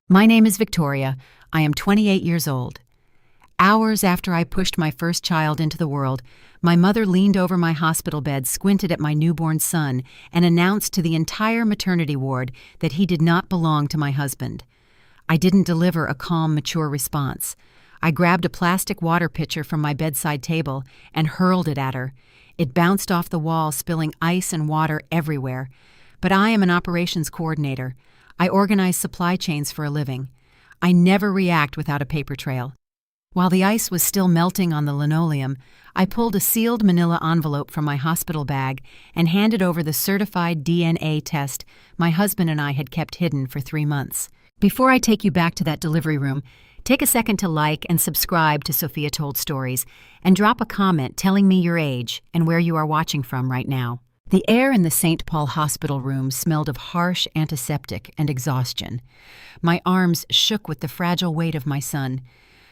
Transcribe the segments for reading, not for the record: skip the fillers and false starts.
My name is Victoria. I am 28 years old. Hours after I pushed my first child into the world, my mother leaned over my hospital bed, squinted at my newborn son, and announced to the entire maternity ward that he did not belong to my husband. I didn't deliver a calm, mature response. I grabbed a plastic water pitcher from my bedside table and hurled it at her. It bounced off the wall, spilling ice and water everywhere. But I am an operations coordinator. I organize supply chains for a living. I never react without a paper trail. While the ice was still melting on the linoleum, I pulled a sealed manila envelope from my hospital bag and handed over the certified DNA test my husband and I had kept hidden for 3 months. Before I take you back to that delivery room, take a second to like and subscribe to Sofia Told Stories and drop a comment telling me your age and where you are watching from right now. The air in the St. Paul hospital room smelled of harsh antiseptic and exhaustion. My arms shook with the fragile weight of my son.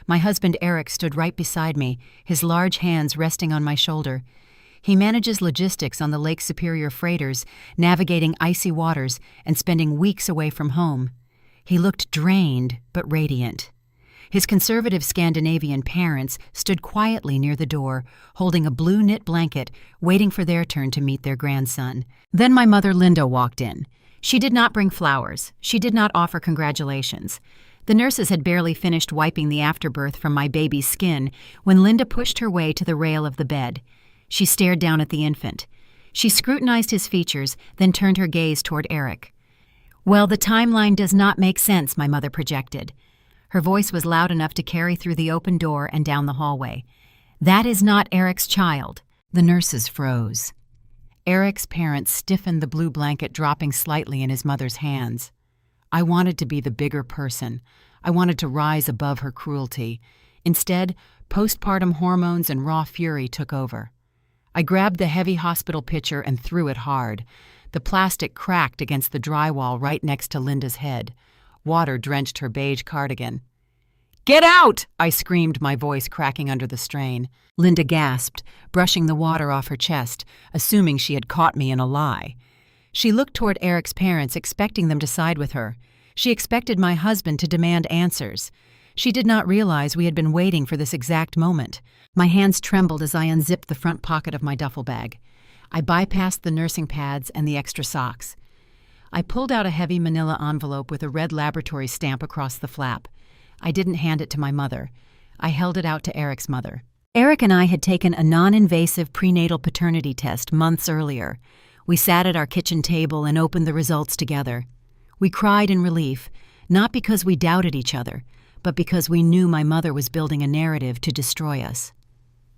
My husband Eric stood right beside me, his large hands resting on my shoulder. He manages logistics on the Lake Superior freighters, navigating icy waters and spending weeks away from home. He looked drained but radiant. His conservative Scandinavian parents stood quietly near the door, holding a blue knit blanket, waiting for their turn to meet their grandson. Then my mother Linda walked in. She did not bring flowers. She did not offer congratulations. The nurses had barely finished wiping the afterbirth from my baby's skin when Linda pushed her way to the rail of the bed. She stared down at the infant. She scrutinized his features, then turned her gaze toward Eric. "Well, the timeline does not make sense," my mother projected. Her voice was loud enough to carry through the open door and down the hallway. "That is not Eric's child." The nurses froze. Eric's parents stiffened, the blue blanket dropping slightly in his mother's hands. I wanted to be the bigger person. I wanted to rise above her cruelty. Instead, postpartum hormones and raw fury took over. I grabbed the heavy hospital pitcher and threw it hard. The plastic cracked against the drywall right next to Linda's head. Water drenched her beige cardigan. "Get out!" I screamed, my voice cracking under the strain. Linda gasped, brushing the water off her chest, assuming she had caught me in a lie. She looked toward Eric's parents, expecting them to side with her. She expected my husband to demand answers. She did not realize we had been waiting for this exact moment. My hands trembled as I unzipped the front pocket of my duffel bag. I bypassed the nursing pads and the extra socks. I pulled out a heavy manila envelope with a red laboratory stamp across the flap. I didn't hand it to my mother. I held it out to Eric's mother. Eric and I had taken a non-invasive prenatal paternity test months earlier. We sat at our kitchen table and opened the results together. We cried in relief, not because we doubted each other, but because we knew my mother was building a narrative to destroy us.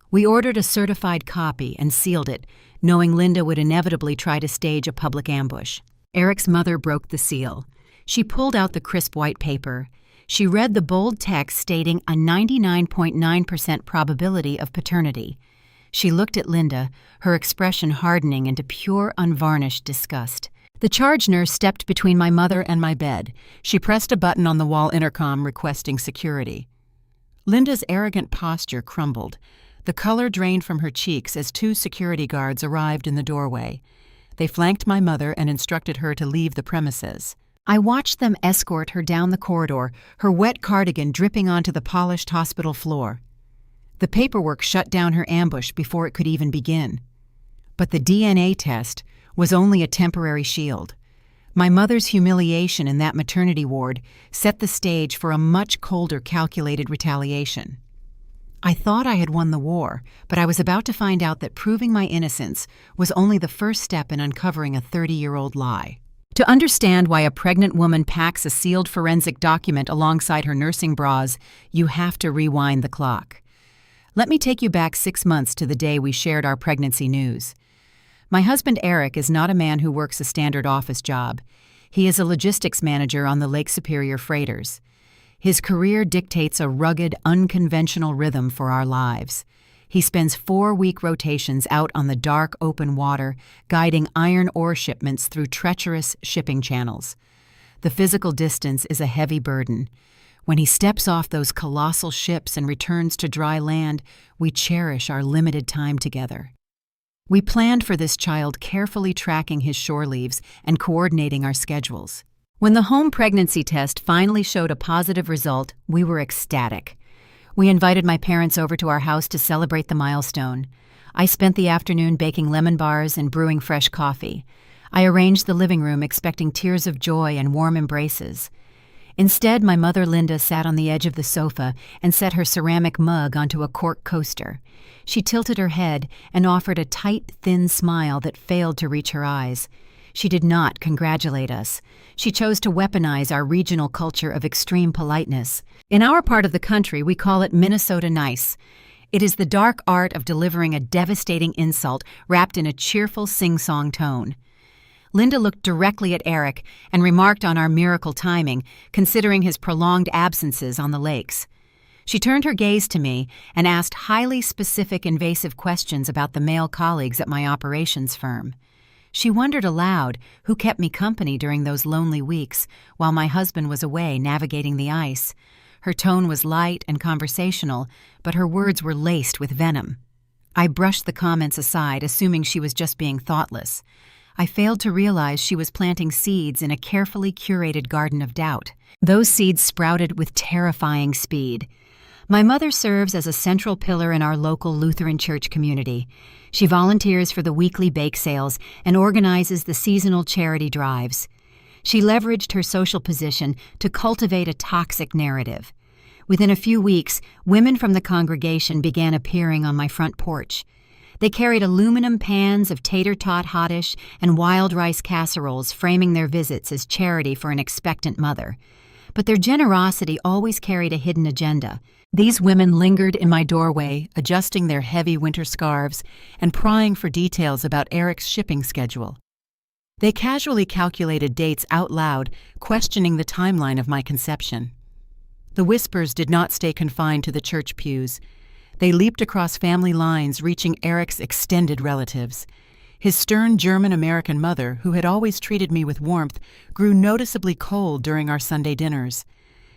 We ordered a certified copy and sealed it, knowing Linda would inevitably try to stage a public ambush. Eric's mother broke the seal. She pulled out the crisp white paper. She read the bold text stating a 99.9% probability of paternity. She looked at Linda, her expression hardening into pure, unvarnished disgust. The charge nurse stepped between my mother and my bed. She pressed a button on the wall intercom requesting security. Linda's arrogant posture crumbled. The color drained from her cheeks as 2 security guards arrived in the doorway. They flanked my mother and instructed her to leave the premises. I watched them escort her down the corridor, her wet cardigan dripping onto the polished hospital floor. The paperwork shut down her ambush before it could even begin. But the DNA test was only a temporary shield. My mother's humiliation in that maternity ward set the stage for a much colder, calculated retaliation. I thought I had won the war, but I was about to find out that proving my innocence was only the first step in uncovering a 30-year-old lie. To understand why a pregnant woman packs a sealed forensic document alongside her nursing bras, you have to rewind the clock. Let me take you back 6 months to the day we shared our pregnancy news. My husband Eric is not a man who works a standard office job. He is a logistics manager on the Lake Superior freighters. His career dictates a rugged, unconventional rhythm for our lives. He spends 4-week rotations out on the dark, open water, guiding iron ore shipments through treacherous shipping channels. The physical distance is a heavy burden. When he steps off those colossal ships and returns to dry land, we cherish our limited time together. We planned for this child, carefully tracking his shore leaves and coordinating our schedules. When the home pregnancy test finally showed a positive result, we were ecstatic. We invited my parents over to our house to celebrate the milestone. I spent the afternoon baking lemon bars and brewing fresh coffee. I arranged the living room expecting tears of joy and warm embraces. Instead, my mother Linda sat on the edge of the sofa and set her ceramic mug onto a cork coaster. She tilted her head and offered a tight, thin smile that failed to reach her eyes. She did not congratulate us. She chose to weaponize our regional culture of extreme politeness. In our part of the country, we call it Minnesota nice. It is the dark art of delivering a devastating insult wrapped in a cheerful sing-song tone. Linda looked directly at Eric and remarked on our miracle timing, considering his prolonged absences on the lakes. She turned her gaze to me and asked highly specific invasive questions about the male colleagues at my operations firm. She wondered aloud who kept me company during those lonely weeks while my husband was away navigating the ice. Her tone was light and conversational, but her words were laced with venom. I brushed the comments aside, assuming she was just being thoughtless. I failed to realize she was planting seeds in a carefully curated garden of doubt. Those seeds sprouted with terrifying speed. My mother serves as a central pillar in our local Lutheran church community. She volunteers for the weekly bake sales and organizes the seasonal charity drives. She leveraged her social position to cultivate a toxic narrative. Within a few weeks, women from the congregation began appearing on my front porch. They carried aluminum pans of tater-tot hottish and wild rice casseroles, framing their visits as charity for an expectant mother. But their generosity always carried a hidden agenda. These women lingered in my doorway, adjusting their heavy winter scarves and prying for details about Eric's shipping schedule. They casually calculated dates out loud, questioning the timeline of my conception. The whispers did not stay confined to the church pews. They leaped across family lines, reaching Eric's extended relatives. His stern German-American mother, who had always treated me with warmth, grew noticeably cold during our Sunday dinners.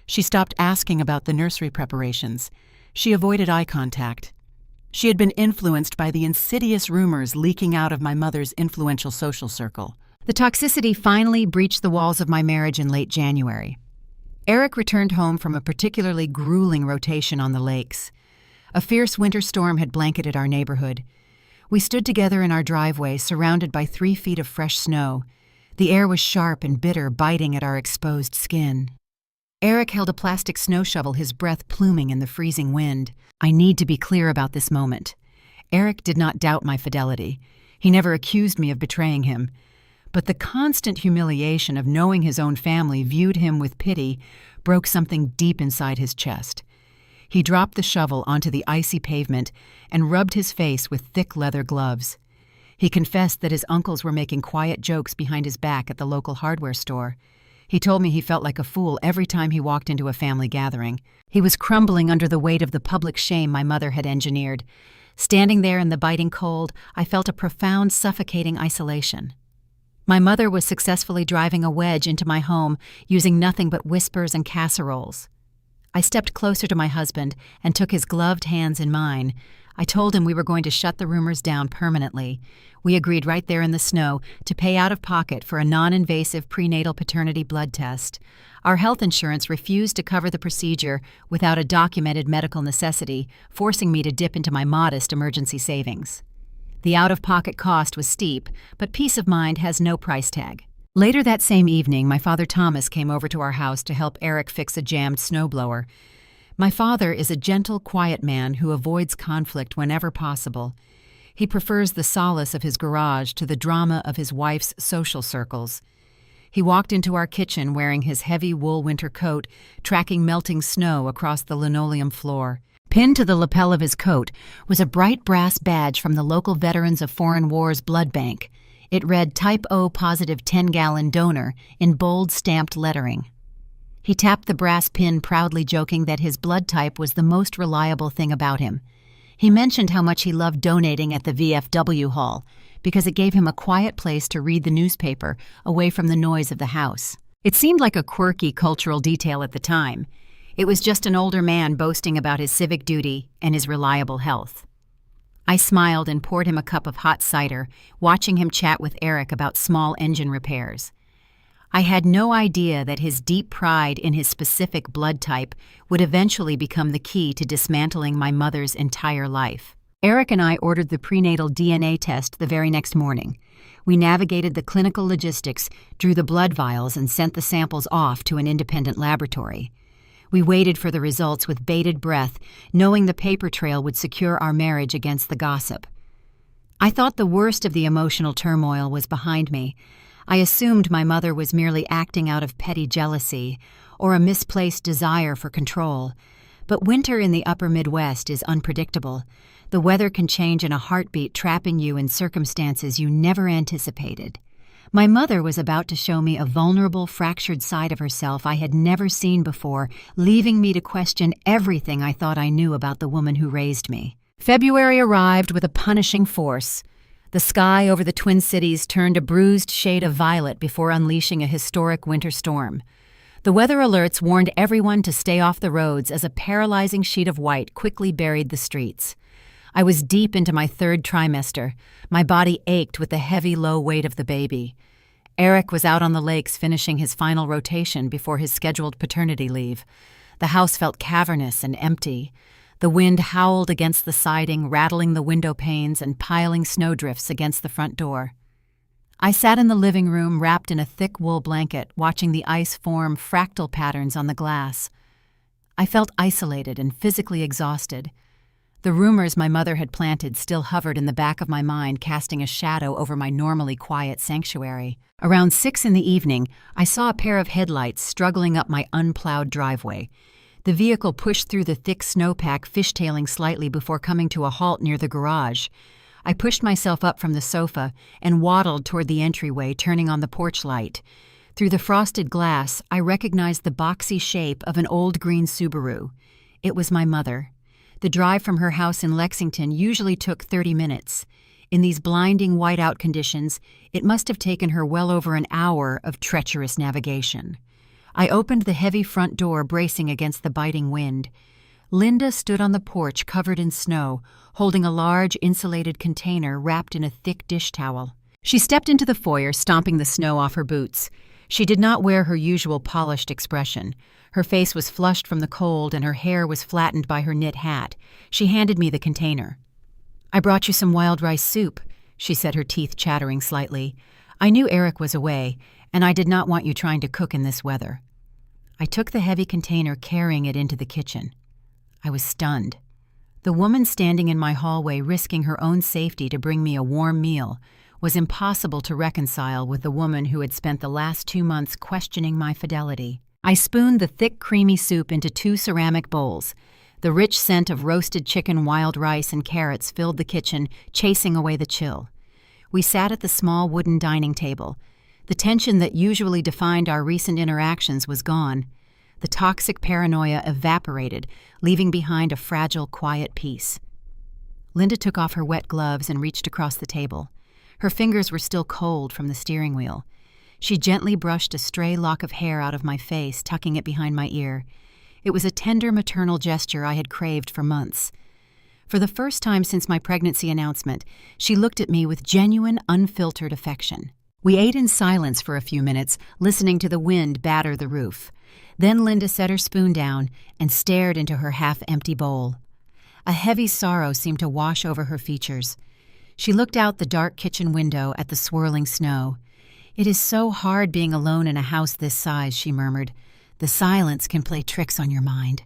She stopped asking about the nursery preparations. She avoided eye contact. She had been influenced by the insidious rumors leaking out of my mother's influential social circle. The toxicity finally breached the walls of my marriage in late January. Eric returned home from a particularly grueling rotation on the lakes. A fierce winter storm had blanketed our neighborhood. We stood together in our driveway, surrounded by 3 feet of fresh snow. The air was sharp and bitter, biting at our exposed skin. Eric held a plastic snow shovel, his breath pluming in the freezing wind. I need to be clear about this moment. Eric did not doubt my fidelity. He never accused me of betraying him. But the constant humiliation of knowing his own family viewed him with pity broke something deep inside his chest. He dropped the shovel onto the icy pavement and rubbed his face with thick leather gloves. He confessed that his uncles were making quiet jokes behind his back at the local hardware store. He told me he felt like a fool every time he walked into a family gathering. He was crumbling under the weight of the public shame my mother had engineered. Standing there in the biting cold, I felt a profound, suffocating isolation. My mother was successfully driving a wedge into my home, using nothing but whispers and casseroles. I stepped closer to my husband and took his gloved hands in mine. I told him we were going to shut the rumors down permanently. We agreed right there in the snow to pay out of pocket for a non-invasive prenatal paternity blood test. Our health insurance refused to cover the procedure without a documented medical necessity, forcing me to dip into my modest emergency savings. The out-of-pocket cost was steep, but peace of mind has no price tag. Later that same evening, my father Thomas came over to our house to help Eric fix a jammed snowblower. My father is a gentle, quiet man who avoids conflict whenever possible. He prefers the solace of his garage to the drama of his wife's social circles. He walked into our kitchen wearing his heavy wool winter coat, tracking melting snow across the linoleum floor. Pinned to the lapel of his coat was a bright brass badge from the local Veterans of Foreign Wars blood bank. It read Type O positive 10-gallon donor in bold stamped lettering. He tapped the brass pin, proudly joking that his blood type was the most reliable thing about him. He mentioned how much he loved donating at the VFW hall because it gave him a quiet place to read the newspaper away from the noise of the house. It seemed like a quirky cultural detail at the time. It was just an older man boasting about his civic duty and his reliable health. I smiled and poured him a cup of hot cider, watching him chat with Eric about small engine repairs. I had no idea that his deep pride in his specific blood type would eventually become the key to dismantling my mother's entire life. Eric and I ordered the prenatal DNA test the very next morning. We navigated the clinical logistics, drew the blood vials, and sent the samples off to an independent laboratory. We waited for the results with bated breath, knowing the paper trail would secure our marriage against the gossip. I thought the worst of the emotional turmoil was behind me. I assumed my mother was merely acting out of petty jealousy or a misplaced desire for control. But winter in the upper Midwest is unpredictable. The weather can change in a heartbeat, trapping you in circumstances you never anticipated. My mother was about to show me a vulnerable, fractured side of herself I had never seen before, leaving me to question everything I thought I knew about the woman who raised me. February arrived with a punishing force. The sky over the Twin Cities turned a bruised shade of violet before unleashing a historic winter storm. The weather alerts warned everyone to stay off the roads as a paralyzing sheet of white quickly buried the streets. I was deep into my third trimester. My body ached with the heavy, low weight of the baby. Eric was out on the lakes finishing his final rotation before his scheduled paternity leave. The house felt cavernous and empty. The wind howled against the siding, rattling the window panes and piling snowdrifts against the front door. I sat in the living room wrapped in a thick wool blanket, watching the ice form fractal patterns on the glass. I felt isolated and physically exhausted. The rumors my mother had planted still hovered in the back of my mind, casting a shadow over my normally quiet sanctuary. Around 6 in the evening, I saw a pair of headlights struggling up my unplowed driveway. The vehicle pushed through the thick snowpack, fishtailing slightly before coming to a halt near the garage. I pushed myself up from the sofa and waddled toward the entryway, turning on the porch light. Through the frosted glass, I recognized the boxy shape of an old green Subaru. It was my mother. The drive from her house in Lexington usually took 30 minutes. In these blinding whiteout conditions, it must have taken her well over an hour of treacherous navigation. I opened the heavy front door, bracing against the biting wind. Linda stood on the porch covered in snow, holding a large insulated container wrapped in a thick dish towel. She stepped into the foyer, stomping the snow off her boots. She did not wear her usual polished expression. Her face was flushed from the cold and her hair was flattened by her knit hat. She handed me the container. "I brought you some wild rice soup," she said, her teeth chattering slightly. "I knew Eric was away, and I did not want you trying to cook in this weather." I took the heavy container, carrying it into the kitchen. I was stunned. The woman standing in my hallway, risking her own safety to bring me a warm meal, was impossible to reconcile with the woman who had spent the last 2 months questioning my fidelity. I spooned the thick, creamy soup into 2 ceramic bowls. The rich scent of roasted chicken, wild rice, and carrots filled the kitchen, chasing away the chill. We sat at the small wooden dining table. The tension that usually defined our recent interactions was gone. The toxic paranoia evaporated, leaving behind a fragile, quiet peace. Linda took off her wet gloves and reached across the table. Her fingers were still cold from the steering wheel. She gently brushed a stray lock of hair out of my face, tucking it behind my ear. It was a tender maternal gesture I had craved for months. For the first time since my pregnancy announcement, she looked at me with genuine, unfiltered affection. We ate in silence for a few minutes, listening to the wind batter the roof. Then Linda set her spoon down and stared into her half-empty bowl. A heavy sorrow seemed to wash over her features. She looked out the dark kitchen window at the swirling snow. "It is so hard being alone in a house this size," she murmured. "The silence can play tricks on your mind."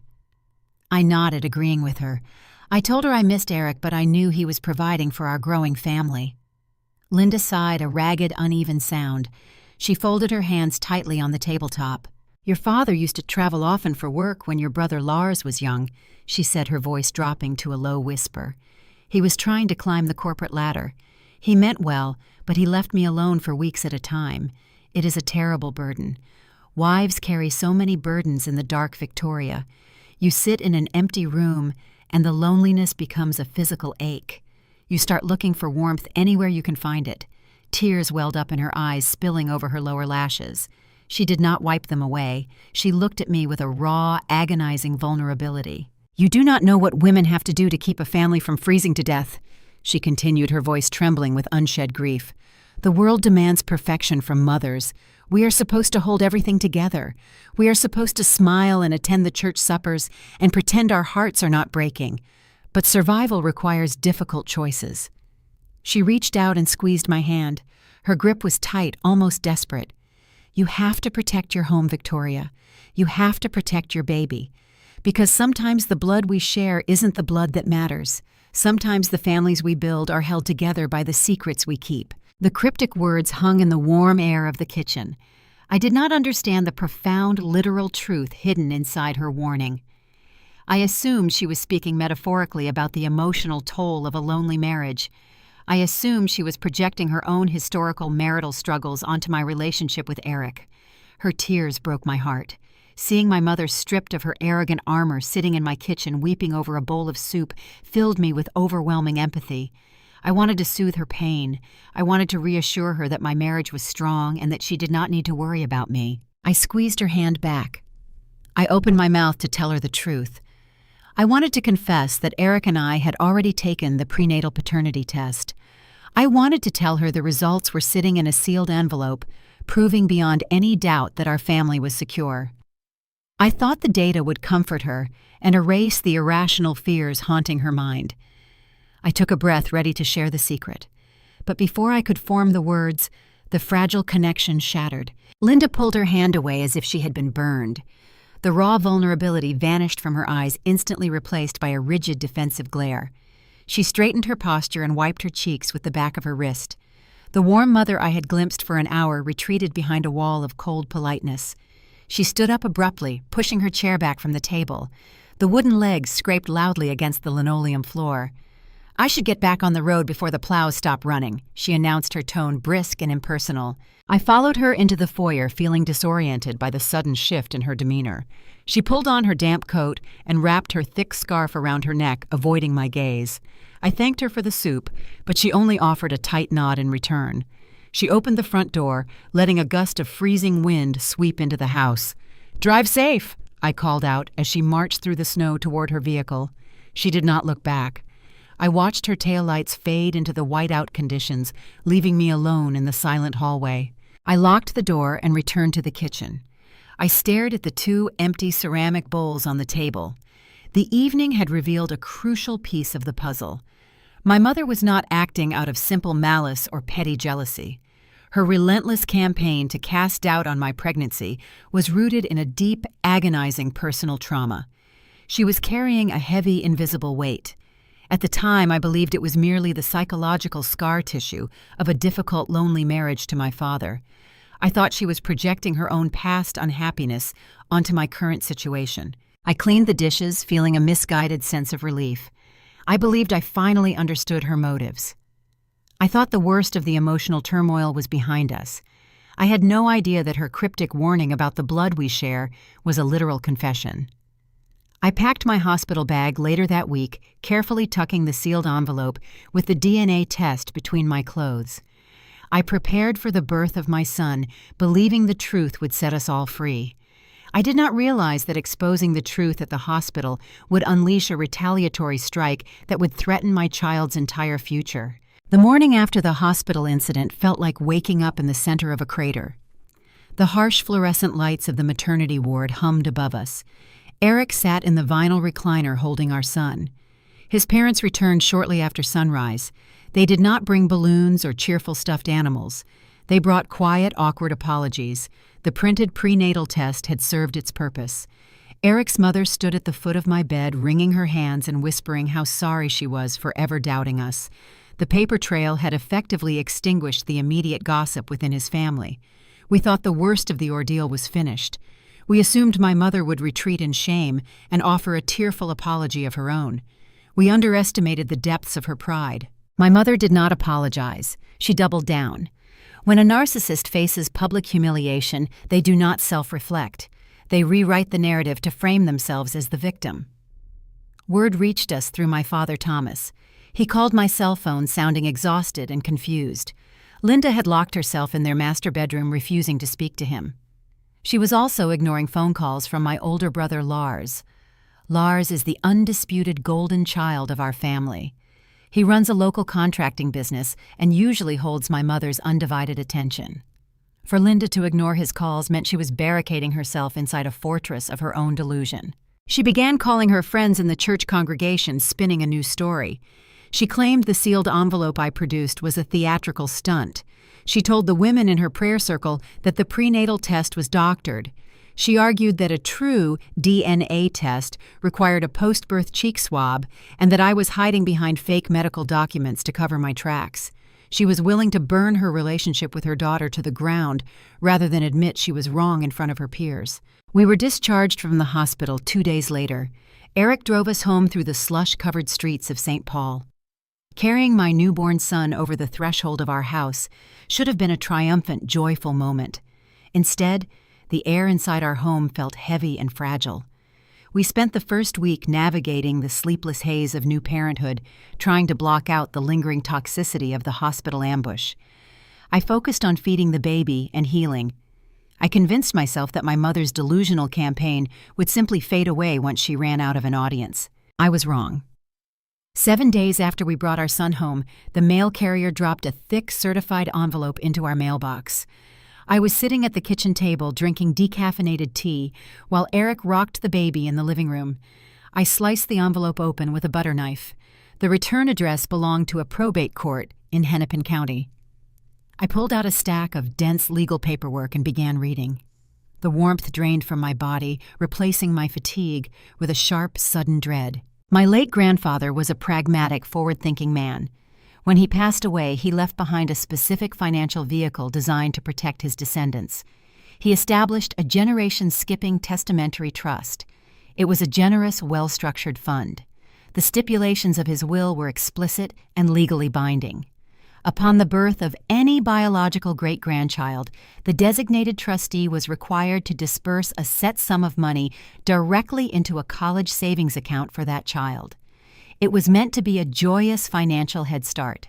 I nodded, agreeing with her. I told her I missed Eric, but I knew he was providing for our growing family. Linda sighed, a ragged, uneven sound. She folded her hands tightly on the tabletop. "Your father used to travel often for work when your brother Lars was young," she said, her voice dropping to a low whisper. "He was trying to climb the corporate ladder. He meant well, but he left me alone for weeks at a time. It is a terrible burden. Wives carry so many burdens in the dark Victoria. You sit in an empty room, and the loneliness becomes a physical ache. You start looking for warmth anywhere you can find it." Tears welled up in her eyes, spilling over her lower lashes. She did not wipe them away. She looked at me with a raw, agonizing vulnerability. "You do not know what women have to do to keep a family from freezing to death," she continued, her voice trembling with unshed grief. "The world demands perfection from mothers. We are supposed to hold everything together. We are supposed to smile and attend the church suppers and pretend our hearts are not breaking. But survival requires difficult choices. She reached out and squeezed my hand. Her grip was tight, almost desperate. You have to protect your home, Victoria. You have to protect your baby. Because sometimes the blood we share isn't the blood that matters. Sometimes the families we build are held together by the secrets we keep. The cryptic words hung in the warm air of the kitchen. I did not understand the profound, literal truth hidden inside her warning. I assumed she was speaking metaphorically about the emotional toll of a lonely marriage. I assumed she was projecting her own historical marital struggles onto my relationship with Eric. Her tears broke my heart. Seeing my mother stripped of her arrogant armor sitting in my kitchen weeping over a bowl of soup filled me with overwhelming empathy. I wanted to soothe her pain. I wanted to reassure her that my marriage was strong and that she did not need to worry about me. I squeezed her hand back. I opened my mouth to tell her the truth. I wanted to confess that Eric and I had already taken the prenatal paternity test. I wanted to tell her the results were sitting in a sealed envelope, proving beyond any doubt that our family was secure. I thought the data would comfort her and erase the irrational fears haunting her mind. I took a breath, ready to share the secret. But before I could form the words, the fragile connection shattered. Linda pulled her hand away as if she had been burned. The raw vulnerability vanished from her eyes, instantly replaced by a rigid defensive glare. She straightened her posture and wiped her cheeks with the back of her wrist. The warm mother I had glimpsed for an hour retreated behind a wall of cold politeness. She stood up abruptly, pushing her chair back from the table. The wooden legs scraped loudly against the linoleum floor. "I should get back on the road before the plows stop running," she announced, her tone brisk and impersonal. I followed her into the foyer, feeling disoriented by the sudden shift in her demeanor. She pulled on her damp coat and wrapped her thick scarf around her neck, avoiding my gaze. I thanked her for the soup, but she only offered a tight nod in return. She opened the front door, letting a gust of freezing wind sweep into the house. "Drive safe," I called out as she marched through the snow toward her vehicle. She did not look back. I watched her taillights fade into the whiteout conditions, leaving me alone in the silent hallway. I locked the door and returned to the kitchen. I stared at the 2 empty ceramic bowls on the table. The evening had revealed a crucial piece of the puzzle. My mother was not acting out of simple malice or petty jealousy. Her relentless campaign to cast doubt on my pregnancy was rooted in a deep, agonizing personal trauma. She was carrying a heavy, invisible weight. At the time, I believed it was merely the psychological scar tissue of a difficult, lonely marriage to my father. I thought she was projecting her own past unhappiness onto my current situation. I cleaned the dishes, feeling a misguided sense of relief. I believed I finally understood her motives. I thought the worst of the emotional turmoil was behind us. I had no idea that her cryptic warning about the blood we share was a literal confession. I packed my hospital bag later that week, carefully tucking the sealed envelope with the DNA test between my clothes. I prepared for the birth of my son, believing the truth would set us all free. I did not realize that exposing the truth at the hospital would unleash a retaliatory strike that would threaten my child's entire future. The morning after the hospital incident felt like waking up in the center of a crater. The harsh fluorescent lights of the maternity ward hummed above us. Eric sat in the vinyl recliner holding our son. His parents returned shortly after sunrise. They did not bring balloons or cheerful stuffed animals. They brought quiet, awkward apologies. The printed prenatal test had served its purpose. Eric's mother stood at the foot of my bed, wringing her hands and whispering how sorry she was for ever doubting us. The paper trail had effectively extinguished the immediate gossip within his family. We thought the worst of the ordeal was finished. We assumed my mother would retreat in shame and offer a tearful apology of her own. We underestimated the depths of her pride. My mother did not apologize. She doubled down. When a narcissist faces public humiliation, they do not self-reflect. They rewrite the narrative to frame themselves as the victim. Word reached us through my father, Thomas. He called my cell phone, sounding exhausted and confused. Linda had locked herself in their master bedroom, refusing to speak to him. She was also ignoring phone calls from my older brother, Lars. Lars is the undisputed golden child of our family. He runs a local contracting business and usually holds my mother's undivided attention. For Linda to ignore his calls meant she was barricading herself inside a fortress of her own delusion. She began calling her friends in the church congregation, spinning a new story. She claimed the sealed envelope I produced was a theatrical stunt. She told the women in her prayer circle that the prenatal test was doctored. She argued that a true DNA test required a post-birth cheek swab and that I was hiding behind fake medical documents to cover my tracks. She was willing to burn her relationship with her daughter to the ground rather than admit she was wrong in front of her peers. We were discharged from the hospital 2 days later. Eric drove us home through the slush-covered streets of St. Paul. Carrying my newborn son over the threshold of our house should have been a triumphant, joyful moment. Instead, the air inside our home felt heavy and fragile. We spent the first week navigating the sleepless haze of new parenthood, trying to block out the lingering toxicity of the hospital ambush. I focused on feeding the baby and healing. I convinced myself that my mother's delusional campaign would simply fade away once she ran out of an audience. I was wrong. 7 days after we brought our son home, the mail carrier dropped a thick, certified envelope into our mailbox. I was sitting at the kitchen table drinking decaffeinated tea while Eric rocked the baby in the living room. I sliced the envelope open with a butter knife. The return address belonged to a probate court in Hennepin County. I pulled out a stack of dense legal paperwork and began reading. The warmth drained from my body, replacing my fatigue with a sharp, sudden dread. My late grandfather was a pragmatic, forward-thinking man. When he passed away, he left behind a specific financial vehicle designed to protect his descendants. He established a generation-skipping testamentary trust. It was a generous, well-structured fund. The stipulations of his will were explicit and legally binding. Upon the birth of any biological great-grandchild, the designated trustee was required to disburse a set sum of money directly into a college savings account for that child. It was meant to be a joyous financial head start.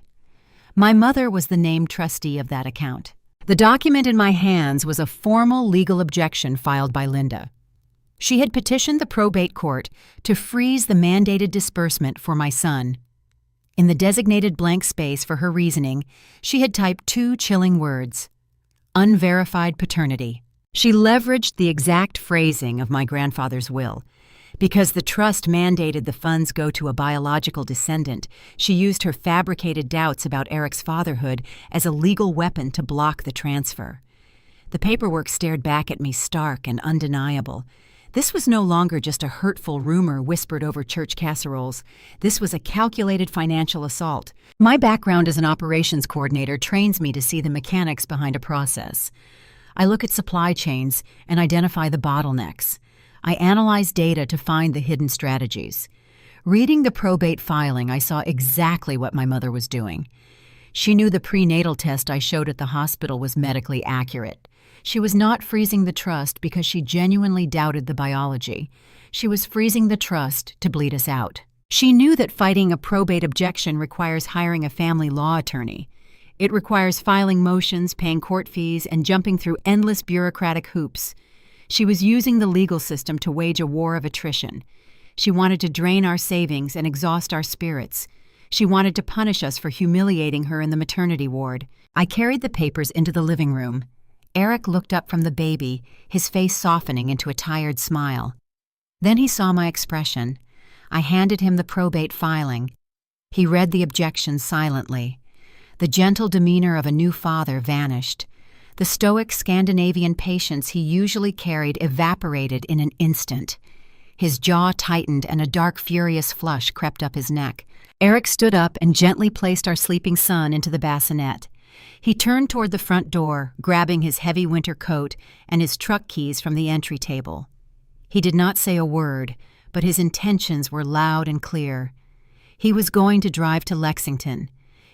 My mother was the named trustee of that account. The document in my hands was a formal legal objection filed by Linda. She had petitioned the probate court to freeze the mandated disbursement for my son. In the designated blank space for her reasoning, she had typed 2 chilling words: unverified paternity. She leveraged the exact phrasing of my grandfather's will. Because the trust mandated the funds go to a biological descendant, she used her fabricated doubts about Eric's fatherhood as a legal weapon to block the transfer. The paperwork stared back at me stark and undeniable. This was no longer just a hurtful rumor whispered over church casseroles. This was a calculated financial assault. My background as an operations coordinator trains me to see the mechanics behind a process. I look at supply chains and identify the bottlenecks. I analyze data to find the hidden strategies. Reading the probate filing, I saw exactly what my mother was doing. She knew the prenatal test I showed at the hospital was medically accurate. She was not freezing the trust because she genuinely doubted the biology. She was freezing the trust to bleed us out. She knew that fighting a probate objection requires hiring a family law attorney. It requires filing motions, paying court fees, and jumping through endless bureaucratic hoops. She was using the legal system to wage a war of attrition. She wanted to drain our savings and exhaust our spirits. She wanted to punish us for humiliating her in the maternity ward. I carried the papers into the living room. Eric looked up from the baby, his face softening into a tired smile. Then he saw my expression. I handed him the probate filing. He read the objections silently. The gentle demeanor of a new father vanished. The stoic Scandinavian patience he usually carried evaporated in an instant. His jaw tightened and a dark, furious flush crept up his neck. Eric stood up and gently placed our sleeping son into the bassinet. He turned toward the front door, grabbing his heavy winter coat and his truck keys from the entry table. He did not say a word, but his intentions were loud and clear. He was going to drive to Lexington.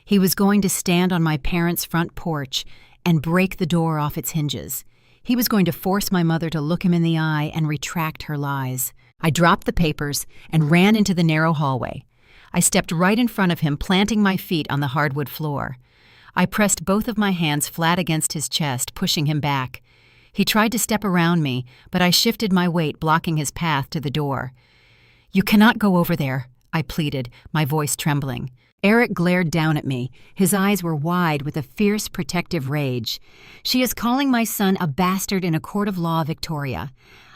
He was going to stand on my parents' front porch and break the door off its hinges. He was going to force my mother to look him in the eye and retract her lies. I dropped the papers and ran into the narrow hallway. I stepped right in front of him, planting my feet on the hardwood floor. I pressed both of my hands flat against his chest, pushing him back. He tried to step around me, but I shifted my weight, blocking his path to the door. "You cannot go over there," I pleaded, my voice trembling. Eric glared down at me. His eyes were wide with a fierce, protective rage. "She is calling my son a bastard in a court of law, Victoria.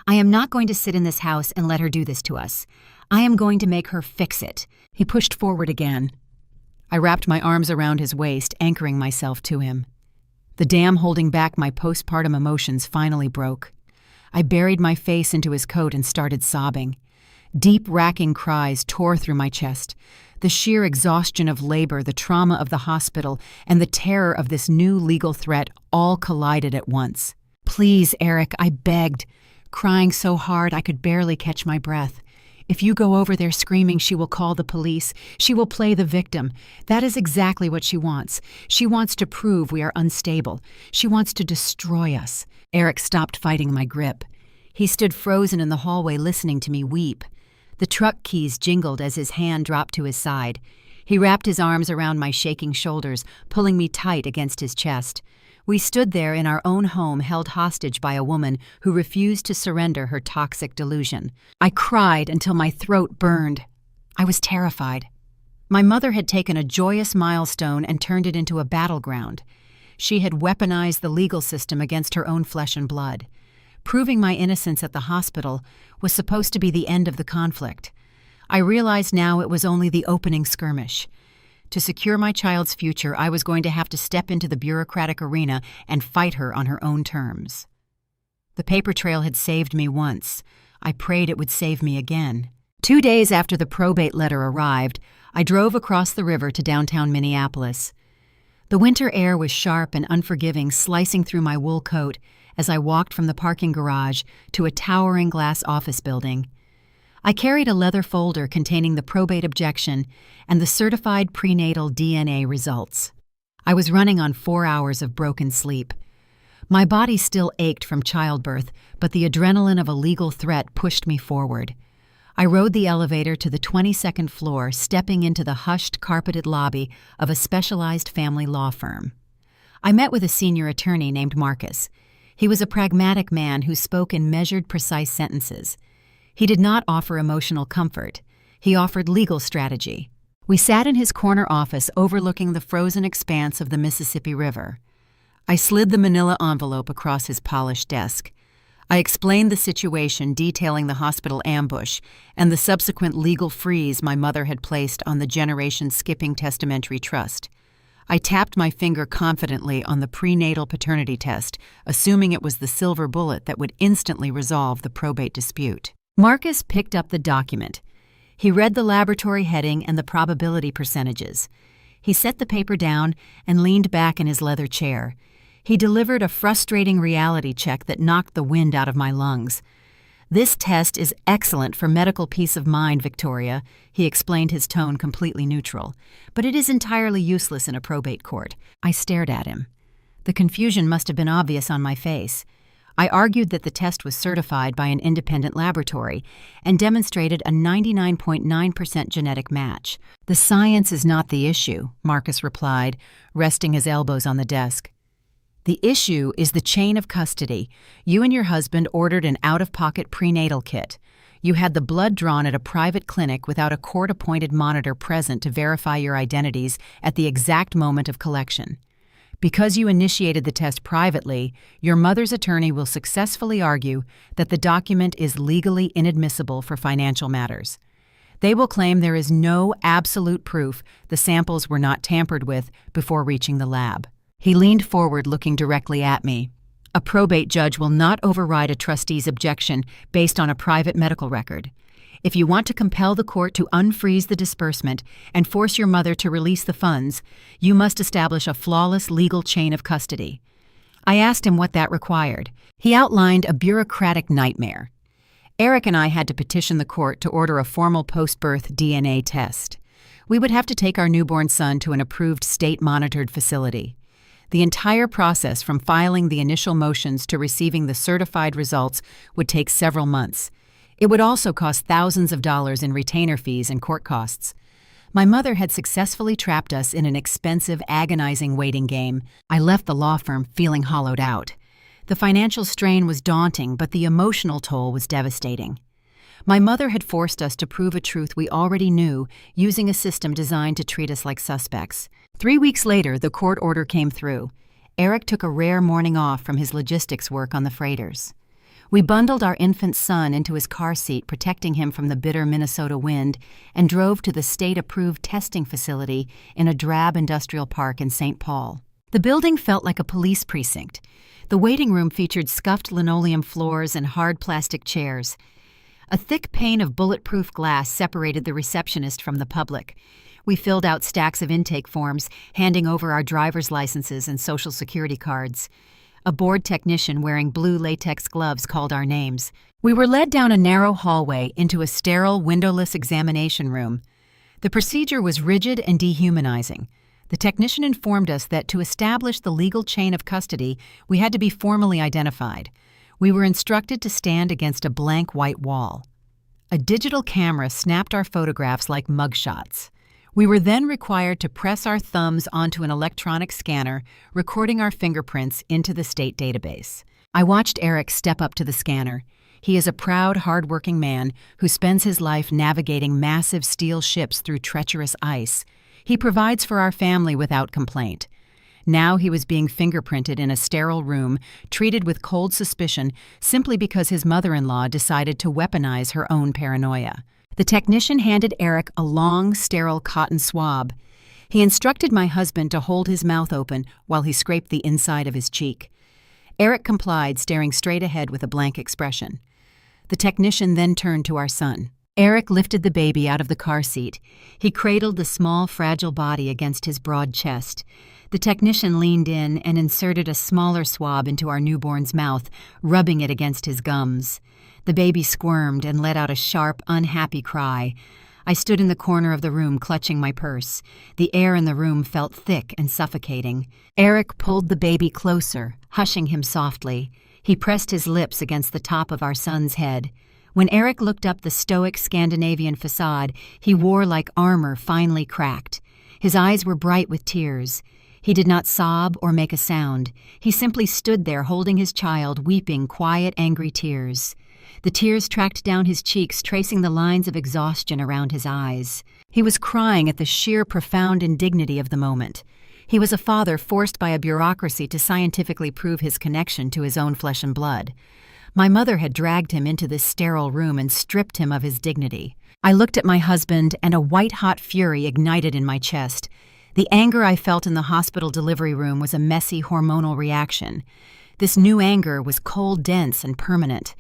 I am not going to sit in this house and let her do this to us. I am going to make her fix it." He pushed forward again. I wrapped my arms around his waist, anchoring myself to him. The dam holding back my postpartum emotions finally broke. I buried my face into his coat and started sobbing. Deep, racking cries tore through my chest. The sheer exhaustion of labor, the trauma of the hospital, and the terror of this new legal threat all collided at once. "Please, Eric," I begged, crying so hard I could barely catch my breath. "If you go over there screaming, she will call the police. She will play the victim. That is exactly what she wants. She wants to prove we are unstable. She wants to destroy us." Eric stopped fighting my grip. He stood frozen in the hallway listening to me weep. The truck keys jingled as his hand dropped to his side. He wrapped his arms around my shaking shoulders, pulling me tight against his chest. We stood there in our own home, held hostage by a woman who refused to surrender her toxic delusion. I cried until my throat burned. I was terrified. My mother had taken a joyous milestone and turned it into a battleground. She had weaponized the legal system against her own flesh and blood. Proving my innocence at the hospital was supposed to be the end of the conflict. I realized now it was only the opening skirmish. To secure my child's future, I was going to have to step into the bureaucratic arena and fight her on her own terms. The paper trail had saved me once. I prayed it would save me again. 2 days after the probate letter arrived, I drove across the river to downtown Minneapolis. The winter air was sharp and unforgiving, slicing through my wool coat as I walked from the parking garage to a towering glass office building. I carried a leather folder containing the probate objection and the certified prenatal DNA results. I was running on 4 hours of broken sleep. My body still ached from childbirth, but the adrenaline of a legal threat pushed me forward. I rode the elevator to the 22nd floor, stepping into the hushed, carpeted lobby of a specialized family law firm. I met with a senior attorney named Marcus. He was a pragmatic man who spoke in measured, precise sentences. He did not offer emotional comfort. He offered legal strategy. We sat in his corner office overlooking the frozen expanse of the Mississippi River. I slid the manila envelope across his polished desk. I explained the situation, detailing the hospital ambush and the subsequent legal freeze my mother had placed on the generation skipping testamentary trust. I tapped my finger confidently on the prenatal paternity test, assuming it was the silver bullet that would instantly resolve the probate dispute. Marcus picked up the document. He read the laboratory heading and the probability percentages. He set the paper down and leaned back in his leather chair. He delivered a frustrating reality check that knocked the wind out of my lungs. "This test is excellent for medical peace of mind, Victoria," he explained, his tone completely neutral. "But it is entirely useless in a probate court." I stared at him. The confusion must have been obvious on my face. I argued that the test was certified by an independent laboratory and demonstrated a 99.9% genetic match. "The science is not the issue," Marcus replied, resting his elbows on the desk. "The issue is the chain of custody. You and your husband ordered an out-of-pocket prenatal kit. You had the blood drawn at a private clinic without a court-appointed monitor present to verify your identities at the exact moment of collection. Because you initiated the test privately, your mother's attorney will successfully argue that the document is legally inadmissible for financial matters. They will claim there is no absolute proof the samples were not tampered with before reaching the lab." He leaned forward, looking directly at me. "A probate judge will not override a trustee's objection based on a private medical record. If you want to compel the court to unfreeze the disbursement and force your mother to release the funds, you must establish a flawless legal chain of custody." I asked him what that required. He outlined a bureaucratic nightmare. Eric and I had to petition the court to order a formal post-birth DNA test. We would have to take our newborn son to an approved state-monitored facility. The entire process from filing the initial motions to receiving the certified results would take several months. It would also cost thousands of dollars in retainer fees and court costs. My mother had successfully trapped us in an expensive, agonizing waiting game. I left the law firm feeling hollowed out. The financial strain was daunting, but the emotional toll was devastating. My mother had forced us to prove a truth we already knew using a system designed to treat us like suspects. 3 weeks later, the court order came through. Eric took a rare morning off from his logistics work on the freighters. We bundled our infant son into his car seat, protecting him from the bitter Minnesota wind, and drove to the state-approved testing facility in a drab industrial park in St. Paul. The building felt like a police precinct. The waiting room featured scuffed linoleum floors and hard plastic chairs. A thick pane of bulletproof glass separated the receptionist from the public. We filled out stacks of intake forms, handing over our driver's licenses and social security cards. A board technician wearing blue latex gloves called our names. We were led down a narrow hallway into a sterile, windowless examination room. The procedure was rigid and dehumanizing. The technician informed us that to establish the legal chain of custody, we had to be formally identified. We were instructed to stand against a blank white wall. A digital camera snapped our photographs like mugshots. We were then required to press our thumbs onto an electronic scanner, recording our fingerprints into the state database. I watched Eric step up to the scanner. He is a proud, hard-working man who spends his life navigating massive steel ships through treacherous ice. He provides for our family without complaint. Now he was being fingerprinted in a sterile room, treated with cold suspicion simply because his mother-in-law decided to weaponize her own paranoia. The technician handed Eric a long, sterile cotton swab. He instructed my husband to hold his mouth open while he scraped the inside of his cheek. Eric complied, staring straight ahead with a blank expression. The technician then turned to our son. Eric lifted the baby out of the car seat. He cradled the small, fragile body against his broad chest. The technician leaned in and inserted a smaller swab into our newborn's mouth, rubbing it against his gums. The baby squirmed and let out a sharp, unhappy cry. I stood in the corner of the room, clutching my purse. The air in the room felt thick and suffocating. Eric pulled the baby closer, hushing him softly. He pressed his lips against the top of our son's head. When Eric looked up the stoic Scandinavian facade he wore like armor finally cracked. His eyes were bright with tears. He did not sob or make a sound. He simply stood there holding his child, weeping quiet, angry tears. The tears tracked down his cheeks, tracing the lines of exhaustion around his eyes. He was crying at the sheer profound indignity of the moment. He was a father forced by a bureaucracy to scientifically prove his connection to his own flesh and blood. My mother had dragged him into this sterile room and stripped him of his dignity. I looked at my husband, and a white-hot fury ignited in my chest. The anger I felt in the hospital delivery room was a messy hormonal reaction. This new anger was cold, dense, and permanent.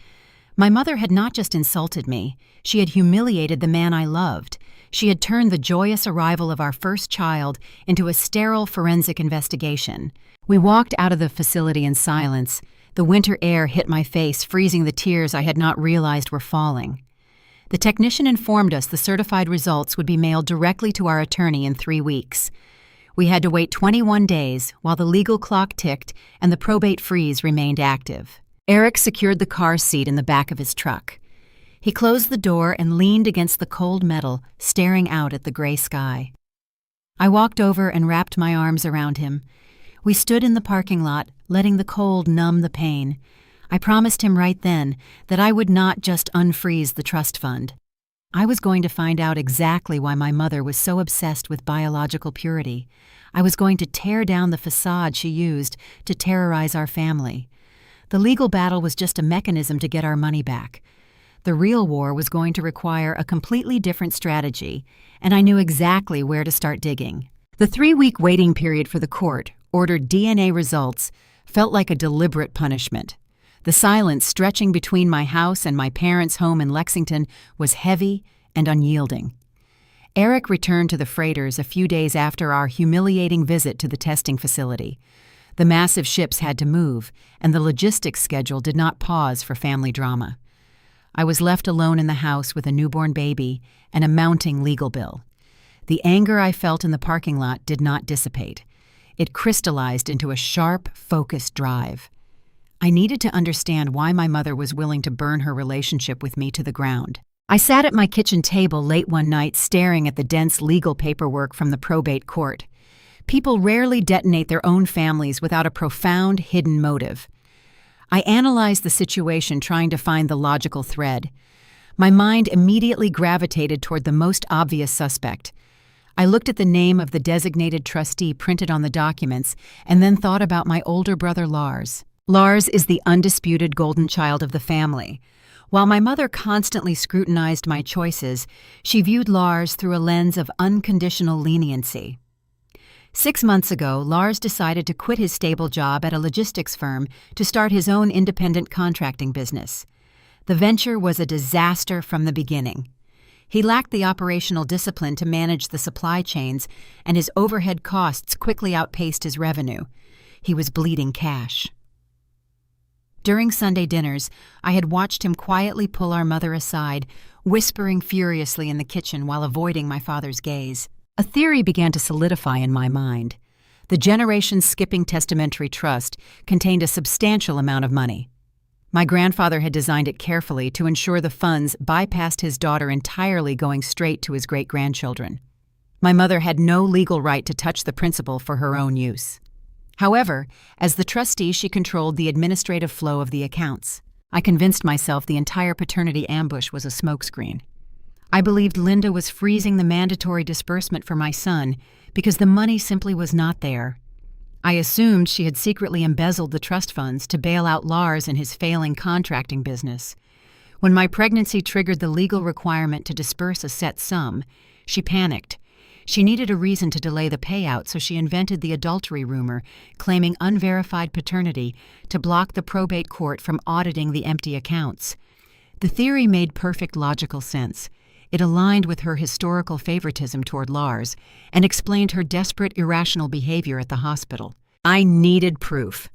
My mother had not just insulted me, she had humiliated the man I loved. She had turned the joyous arrival of our first child into a sterile forensic investigation. We walked out of the facility in silence. The winter air hit my face, freezing the tears I had not realized were falling. The technician informed us the certified results would be mailed directly to our attorney in 3 weeks. We had to wait 21 days while the legal clock ticked and the probate freeze remained active. Eric secured the car seat in the back of his truck. He closed the door and leaned against the cold metal, staring out at the gray sky. I walked over and wrapped my arms around him. We stood in the parking lot, letting the cold numb the pain. I promised him right then that I would not just unfreeze the trust fund. I was going to find out exactly why my mother was so obsessed with biological purity. I was going to tear down the facade she used to terrorize our family. The legal battle was just a mechanism to get our money back. The real war was going to require a completely different strategy, and I knew exactly where to start digging. The 3-week waiting period for the court-ordered DNA results felt like a deliberate punishment. The silence stretching between my house and my parents' home in Lexington was heavy and unyielding. Eric returned to the freighters a few days after our humiliating visit to the testing facility. The massive ships had to move, and the logistics schedule did not pause for family drama. I was left alone in the house with a newborn baby and a mounting legal bill. The anger I felt in the parking lot did not dissipate. It crystallized into a sharp, focused drive. I needed to understand why my mother was willing to burn her relationship with me to the ground. I sat at my kitchen table late one night staring at the dense legal paperwork from the probate court. People rarely detonate their own families without a profound, hidden motive. I analyzed the situation, trying to find the logical thread. My mind immediately gravitated toward the most obvious suspect. I looked at the name of the designated trustee printed on the documents and then thought about my older brother Lars. Lars is the undisputed golden child of the family. While my mother constantly scrutinized my choices, she viewed Lars through a lens of unconditional leniency. 6 months ago, Lars decided to quit his stable job at a logistics firm to start his own independent contracting business. The venture was a disaster from the beginning. He lacked the operational discipline to manage the supply chains, and his overhead costs quickly outpaced his revenue. He was bleeding cash. During Sunday dinners, I had watched him quietly pull our mother aside, whispering furiously in the kitchen while avoiding my father's gaze. A theory began to solidify in my mind. The generation-skipping testamentary trust contained a substantial amount of money. My grandfather had designed it carefully to ensure the funds bypassed his daughter entirely, going straight to his great-grandchildren. My mother had no legal right to touch the principal for her own use. However, as the trustee, she controlled the administrative flow of the accounts. I convinced myself the entire paternity ambush was a smokescreen. I believed Linda was freezing the mandatory disbursement for my son because the money simply was not there. I assumed she had secretly embezzled the trust funds to bail out Lars and his failing contracting business. When my pregnancy triggered the legal requirement to disburse a set sum, she panicked. She needed a reason to delay the payout, so she invented the adultery rumor, claiming unverified paternity to block the probate court from auditing the empty accounts. The theory made perfect logical sense. It aligned with her historical favoritism toward Lars and explained her desperate, irrational behavior at the hospital. I needed proof.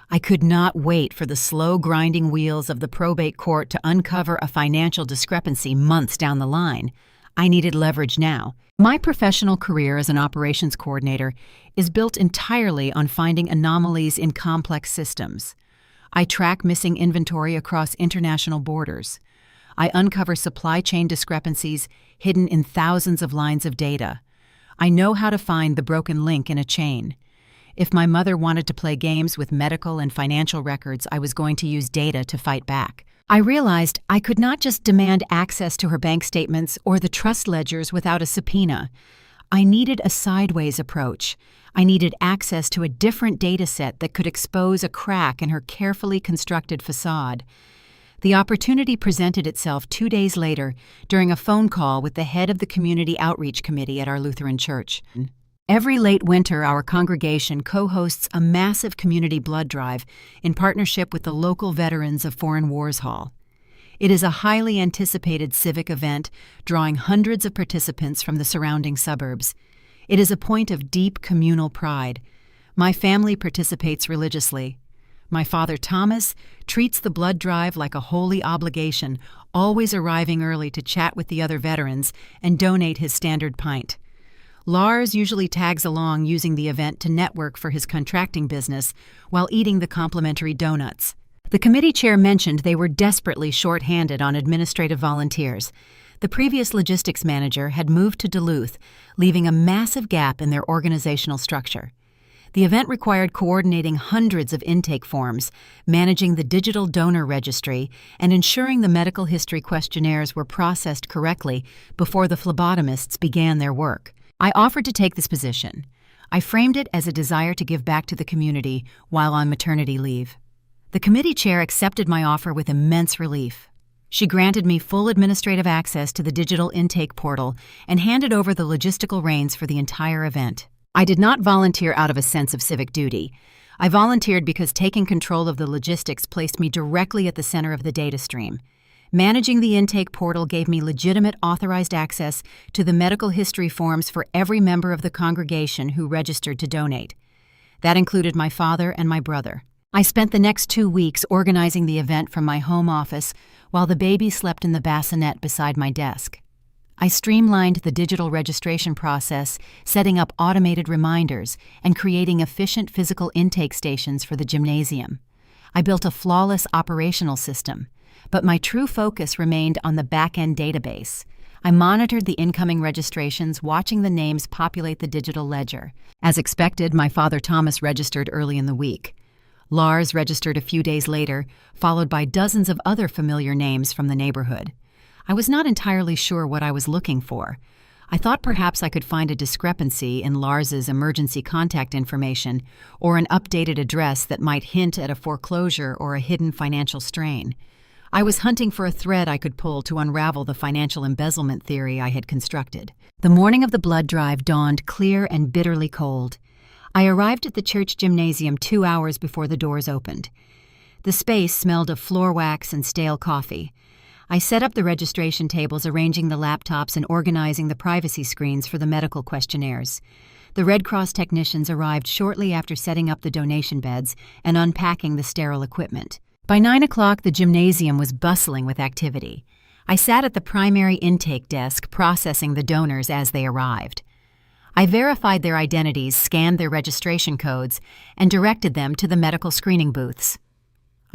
I could not wait for the slow grinding wheels of the probate court to uncover a financial discrepancy months down the line. I needed leverage now. My professional career as an operations coordinator is built entirely on finding anomalies in complex systems. I track missing inventory across international borders. I uncover supply chain discrepancies hidden in thousands of lines of data. I know how to find the broken link in a chain. If my mother wanted to play games with medical and financial records, I was going to use data to fight back. I realized I could not just demand access to her bank statements or the trust ledgers without a subpoena. I needed a sideways approach. I needed access to a different data set that could expose a crack in her carefully constructed facade. The opportunity presented itself 2 days later during a phone call with the head of the Community Outreach Committee at our Lutheran church. Every late winter, our congregation co-hosts a massive community blood drive in partnership with the local Veterans of Foreign Wars Hall. It is a highly anticipated civic event, drawing hundreds of participants from the surrounding suburbs. It is a point of deep communal pride. My family participates religiously. My father, Thomas, treats the blood drive like a holy obligation, always arriving early to chat with the other veterans and donate his standard pint. Lars usually tags along, using the event to network for his contracting business while eating the complimentary donuts. The committee chair mentioned they were desperately short-handed on administrative volunteers. The previous logistics manager had moved to Duluth, leaving a massive gap in their organizational structure. The event required coordinating hundreds of intake forms, managing the digital donor registry, and ensuring the medical history questionnaires were processed correctly before the phlebotomists began their work. I offered to take this position. I framed it as a desire to give back to the community while on maternity leave. The committee chair accepted my offer with immense relief. She granted me full administrative access to the digital intake portal and handed over the logistical reins for the entire event. I did not volunteer out of a sense of civic duty. I volunteered because taking control of the logistics placed me directly at the center of the data stream. Managing the intake portal gave me legitimate authorized access to the medical history forms for every member of the congregation who registered to donate. That included my father and my brother. I spent the next 2 weeks organizing the event from my home office while the baby slept in the bassinet beside my desk. I streamlined the digital registration process, setting up automated reminders and creating efficient physical intake stations for the gymnasium. I built a flawless operational system, but my true focus remained on the back-end database. I monitored the incoming registrations, watching the names populate the digital ledger. As expected, my father Thomas registered early in the week. Lars registered a few days later, followed by dozens of other familiar names from the neighborhood. I was not entirely sure what I was looking for. I thought perhaps I could find a discrepancy in Lars's emergency contact information or an updated address that might hint at a foreclosure or a hidden financial strain. I was hunting for a thread I could pull to unravel the financial embezzlement theory I had constructed. The morning of the blood drive dawned clear and bitterly cold. I arrived at the church gymnasium 2 hours before the doors opened. The space smelled of floor wax and stale coffee. I set up the registration tables, arranging the laptops and organizing the privacy screens for the medical questionnaires. The Red Cross technicians arrived shortly after setting up the donation beds and unpacking the sterile equipment. By 9 o'clock, the gymnasium was bustling with activity. I sat at the primary intake desk processing the donors as they arrived. I verified their identities, scanned their registration codes, and directed them to the medical screening booths.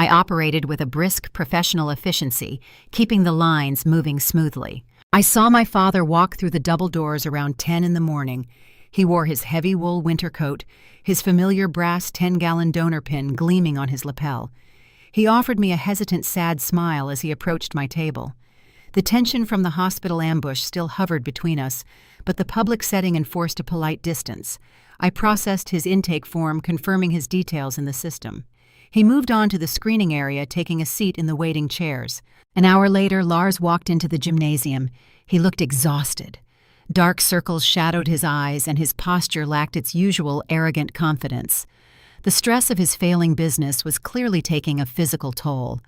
I operated with a brisk professional efficiency, keeping the lines moving smoothly. I saw my father walk through the double doors around 10 in the morning. He wore his heavy wool winter coat, his familiar brass 10-gallon donor pin gleaming on his lapel. He offered me a hesitant, sad smile as he approached my table. The tension from the hospital ambush still hovered between us, but the public setting enforced a polite distance. I processed his intake form, confirming his details in the system. He moved on to the screening area, taking a seat in the waiting chairs. An hour later, Lars walked into the gymnasium. He looked exhausted. Dark circles shadowed his eyes, and his posture lacked its usual arrogant confidence. The stress of his failing business was clearly taking a physical toll.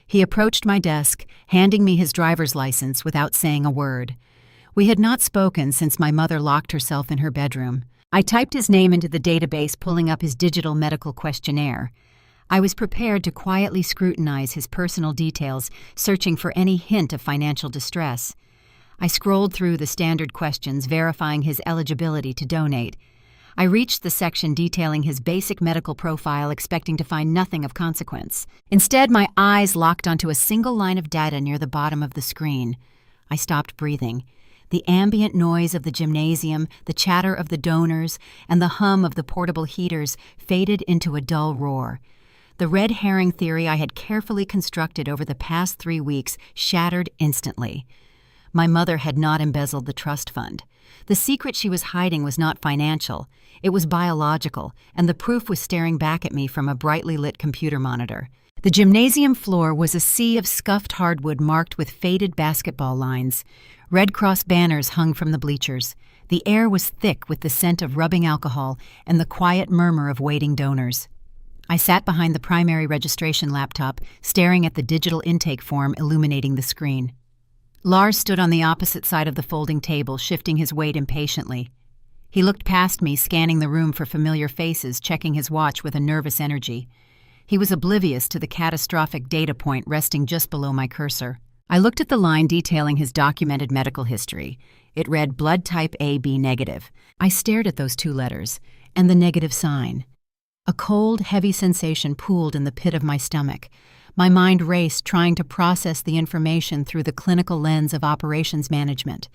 He approached my desk, handing me his driver's license without saying a word. We had not spoken since my mother locked herself in her bedroom. I typed his name into the database, pulling up his digital medical questionnaire. I was prepared to quietly scrutinize his personal details, searching for any hint of financial distress. I scrolled through the standard questions, verifying his eligibility to donate. I reached the section detailing his basic medical profile, expecting to find nothing of consequence. Instead, my eyes locked onto a single line of data near the bottom of the screen. I stopped breathing. The ambient noise of the gymnasium, the chatter of the donors, and the hum of the portable heaters faded into a dull roar. The red herring theory I had carefully constructed over the past 3 weeks shattered instantly. My mother had not embezzled the trust fund. The secret she was hiding was not financial. It was biological, and the proof was staring back at me from a brightly lit computer monitor. The gymnasium floor was a sea of scuffed hardwood marked with faded basketball lines. Red Cross banners hung from the bleachers. The air was thick with the scent of rubbing alcohol and the quiet murmur of waiting donors. I sat behind the primary registration laptop, staring at the digital intake form illuminating the screen. Lars stood on the opposite side of the folding table, shifting his weight impatiently. He looked past me, scanning the room for familiar faces, checking his watch with a nervous energy. He was oblivious to the catastrophic data point resting just below my cursor. I looked at the line detailing his documented medical history. It read blood type AB negative. I stared at those 2 letters, and the negative sign. A cold, heavy sensation pooled in the pit of my stomach. My mind raced, trying to process the information through the clinical lens of operations management.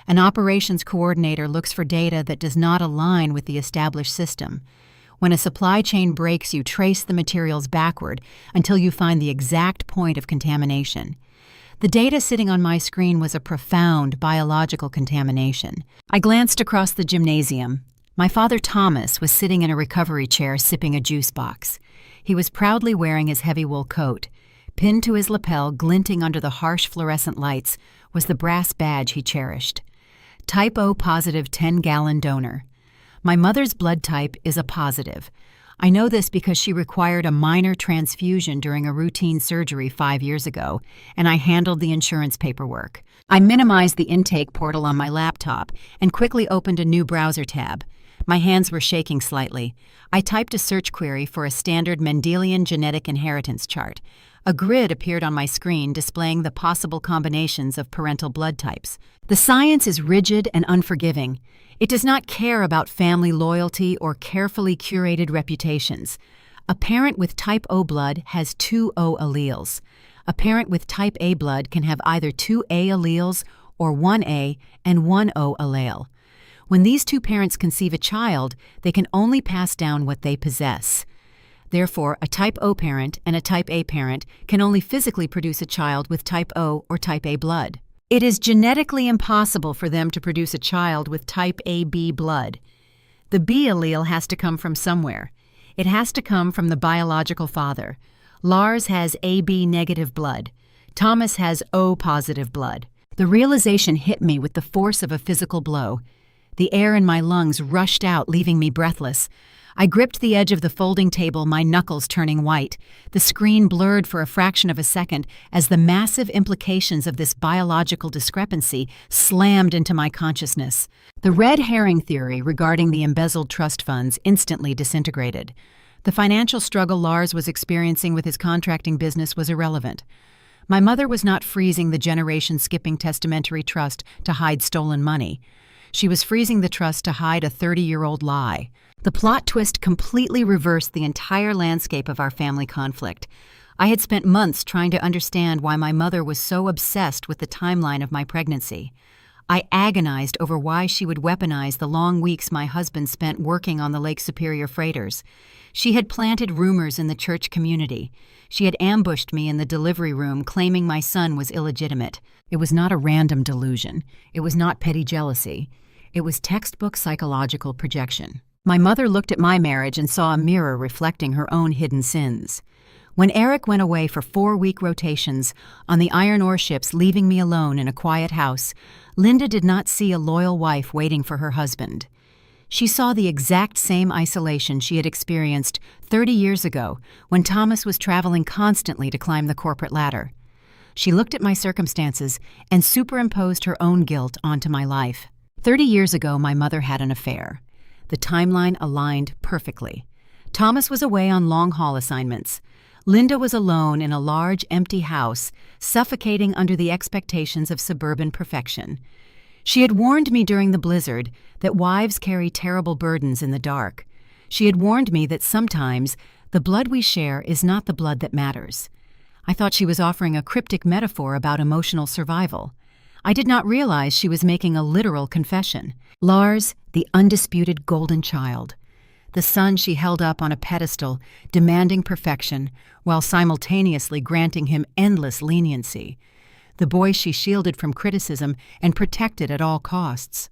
An operations coordinator looks for data that does not align with the established system. When a supply chain breaks, you trace the materials backward until you find the exact point of contamination. The data sitting on my screen was a profound biological contamination. I glanced across the gymnasium. My father Thomas was sitting in a recovery chair sipping a juice box. He was proudly wearing his heavy wool coat. Pinned to his lapel, glinting under the harsh fluorescent lights, was the brass badge he cherished. Type O positive 10-gallon donor. My mother's blood type is a positive. I know this because she required a minor transfusion during a routine surgery 5 years ago, and I handled the insurance paperwork. I minimized the intake portal on my laptop and quickly opened a new browser tab. My hands were shaking slightly. I typed a search query for a standard Mendelian genetic inheritance chart. A grid appeared on my screen displaying the possible combinations of parental blood types. The science is rigid and unforgiving. It does not care about family loyalty or carefully curated reputations. A parent with type O blood has 2 O alleles. A parent with type A blood can have either 2 A alleles or 1 A and 1 O allele. When these 2 parents conceive a child, they can only pass down what they possess. Therefore, a type O parent and a type A parent can only physically produce a child with type O or type A blood. It is genetically impossible for them to produce a child with type AB blood. The B allele has to come from somewhere. It has to come from the biological father. Lars has AB negative blood. Thomas has O positive blood. The realization hit me with the force of a physical blow. The air in my lungs rushed out, leaving me breathless. I gripped the edge of the folding table, my knuckles turning white. The screen blurred for a fraction of a second as the massive implications of this biological discrepancy slammed into my consciousness. The red herring theory regarding the embezzled trust funds instantly disintegrated. The financial struggle Lars was experiencing with his contracting business was irrelevant. My mother was not freezing the generation-skipping testamentary trust to hide stolen money. She was freezing the trust to hide a 30-year-old lie. The plot twist completely reversed the entire landscape of our family conflict. I had spent months trying to understand why my mother was so obsessed with the timeline of my pregnancy. I agonized over why she would weaponize the long weeks my husband spent working on the Lake Superior freighters. She had planted rumors in the church community. She had ambushed me in the delivery room, claiming my son was illegitimate. It was not a random delusion. It was not petty jealousy. It was textbook psychological projection. My mother looked at my marriage and saw a mirror reflecting her own hidden sins. When Eric went away for 4-week rotations on the iron ore ships, leaving me alone in a quiet house, Linda did not see a loyal wife waiting for her husband. She saw the exact same isolation she had experienced 30 years ago when Thomas was traveling constantly to climb the corporate ladder. She looked at my circumstances and superimposed her own guilt onto my life. 30 years ago, my mother had an affair. The timeline aligned perfectly. Thomas was away on long-haul assignments. Linda was alone in a large, empty house, suffocating under the expectations of suburban perfection. She had warned me during the blizzard that wives carry terrible burdens in the dark. She had warned me that sometimes the blood we share is not the blood that matters. I thought she was offering a cryptic metaphor about emotional survival. I did not realize she was making a literal confession. Lars, the undisputed golden child. The son she held up on a pedestal, demanding perfection, while simultaneously granting him endless leniency. The boy she shielded from criticism and protected at all costs.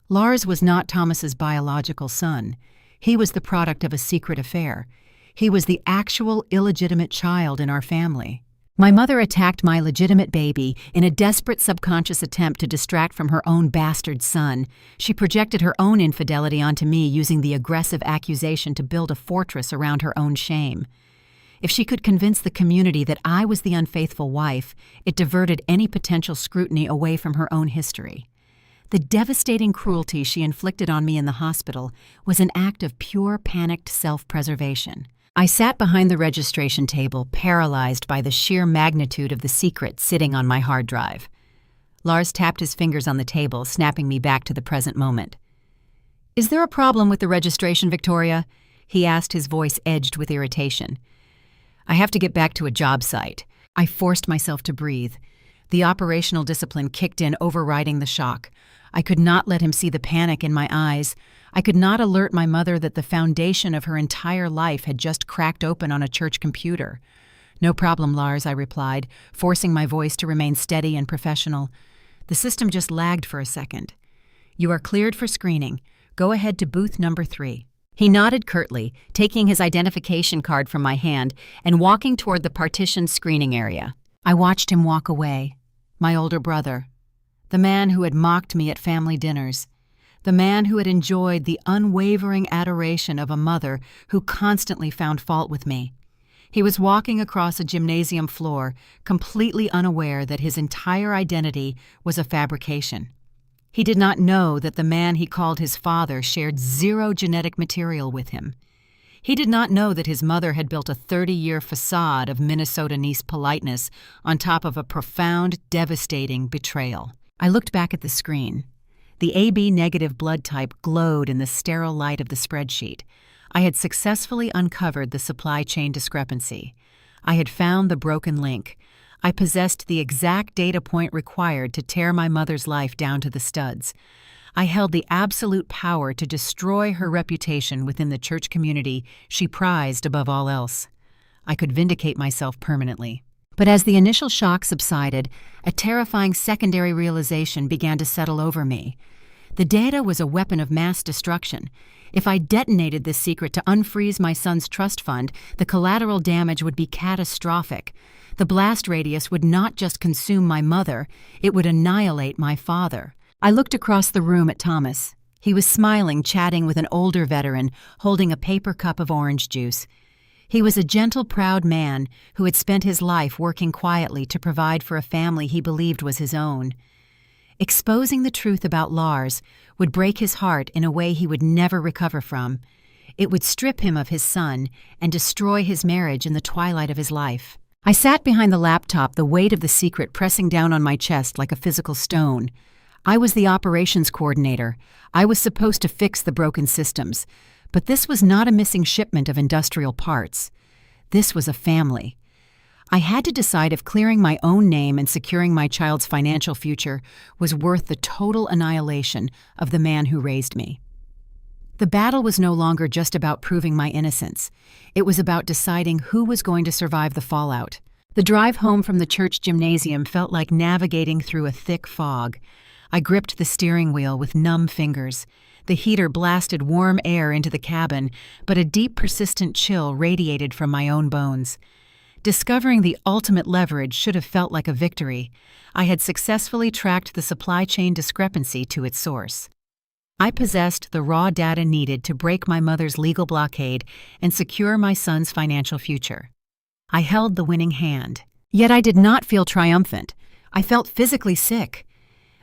Lars was not Thomas's biological son. He was the product of a secret affair. He was the actual illegitimate child in our family. My mother attacked my legitimate baby in a desperate subconscious attempt to distract from her own bastard son. She projected her own infidelity onto me using the aggressive accusation to build a fortress around her own shame. If she could convince the community that I was the unfaithful wife, it diverted any potential scrutiny away from her own history. The devastating cruelty she inflicted on me in the hospital was an act of pure panicked self-preservation. I sat behind the registration table, paralyzed by the sheer magnitude of the secret sitting on my hard drive. Lars tapped his fingers on the table, snapping me back to the present moment. "Is there a problem with the registration, Victoria?" he asked, his voice edged with irritation. "I have to get back to a job site." I forced myself to breathe. The operational discipline kicked in, overriding the shock. I could not let him see the panic in my eyes. I could not alert my mother that the foundation of her entire life had just cracked open on a church computer. "No problem, Lars," I replied, forcing my voice to remain steady and professional. "The system just lagged for a second. You are cleared for screening. Go ahead to booth number 3. He nodded curtly, taking his identification card from my hand and walking toward the partitioned screening area. I watched him walk away. My older brother. The man who had mocked me at family dinners. The man who had enjoyed the unwavering adoration of a mother who constantly found fault with me. He was walking across a gymnasium floor, completely unaware that his entire identity was a fabrication. He did not know that the man he called his father shared 0 genetic material with him. He did not know that his mother had built a 30-year facade of Minnesota niece politeness on top of a profound, devastating betrayal. I looked back at the screen. The AB negative blood type glowed in the sterile light of the spreadsheet. I had successfully uncovered the supply chain discrepancy. I had found the broken link. I possessed the exact data point required to tear my mother's life down to the studs. I held the absolute power to destroy her reputation within the church community she prized above all else. I could vindicate myself permanently. But as the initial shock subsided, a terrifying secondary realization began to settle over me. The data was a weapon of mass destruction. If I detonated this secret to unfreeze my son's trust fund, the collateral damage would be catastrophic. The blast radius would not just consume my mother, it would annihilate my father. I looked across the room at Thomas. He was smiling, chatting with an older veteran, holding a paper cup of orange juice. He was a gentle, proud man who had spent his life working quietly to provide for a family he believed was his own. Exposing the truth about Lars would break his heart in a way he would never recover from. It would strip him of his son and destroy his marriage in the twilight of his life. I sat behind the laptop, the weight of the secret pressing down on my chest like a physical stone. I was the operations coordinator. I was supposed to fix the broken systems. But this was not a missing shipment of industrial parts. This was a family. I had to decide if clearing my own name and securing my child's financial future was worth the total annihilation of the man who raised me. The battle was no longer just about proving my innocence. It was about deciding who was going to survive the fallout. The drive home from the church gymnasium felt like navigating through a thick fog. I gripped the steering wheel with numb fingers. The heater blasted warm air into the cabin, but a deep, persistent chill radiated from my own bones. Discovering the ultimate leverage should have felt like a victory. I had successfully tracked the supply chain discrepancy to its source. I possessed the raw data needed to break my mother's legal blockade and secure my son's financial future. I held the winning hand. Yet I did not feel triumphant. I felt physically sick.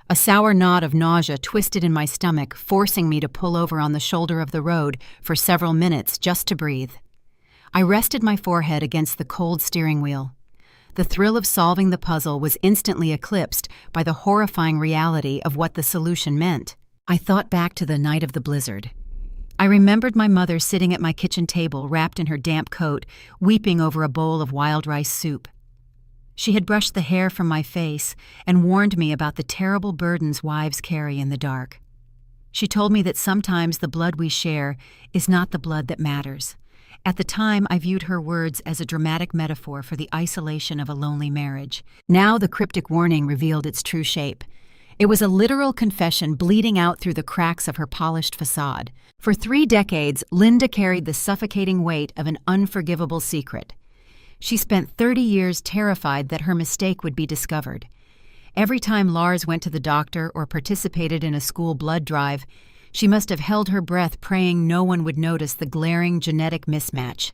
A sour knot of nausea twisted in my stomach, forcing me to pull over on the shoulder of the road for several minutes just to breathe. I rested my forehead against the cold steering wheel. The thrill of solving the puzzle was instantly eclipsed by the horrifying reality of what the solution meant. I thought back to the night of the blizzard. I remembered my mother sitting at my kitchen table, wrapped in her damp coat, weeping over a bowl of wild rice soup. She had brushed the hair from my face and warned me about the terrible burdens wives carry in the dark. She told me that sometimes the blood we share is not the blood that matters. At the time, I viewed her words as a dramatic metaphor for the isolation of a lonely marriage. Now the cryptic warning revealed its true shape. It was a literal confession bleeding out through the cracks of her polished facade. For 3 decades, Linda carried the suffocating weight of an unforgivable secret. She spent 30 years terrified that her mistake would be discovered. Every time Lars went to the doctor or participated in a school blood drive, she must have held her breath praying no one would notice the glaring genetic mismatch.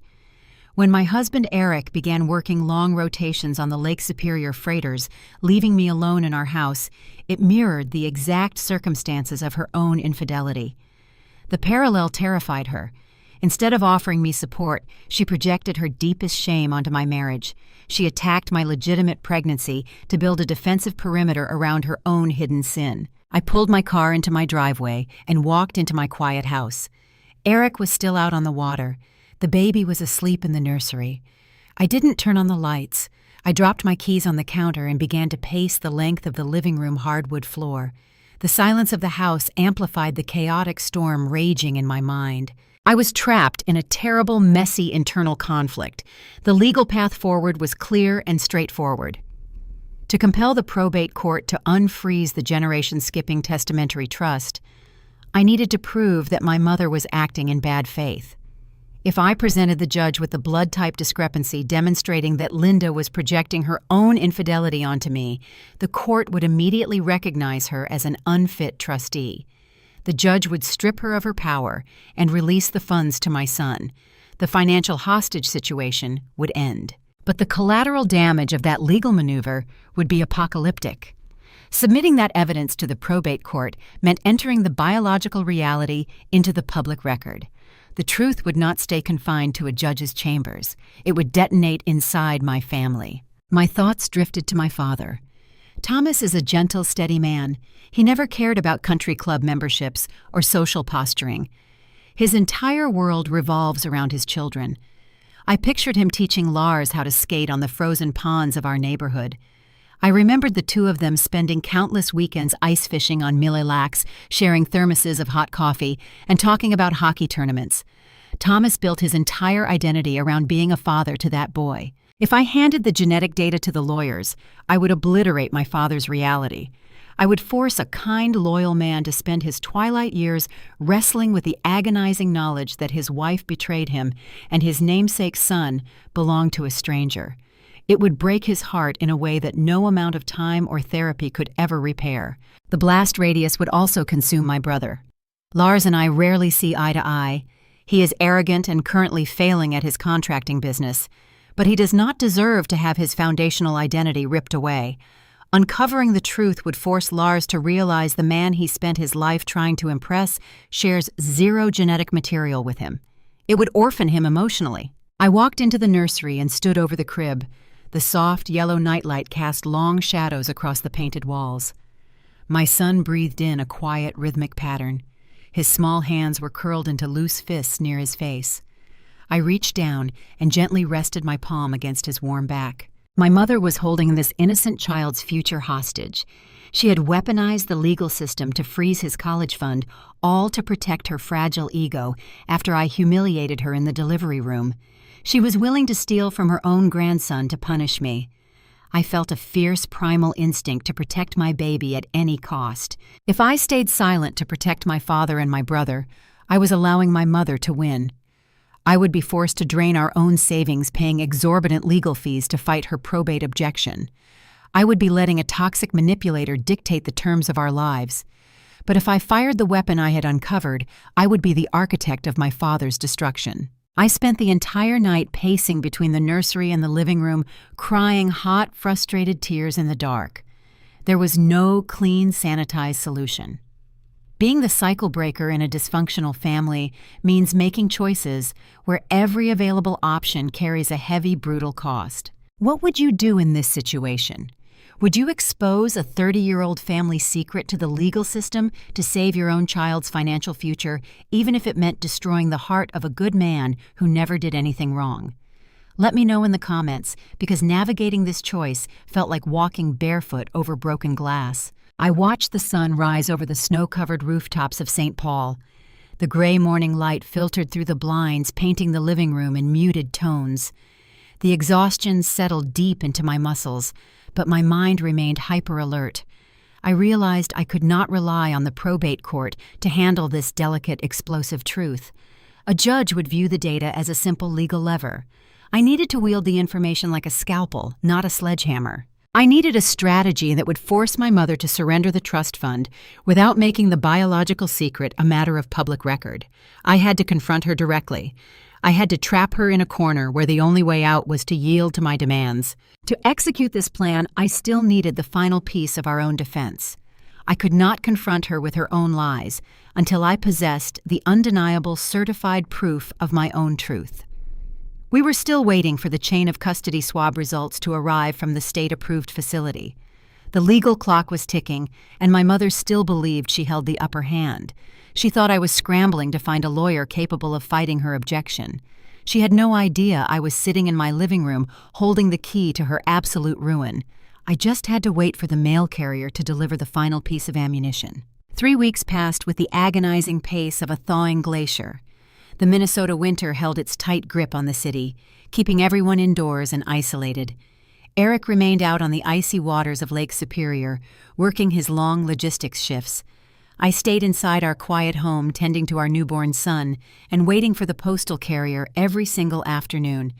When my husband Eric began working long rotations on the Lake Superior freighters, leaving me alone in our house, it mirrored the exact circumstances of her own infidelity. The parallel terrified her. Instead of offering me support, she projected her deepest shame onto my marriage. She attacked my legitimate pregnancy to build a defensive perimeter around her own hidden sin. I pulled my car into my driveway and walked into my quiet house. Eric was still out on the water. The baby was asleep in the nursery. I didn't turn on the lights. I dropped my keys on the counter and began to pace the length of the living room hardwood floor. The silence of the house amplified the chaotic storm raging in my mind. I was trapped in a terrible, messy internal conflict. The legal path forward was clear and straightforward. To compel the probate court to unfreeze the generation-skipping testamentary trust, I needed to prove that my mother was acting in bad faith. If I presented the judge with the blood type discrepancy demonstrating that Linda was projecting her own infidelity onto me, the court would immediately recognize her as an unfit trustee. The judge would strip her of her power and release the funds to my son. The financial hostage situation would end. But the collateral damage of that legal maneuver would be apocalyptic. Submitting that evidence to the probate court meant entering the biological reality into the public record. The truth would not stay confined to a judge's chambers. It would detonate inside my family. My thoughts drifted to my father. Thomas is a gentle, steady man. He never cared about country club memberships or social posturing. His entire world revolves around his children. I pictured him teaching Lars how to skate on the frozen ponds of our neighborhood. I remembered the two of them spending countless weekends ice fishing on Mille Lacs, sharing thermoses of hot coffee, and talking about hockey tournaments. Thomas built his entire identity around being a father to that boy. If I handed the genetic data to the lawyers, I would obliterate my father's reality. I would force a kind, loyal man to spend his twilight years wrestling with the agonizing knowledge that his wife betrayed him and his namesake son belonged to a stranger. It would break his heart in a way that no amount of time or therapy could ever repair. The blast radius would also consume my brother. Lars and I rarely see eye to eye. He is arrogant and currently failing at his contracting business, but he does not deserve to have his foundational identity ripped away. Uncovering the truth would force Lars to realize the man he spent his life trying to impress shares zero genetic material with him. It would orphan him emotionally. I walked into the nursery and stood over the crib. The soft, yellow nightlight cast long shadows across the painted walls. My son breathed in a quiet, rhythmic pattern. His small hands were curled into loose fists near his face. I reached down and gently rested my palm against his warm back. My mother was holding this innocent child's future hostage. She had weaponized the legal system to freeze his college fund, all to protect her fragile ego after I humiliated her in the delivery room. She was willing to steal from her own grandson to punish me. I felt a fierce primal instinct to protect my baby at any cost. If I stayed silent to protect my father and my brother, I was allowing my mother to win. I would be forced to drain our own savings paying exorbitant legal fees to fight her probate objection. I would be letting a toxic manipulator dictate the terms of our lives. But if I fired the weapon I had uncovered, I would be the architect of my father's destruction. I spent the entire night pacing between the nursery and the living room, crying hot, frustrated tears in the dark. There was no clean, sanitized solution. Being the cycle breaker in a dysfunctional family means making choices where every available option carries a heavy, brutal cost. What would you do in this situation? Would you expose a 30-year-old family secret to the legal system to save your own child's financial future, even if it meant destroying the heart of a good man who never did anything wrong? Let me know in the comments, because navigating this choice felt like walking barefoot over broken glass. I watched the sun rise over the snow-covered rooftops of St. Paul. The gray morning light filtered through the blinds, painting the living room in muted tones. The exhaustion settled deep into my muscles, but my mind remained hyper-alert. I realized I could not rely on the probate court to handle this delicate, explosive truth. A judge would view the data as a simple legal lever. I needed to wield the information like a scalpel, not a sledgehammer. I needed a strategy that would force my mother to surrender the trust fund without making the biological secret a matter of public record. I had to confront her directly. I had to trap her in a corner where the only way out was to yield to my demands. To execute this plan, I still needed the final piece of our own defense. I could not confront her with her own lies until I possessed the undeniable certified proof of my own truth. We were still waiting for the chain of custody swab results to arrive from the state-approved facility. The legal clock was ticking, and my mother still believed she held the upper hand. She thought I was scrambling to find a lawyer capable of fighting her objection. She had no idea I was sitting in my living room holding the key to her absolute ruin. I just had to wait for the mail carrier to deliver the final piece of ammunition. 3 weeks passed with the agonizing pace of a thawing glacier. The Minnesota winter held its tight grip on the city, keeping everyone indoors and isolated. Eric remained out on the icy waters of Lake Superior, working his long logistics shifts. I stayed inside our quiet home tending to our newborn son and waiting for the postal carrier every single afternoon.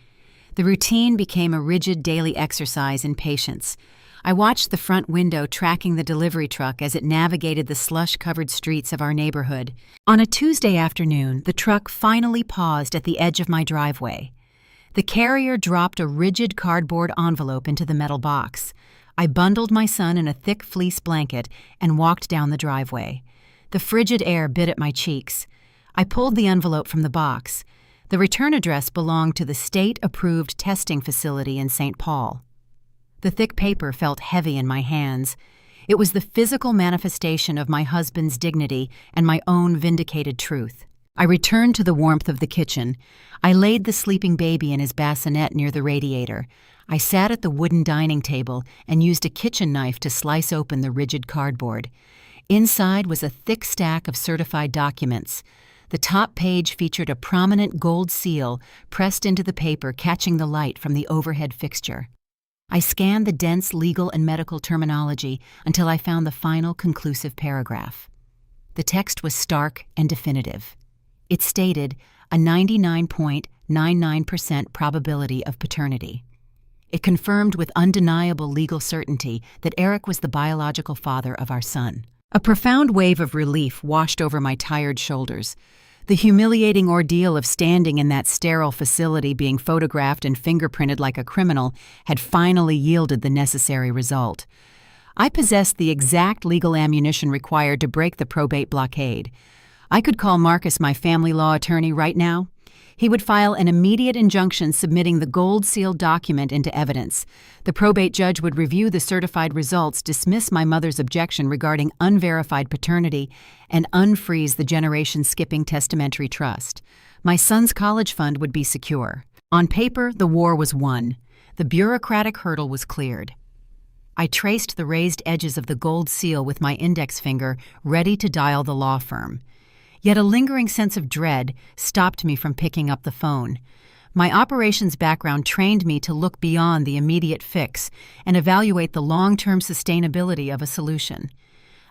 The routine became a rigid daily exercise in patience. I watched the front window tracking the delivery truck as it navigated the slush-covered streets of our neighborhood. On a Tuesday afternoon, the truck finally paused at the edge of my driveway. The carrier dropped a rigid cardboard envelope into the metal box. I bundled my son in a thick fleece blanket and walked down the driveway. The frigid air bit at my cheeks. I pulled the envelope from the box. The return address belonged to the state-approved testing facility in St. Paul. The thick paper felt heavy in my hands. It was the physical manifestation of my husband's dignity and my own vindicated truth. I returned to the warmth of the kitchen. I laid the sleeping baby in his bassinet near the radiator. I sat at the wooden dining table and used a kitchen knife to slice open the rigid cardboard. Inside was a thick stack of certified documents. The top page featured a prominent gold seal pressed into the paper, catching the light from the overhead fixture. I scanned the dense legal and medical terminology until I found the final conclusive paragraph. The text was stark and definitive. It stated a 99.99% probability of paternity. It confirmed with undeniable legal certainty that Eric was the biological father of our son. A profound wave of relief washed over my tired shoulders. The humiliating ordeal of standing in that sterile facility being photographed and fingerprinted like a criminal had finally yielded the necessary result. I possessed the exact legal ammunition required to break the probate blockade. I could call Marcus my family law attorney right now. He would file an immediate injunction submitting the gold-sealed document into evidence. The probate judge would review the certified results, dismiss my mother's objection regarding unverified paternity, and unfreeze the generation-skipping testamentary trust. My son's college fund would be secure. On paper, the war was won. The bureaucratic hurdle was cleared. I traced the raised edges of the gold seal with my index finger, ready to dial the law firm. Yet a lingering sense of dread stopped me from picking up the phone. My operations background trained me to look beyond the immediate fix and evaluate the long-term sustainability of a solution.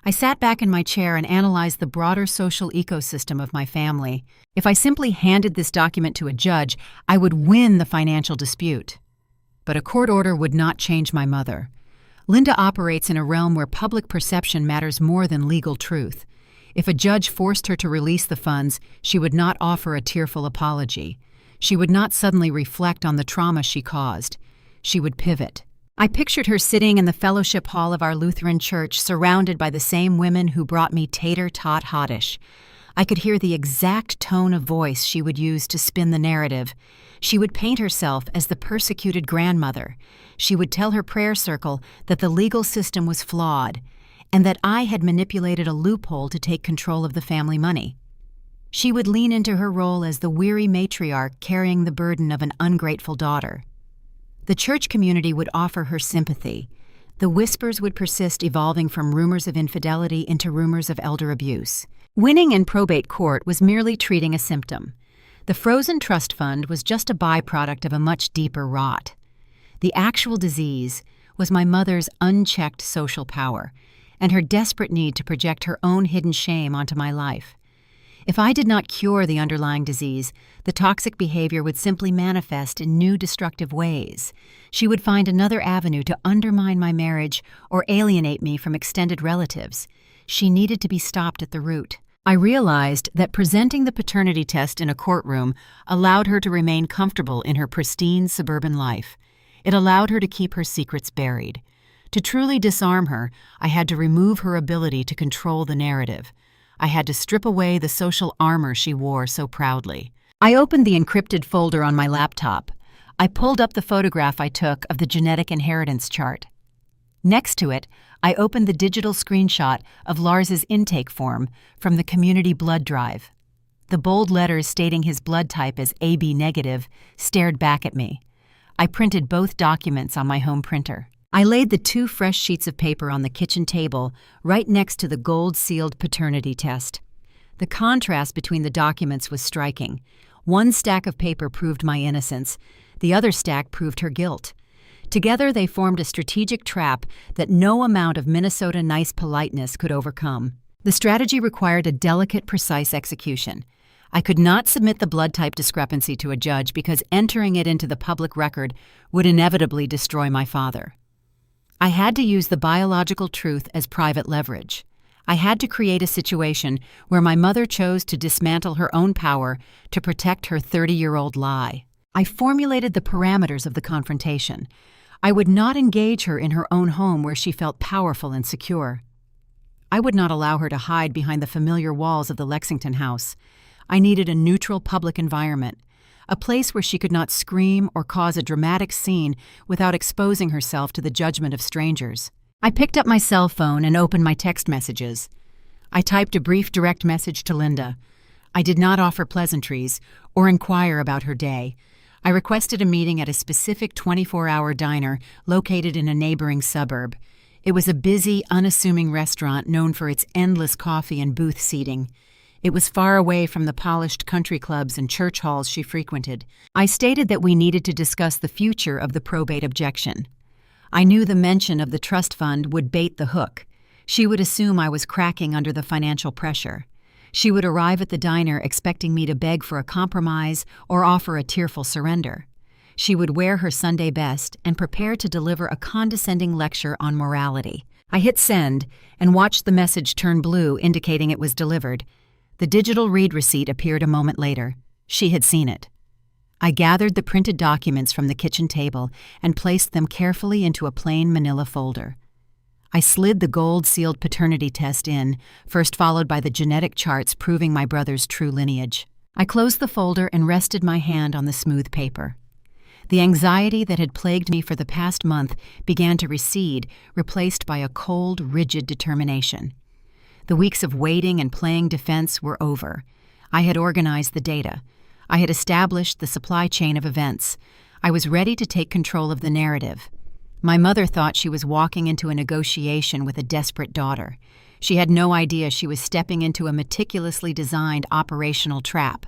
I sat back in my chair and analyzed the broader social ecosystem of my family. If I simply handed this document to a judge, I would win the financial dispute. But a court order would not change my mother. Linda operates in a realm where public perception matters more than legal truth. If a judge forced her to release the funds, she would not offer a tearful apology. She would not suddenly reflect on the trauma she caused. She would pivot. I pictured her sitting in the fellowship hall of our Lutheran church, surrounded by the same women who brought me tater-tot hottish. I could hear the exact tone of voice she would use to spin the narrative. She would paint herself as the persecuted grandmother. She would tell her prayer circle that the legal system was flawed, and that I had manipulated a loophole to take control of the family money. She would lean into her role as the weary matriarch carrying the burden of an ungrateful daughter. The church community would offer her sympathy. The whispers would persist, evolving from rumors of infidelity into rumors of elder abuse. Winning in probate court was merely treating a symptom. The frozen trust fund was just a byproduct of a much deeper rot. The actual disease was my mother's unchecked social power, and her desperate need to project her own hidden shame onto my life. If I did not cure the underlying disease, the toxic behavior would simply manifest in new destructive ways. She would find another avenue to undermine my marriage or alienate me from extended relatives. She needed to be stopped at the root. I realized that presenting the paternity test in a courtroom allowed her to remain comfortable in her pristine suburban life. It allowed her to keep her secrets buried. To truly disarm her, I had to remove her ability to control the narrative. I had to strip away the social armor she wore so proudly. I opened the encrypted folder on my laptop. I pulled up the photograph I took of the genetic inheritance chart. Next to it, I opened the digital screenshot of Lars's intake form from the community blood drive. The bold letters stating his blood type as AB negative stared back at me. I printed both documents on my home printer. I laid the 2 fresh sheets of paper on the kitchen table right next to the gold-sealed paternity test. The contrast between the documents was striking. One stack of paper proved my innocence. The other stack proved her guilt. Together they formed a strategic trap that no amount of Minnesota nice politeness could overcome. The strategy required a delicate, precise execution. I could not submit the blood type discrepancy to a judge because entering it into the public record would inevitably destroy my father. I had to use the biological truth as private leverage. I had to create a situation where my mother chose to dismantle her own power to protect her 30-year-old lie. I formulated the parameters of the confrontation. I would not engage her in her own home where she felt powerful and secure. I would not allow her to hide behind the familiar walls of the Lexington house. I needed a neutral public environment, a place where she could not scream or cause a dramatic scene without exposing herself to the judgment of strangers. I picked up my cell phone and opened my text messages. I typed a brief direct message to Linda. I did not offer pleasantries or inquire about her day. I requested a meeting at a specific 24-hour diner located in a neighboring suburb. It was a busy, unassuming restaurant known for its endless coffee and booth seating. It was far away from the polished country clubs and church halls she frequented. I stated that we needed to discuss the future of the probate objection. I knew the mention of the trust fund would bait the hook. She would assume I was cracking under the financial pressure. She would arrive at the diner expecting me to beg for a compromise or offer a tearful surrender. She would wear her Sunday best and prepare to deliver a condescending lecture on morality. I hit send and watched the message turn blue, indicating it was delivered. The digital read receipt appeared a moment later. She had seen it. I gathered the printed documents from the kitchen table and placed them carefully into a plain manila folder. I slid the gold-sealed paternity test in, first followed by the genetic charts proving my brother's true lineage. I closed the folder and rested my hand on the smooth paper. The anxiety that had plagued me for the past month began to recede, replaced by a cold, rigid determination. The weeks of waiting and playing defense were over. I had organized the data. I had established the supply chain of events. I was ready to take control of the narrative. My mother thought she was walking into a negotiation with a desperate daughter. She had no idea she was stepping into a meticulously designed operational trap.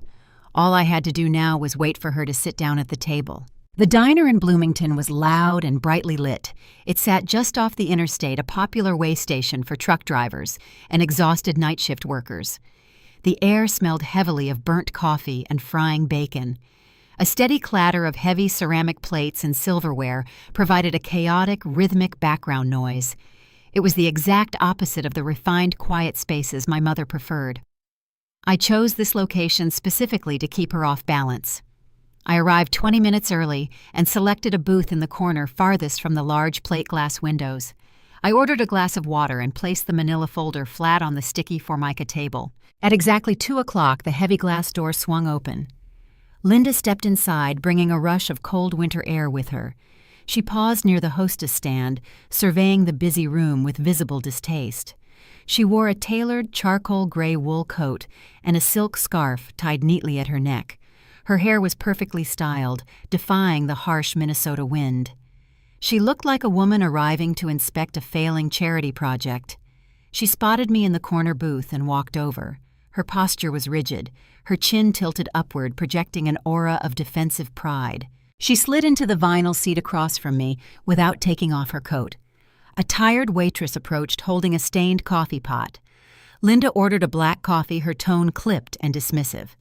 All I had to do now was wait for her to sit down at the table. The diner in Bloomington was loud and brightly lit. It sat just off the interstate, a popular way station for truck drivers and exhausted night shift workers. The air smelled heavily of burnt coffee and frying bacon. A steady clatter of heavy ceramic plates and silverware provided a chaotic, rhythmic background noise. It was the exact opposite of the refined, quiet spaces my mother preferred. I chose this location specifically to keep her off balance. I arrived 20 minutes early and selected a booth in the corner farthest from the large plate glass windows. I ordered a glass of water and placed the manila folder flat on the sticky formica table. At exactly 2 o'clock, the heavy glass door swung open. Linda stepped inside, bringing a rush of cold winter air with her. She paused near the hostess stand, surveying the busy room with visible distaste. She wore a tailored charcoal gray wool coat and a silk scarf tied neatly at her neck. Her hair was perfectly styled, defying the harsh Minnesota wind. She looked like a woman arriving to inspect a failing charity project. She spotted me in the corner booth and walked over. Her posture was rigid, her chin tilted upward, projecting an aura of defensive pride. She slid into the vinyl seat across from me without taking off her coat. A tired waitress approached, holding a stained coffee pot. Linda ordered a black coffee, her tone clipped and dismissive.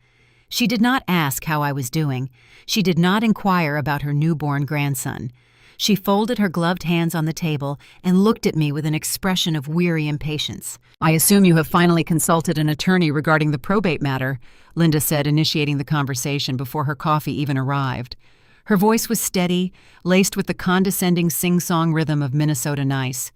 She did not ask how I was doing. She did not inquire about her newborn grandson. She folded her gloved hands on the table and looked at me with an expression of weary impatience. "I assume you have finally consulted an attorney regarding the probate matter," Linda said, initiating the conversation before her coffee even arrived. Her voice was steady, laced with the condescending sing-song rhythm of Minnesota nice.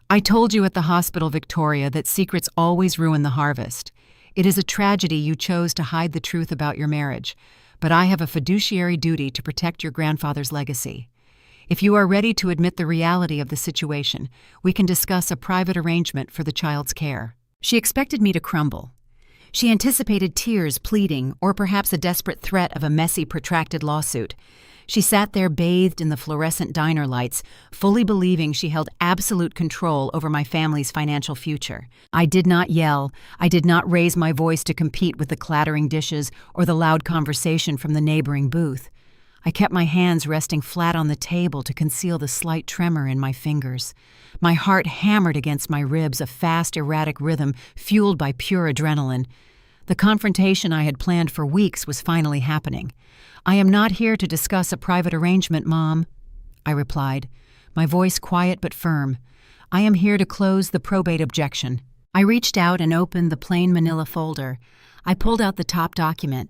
"I told you at the hospital, Victoria, that secrets always ruin the harvest. It is a tragedy you chose to hide the truth about your marriage, but I have a fiduciary duty to protect your grandfather's legacy. If you are ready to admit the reality of the situation, we can discuss a private arrangement for the child's care." She expected me to crumble. She anticipated tears, pleading, or perhaps a desperate threat of a messy, protracted lawsuit. She sat there bathed in the fluorescent diner lights, fully believing she held absolute control over my family's financial future. I did not yell. I did not raise my voice to compete with the clattering dishes or the loud conversation from the neighboring booth. I kept my hands resting flat on the table to conceal the slight tremor in my fingers. My heart hammered against my ribs, a fast, erratic rhythm fueled by pure adrenaline. The confrontation I had planned for weeks was finally happening. "I am not here to discuss a private arrangement, Mom," I replied, my voice quiet but firm. "I am here to close the probate objection." I reached out and opened the plain manila folder. I pulled out the top document.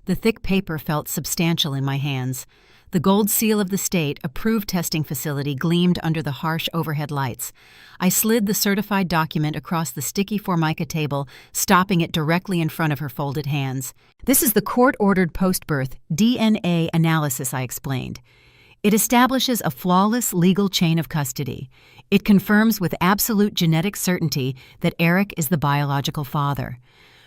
The thick paper felt substantial in my hands. The gold seal of the state, approved testing facility, gleamed under the harsh overhead lights. I slid the certified document across the sticky formica table, stopping it directly in front of her folded hands. "This is the court-ordered post-birth DNA analysis," I explained. "It establishes a flawless legal chain of custody. It confirms with absolute genetic certainty that Eric is the biological father.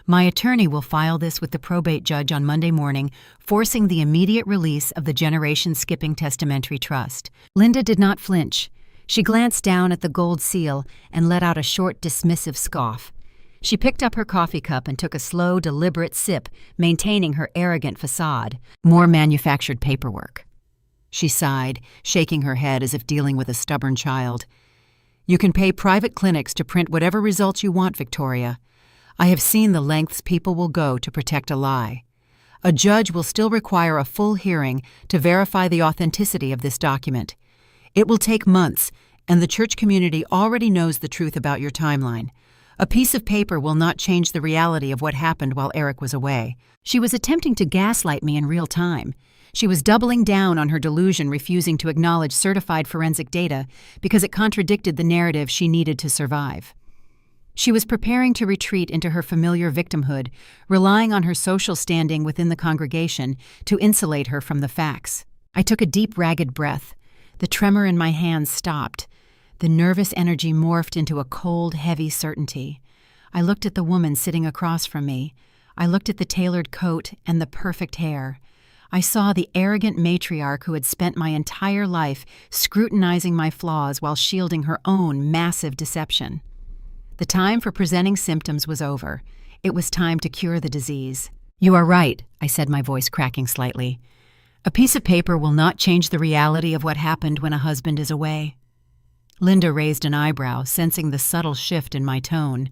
My attorney will file this with the probate judge on Monday morning, forcing the immediate release of the generation-skipping testamentary trust. Linda did not flinch. She glanced down at the gold seal and let out a short, dismissive scoff. She picked up her coffee cup and took a slow, deliberate sip, maintaining her arrogant facade. More manufactured paperwork. She sighed, shaking her head as if dealing with a stubborn child. You can pay private clinics to print whatever results you want, Victoria. I have seen the lengths people will go to protect a lie. A judge will still require a full hearing to verify the authenticity of this document. It will take months, and the church community already knows the truth about your timeline. A piece of paper will not change the reality of what happened while Eric was away. She was attempting to gaslight me in real time. She was doubling down on her delusion, refusing to acknowledge certified forensic data because it contradicted the narrative she needed to survive. She was preparing to retreat into her familiar victimhood, relying on her social standing within the congregation to insulate her from the facts. I took a deep, ragged breath. The tremor in my hands stopped. The nervous energy morphed into a cold, heavy certainty. I looked at the woman sitting across from me. I looked at the tailored coat and the perfect hair. I saw the arrogant matriarch who had spent my entire life scrutinizing my flaws while shielding her own massive deception. The time for presenting symptoms was over. It was time to cure the disease. You are right, I said, my voice cracking slightly. A piece of paper will not change the reality of what happened when a husband is away. Linda raised an eyebrow, sensing the subtle shift in my tone.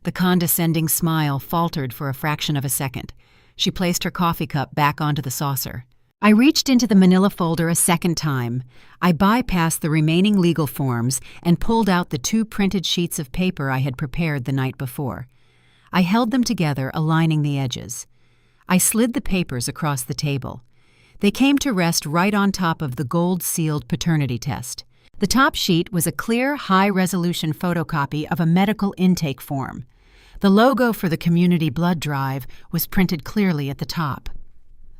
The condescending smile faltered for a fraction of a second. She placed her coffee cup back onto the saucer. I reached into the manila folder a second time. I bypassed the remaining legal forms and pulled out the 2 printed sheets of paper I had prepared the night before. I held them together, aligning the edges. I slid the papers across the table. They came to rest right on top of the gold-sealed paternity test. The top sheet was a clear, high-resolution photocopy of a medical intake form. The logo for the community blood drive was printed clearly at the top.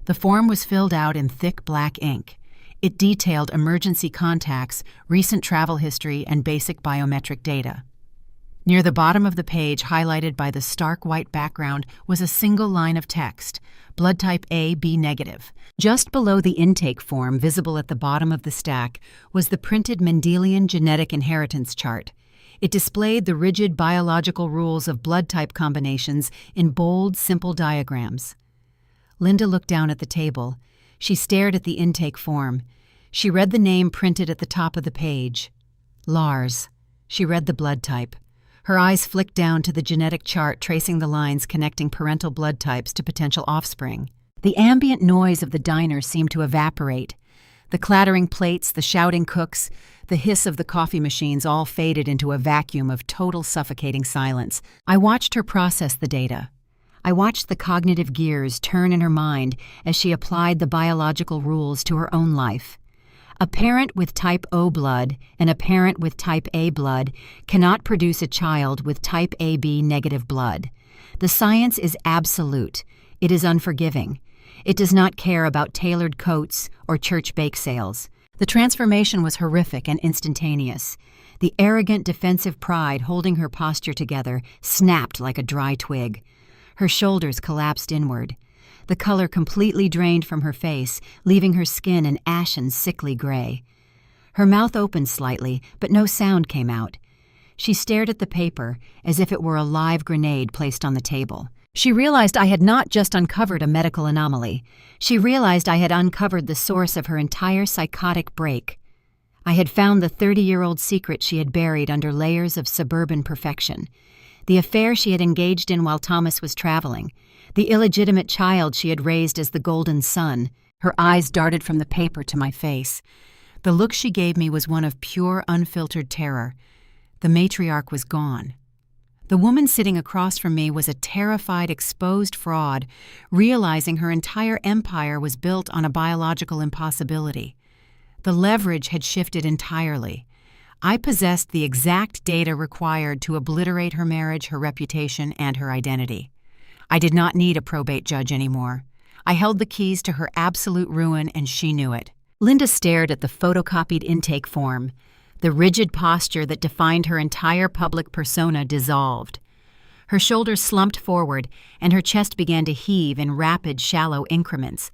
The form was filled out in thick black ink. It detailed emergency contacts, recent travel history, and basic biometric data. Near the bottom of the page, highlighted by the stark white background, was a single line of text, blood type A, B negative. Just below the intake form, visible at the bottom of the stack, was the printed Mendelian genetic inheritance chart. It displayed the rigid biological rules of blood type combinations in bold, simple diagrams. Linda looked down at the table. She stared at the intake form. She read the name printed at the top of the page. Lars. She read the blood type. Her eyes flicked down to the genetic chart, tracing the lines connecting parental blood types to potential offspring. The ambient noise of the diner seemed to evaporate. The clattering plates, the shouting cooks, the hiss of the coffee machines all faded into a vacuum of total suffocating silence. I watched her process the data. I watched the cognitive gears turn in her mind as she applied the biological rules to her own life. A parent with type O blood and a parent with type A blood cannot produce a child with type AB negative blood. The science is absolute. It is unforgiving. It does not care about tailored coats or church bake sales. The transformation was horrific and instantaneous. The arrogant defensive pride holding her posture together snapped like a dry twig. Her shoulders collapsed inward. The color completely drained from her face, leaving her skin an ashen, sickly gray. Her mouth opened slightly, but no sound came out. She stared at the paper as if it were a live grenade placed on the table. She realized I had not just uncovered a medical anomaly. She realized I had uncovered the source of her entire psychotic break. I had found the 30-year-old secret she had buried under layers of suburban perfection. The affair she had engaged in while Thomas was traveling. The illegitimate child she had raised as the golden son. Her eyes darted from the paper to my face. The look she gave me was one of pure, unfiltered terror. The matriarch was gone. The woman sitting across from me was a terrified, exposed fraud, realizing her entire empire was built on a biological impossibility. The leverage had shifted entirely. I possessed the exact data required to obliterate her marriage, her reputation, and her identity. I did not need a probate judge anymore. I held the keys to her absolute ruin, and she knew it. Linda stared at the photocopied intake form. The rigid posture that defined her entire public persona dissolved. Her shoulders slumped forward, and her chest began to heave in rapid, shallow increments.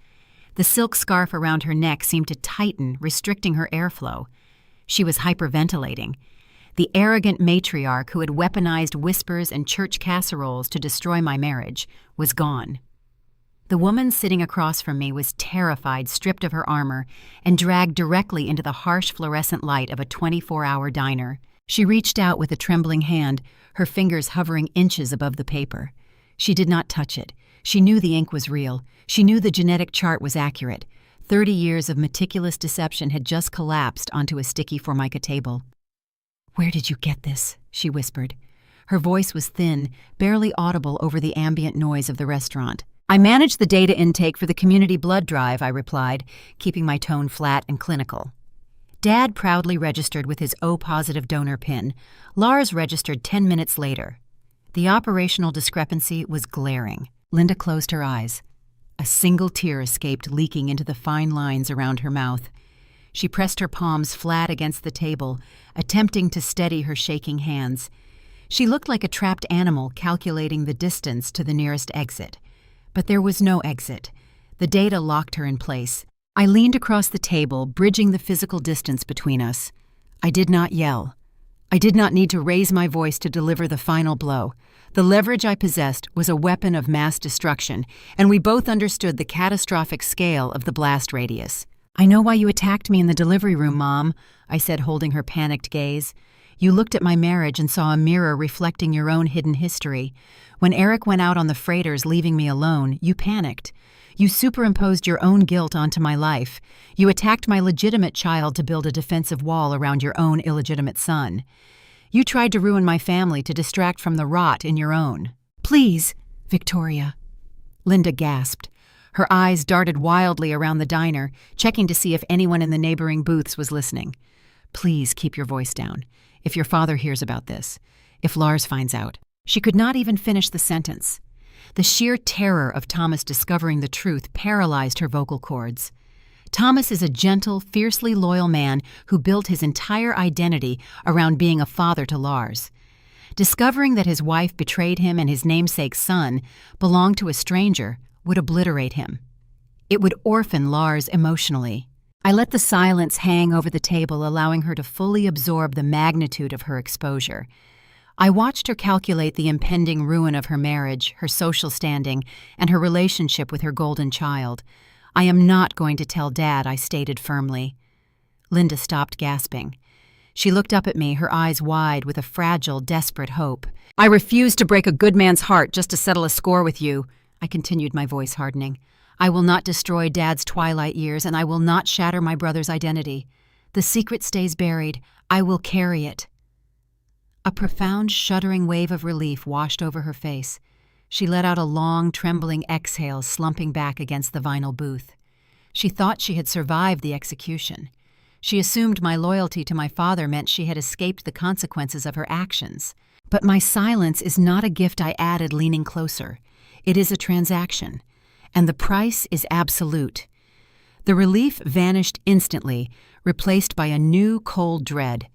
The silk scarf around her neck seemed to tighten, restricting her airflow. She was hyperventilating. The arrogant matriarch who had weaponized whispers and church casseroles to destroy my marriage was gone. The woman sitting across from me was terrified, stripped of her armor, and dragged directly into the harsh fluorescent light of a 24-hour diner. She reached out with a trembling hand, her fingers hovering inches above the paper. She did not touch it. She knew the ink was real. She knew the genetic chart was accurate. 30 years of meticulous deception had just collapsed onto a sticky Formica table. "Where did you get this?" she whispered. Her voice was thin, barely audible over the ambient noise of the restaurant. "I manage the data intake for the community blood drive," I replied, keeping my tone flat and clinical. Dad proudly registered with his O-positive donor pin. Lars registered 10 minutes later. The operational discrepancy was glaring. Linda closed her eyes. A single tear escaped, leaking into the fine lines around her mouth. She pressed her palms flat against the table, attempting to steady her shaking hands. She looked like a trapped animal calculating the distance to the nearest exit. But there was no exit. The data locked her in place. I leaned across the table, bridging the physical distance between us. I did not yell. I did not need to raise my voice to deliver the final blow. The leverage I possessed was a weapon of mass destruction, and we both understood the catastrophic scale of the blast radius. "I know why you attacked me in the delivery room, Mom," I said, holding her panicked gaze. "You looked at my marriage and saw a mirror reflecting your own hidden history. When Eric went out on the freighters, leaving me alone, you panicked. You superimposed your own guilt onto my life. You attacked my legitimate child to build a defensive wall around your own illegitimate son. You tried to ruin my family to distract from the rot in your own." "Please, Victoria." Linda gasped. Her eyes darted wildly around the diner, checking to see if anyone in the neighboring booths was listening. "Please keep your voice down. If your father hears about this, if Lars finds out." She could not even finish the sentence. The sheer terror of Thomas discovering the truth paralyzed her vocal cords. Thomas is a gentle, fiercely loyal man who built his entire identity around being a father to Lars. Discovering that his wife betrayed him and his namesake son belonged to a stranger would obliterate him. It would orphan Lars emotionally. I let the silence hang over the table, allowing her to fully absorb the magnitude of her exposure. I watched her calculate the impending ruin of her marriage, her social standing, and her relationship with her golden child. "I am not going to tell Dad," I stated firmly. Linda stopped gasping. She looked up at me, her eyes wide with a fragile, desperate hope. "I refuse to break a good man's heart just to settle a score with you," I continued, my voice hardening. "I will not destroy Dad's twilight years, and I will not shatter my brother's identity. The secret stays buried. I will carry it." A profound, shuddering wave of relief washed over her face. She let out a long, trembling exhale, slumping back against the vinyl booth. She thought she had survived the execution. She assumed my loyalty to my father meant she had escaped the consequences of her actions. But my silence is not a gift, I added, leaning closer. It is a transaction, and the price is absolute. The relief vanished instantly, replaced by a new, cold dread.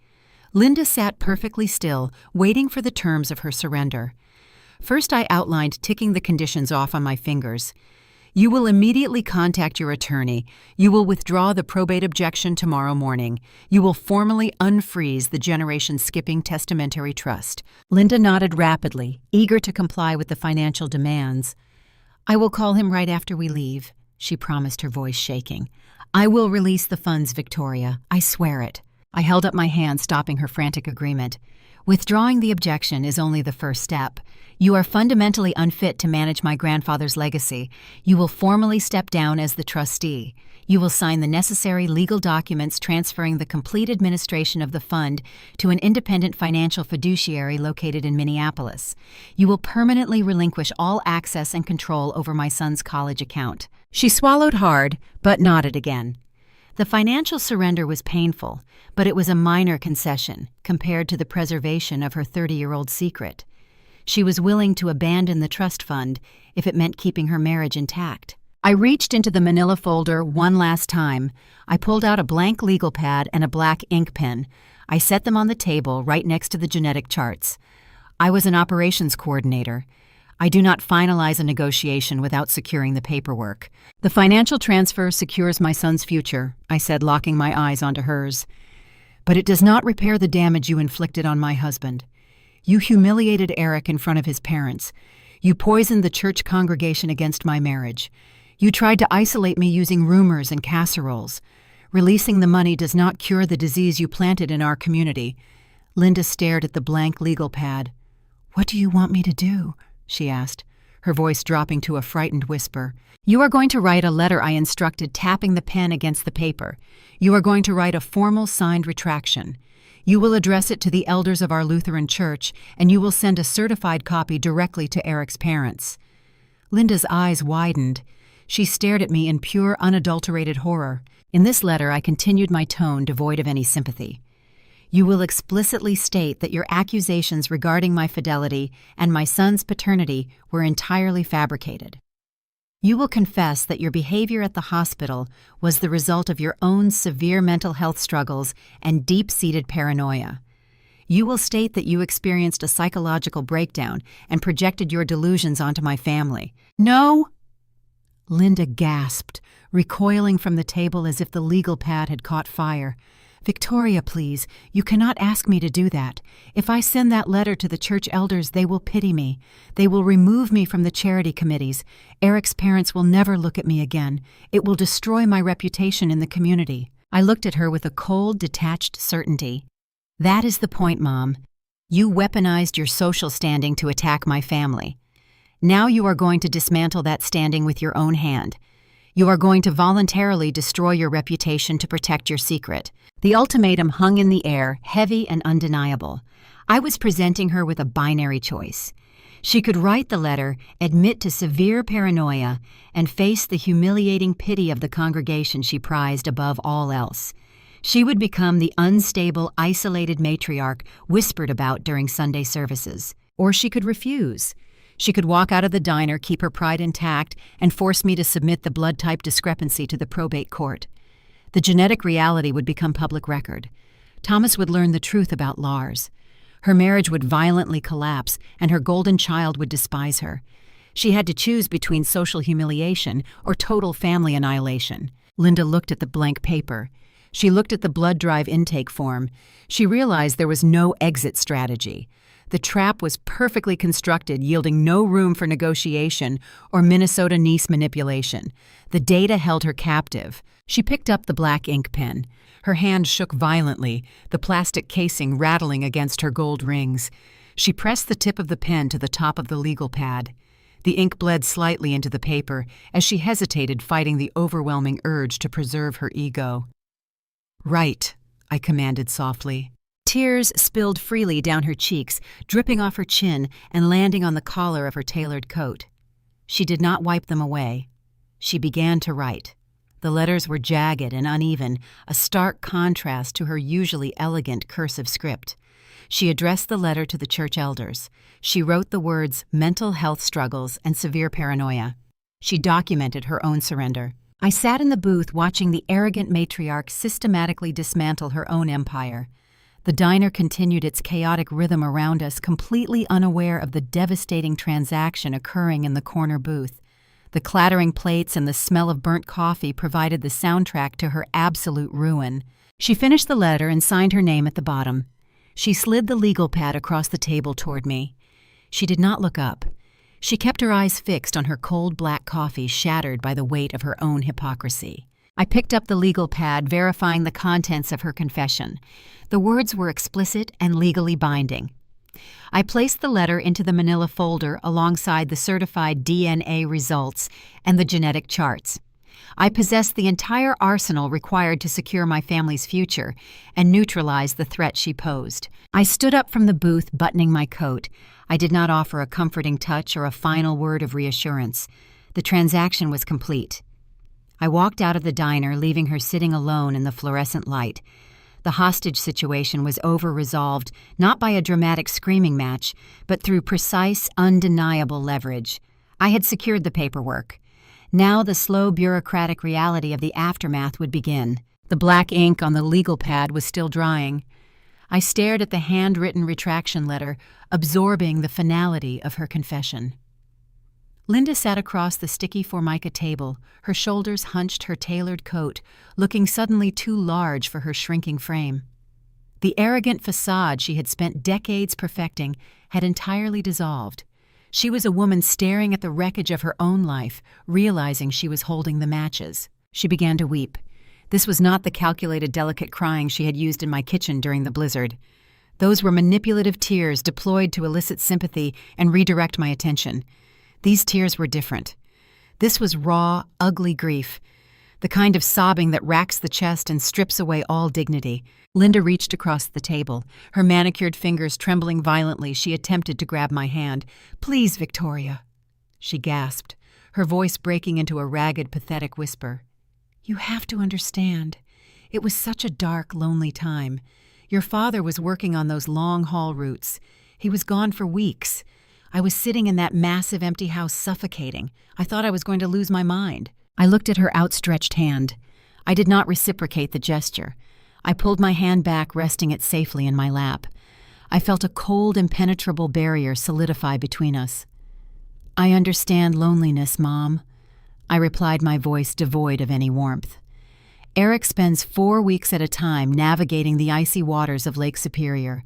Linda sat perfectly still, waiting for the terms of her surrender. First, I outlined, ticking the conditions off on my fingers. "You will immediately contact your attorney. You will withdraw the probate objection tomorrow morning. You will formally unfreeze the generation-skipping testamentary trust." Linda nodded rapidly, eager to comply with the financial demands. "I will call him right after we leave," she promised, her voice shaking. "I will release the funds, Victoria. I swear it." I held up my hand, stopping her frantic agreement. "Withdrawing the objection is only the first step. You are fundamentally unfit to manage my grandfather's legacy. You will formally step down as the trustee. You will sign the necessary legal documents transferring the complete administration of the fund to an independent financial fiduciary located in Minneapolis. You will permanently relinquish all access and control over my son's college account." She swallowed hard, but nodded again. The financial surrender was painful, but it was a minor concession compared to the preservation of her 30-year-old secret. She was willing to abandon the trust fund if it meant keeping her marriage intact. I reached into the manila folder one last time. I pulled out a blank legal pad and a black ink pen. I set them on the table right next to the genetic charts. I was an operations coordinator. I do not finalize a negotiation without securing the paperwork. The financial transfer secures my son's future, I said, locking my eyes onto hers. But it does not repair the damage you inflicted on my husband. You humiliated Eric in front of his parents. You poisoned the church congregation against my marriage. You tried to isolate me using rumors and casseroles. Releasing the money does not cure the disease you planted in our community. Linda stared at the blank legal pad. "What do you want me to do?" she asked, her voice dropping to a frightened whisper. "You are going to write a letter I instructed, tapping the pen against the paper. You are going to write a formal signed retraction. You will address it to the elders of our Lutheran church, and you will send a certified copy directly to Eric's parents." Linda's eyes widened. She stared at me in pure, unadulterated horror. In this letter, I continued my tone devoid of any sympathy. "You will explicitly state that your accusations regarding my fidelity and my son's paternity were entirely fabricated. You will confess that your behavior at the hospital was the result of your own severe mental health struggles and deep-seated paranoia. You will state that you experienced a psychological breakdown and projected your delusions onto my family." "No!" Linda gasped, recoiling from the table as if the legal pad had caught fire. "Victoria, please, you cannot ask me to do that. If I send that letter to the church elders, they will pity me. They will remove me from the charity committees. Eric's parents will never look at me again. It will destroy my reputation in the community." I looked at her with a cold, detached certainty. "That is the point, Mom. You weaponized your social standing to attack my family. Now you are going to dismantle that standing with your own hand. You are going to voluntarily destroy your reputation to protect your secret." The ultimatum hung in the air, heavy and undeniable. I was presenting her with a binary choice. She could write the letter, admit to severe paranoia, and face the humiliating pity of the congregation she prized above all else. She would become the unstable, isolated matriarch whispered about during Sunday services. Or she could refuse. She could walk out of the diner, keep her pride intact, and force me to submit the blood type discrepancy to the probate court. The genetic reality would become public record. Thomas would learn the truth about Lars. Her marriage would violently collapse, and her golden child would despise her. She had to choose between social humiliation or total family annihilation. Linda looked at the blank paper. She looked at the blood drive intake form. She realized there was no exit strategy. The trap was perfectly constructed, yielding no room for negotiation or Minnesota niece manipulation. The data held her captive. She picked up the black ink pen. Her hand shook violently, the plastic casing rattling against her gold rings. She pressed the tip of the pen to the top of the legal pad. The ink bled slightly into the paper as she hesitated, fighting the overwhelming urge to preserve her ego. "Write," I commanded softly. Tears spilled freely down her cheeks, dripping off her chin and landing on the collar of her tailored coat. She did not wipe them away. She began to write. The letters were jagged and uneven, a stark contrast to her usually elegant cursive script. She addressed the letter to the church elders. She wrote the words mental health struggles and severe paranoia. She documented her own surrender. I sat in the booth watching the arrogant matriarch systematically dismantle her own empire. The diner continued its chaotic rhythm around us, completely unaware of the devastating transaction occurring in the corner booth. The clattering plates and the smell of burnt coffee provided the soundtrack to her absolute ruin. She finished the letter and signed her name at the bottom. She slid the legal pad across the table toward me. She did not look up. She kept her eyes fixed on her cold black coffee, shattered by the weight of her own hypocrisy. I picked up the legal pad, verifying the contents of her confession. The words were explicit and legally binding. I placed the letter into the manila folder alongside the certified DNA results and the genetic charts. I possessed the entire arsenal required to secure my family's future and neutralize the threat she posed. I stood up from the booth, buttoning my coat. I did not offer a comforting touch or a final word of reassurance. The transaction was complete. I walked out of the diner, leaving her sitting alone in the fluorescent light. The hostage situation was over-resolved, not by a dramatic screaming match, but through precise, undeniable leverage. I had secured the paperwork. Now the slow bureaucratic reality of the aftermath would begin. The black ink on the legal pad was still drying. I stared at the handwritten retraction letter, absorbing the finality of her confession. Linda sat across the sticky formica table, her shoulders hunched, her tailored coat looking suddenly too large for her shrinking frame. The arrogant facade she had spent decades perfecting had entirely dissolved. She was a woman staring at the wreckage of her own life, realizing she was holding the matches. She began to weep. This was not the calculated, delicate crying she had used in my kitchen during the blizzard. Those were manipulative tears deployed to elicit sympathy and redirect my attention. These tears were different. This was raw, ugly grief, the kind of sobbing that racks the chest and strips away all dignity. Linda reached across the table. Her manicured fingers trembling violently, she attempted to grab my hand. "Please, Victoria," she gasped, her voice breaking into a ragged, pathetic whisper. "You have to understand. It was such a dark, lonely time. Your father was working on those long-haul routes. He was gone for weeks. I was sitting in that massive empty house suffocating. I thought I was going to lose my mind." I looked at her outstretched hand. I did not reciprocate the gesture. I pulled my hand back, resting it safely in my lap. I felt a cold, impenetrable barrier solidify between us. "I understand loneliness, Mom," I replied, my voice devoid of any warmth. "Eric spends 4 weeks at a time navigating the icy waters of Lake Superior.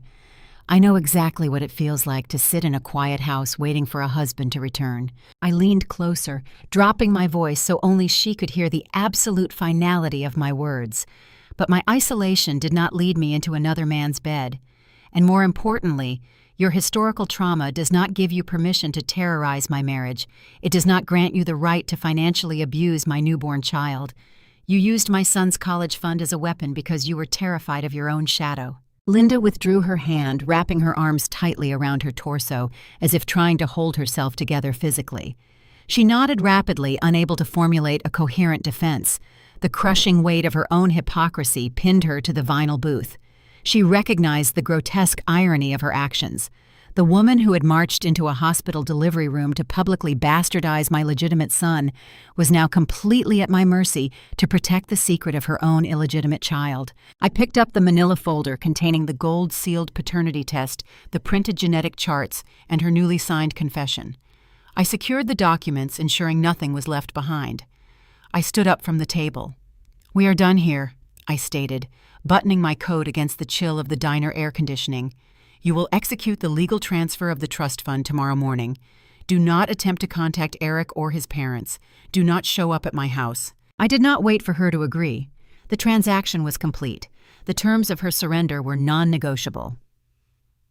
I know exactly what it feels like to sit in a quiet house waiting for a husband to return." I leaned closer, dropping my voice so only she could hear the absolute finality of my words. But my isolation did not lead me into another man's bed. And more importantly, your historical trauma does not give you permission to terrorize my marriage. It does not grant you the right to financially abuse my newborn child. You used my son's college fund as a weapon because you were terrified of your own shadow. Linda withdrew her hand, wrapping her arms tightly around her torso, as if trying to hold herself together physically. She nodded rapidly, unable to formulate a coherent defense. The crushing weight of her own hypocrisy pinned her to the vinyl booth. She recognized the grotesque irony of her actions. The woman who had marched into a hospital delivery room to publicly bastardize my legitimate son was now completely at my mercy to protect the secret of her own illegitimate child. I picked up the manila folder containing the gold-sealed paternity test, the printed genetic charts, and her newly signed confession. I secured the documents, ensuring nothing was left behind. I stood up from the table. "We are done here," I stated, buttoning my coat against the chill of the diner air conditioning. "You will execute the legal transfer of the trust fund tomorrow morning. Do not attempt to contact Eric or his parents. Do not show up at my house." I did not wait for her to agree. The transaction was complete. The terms of her surrender were non-negotiable.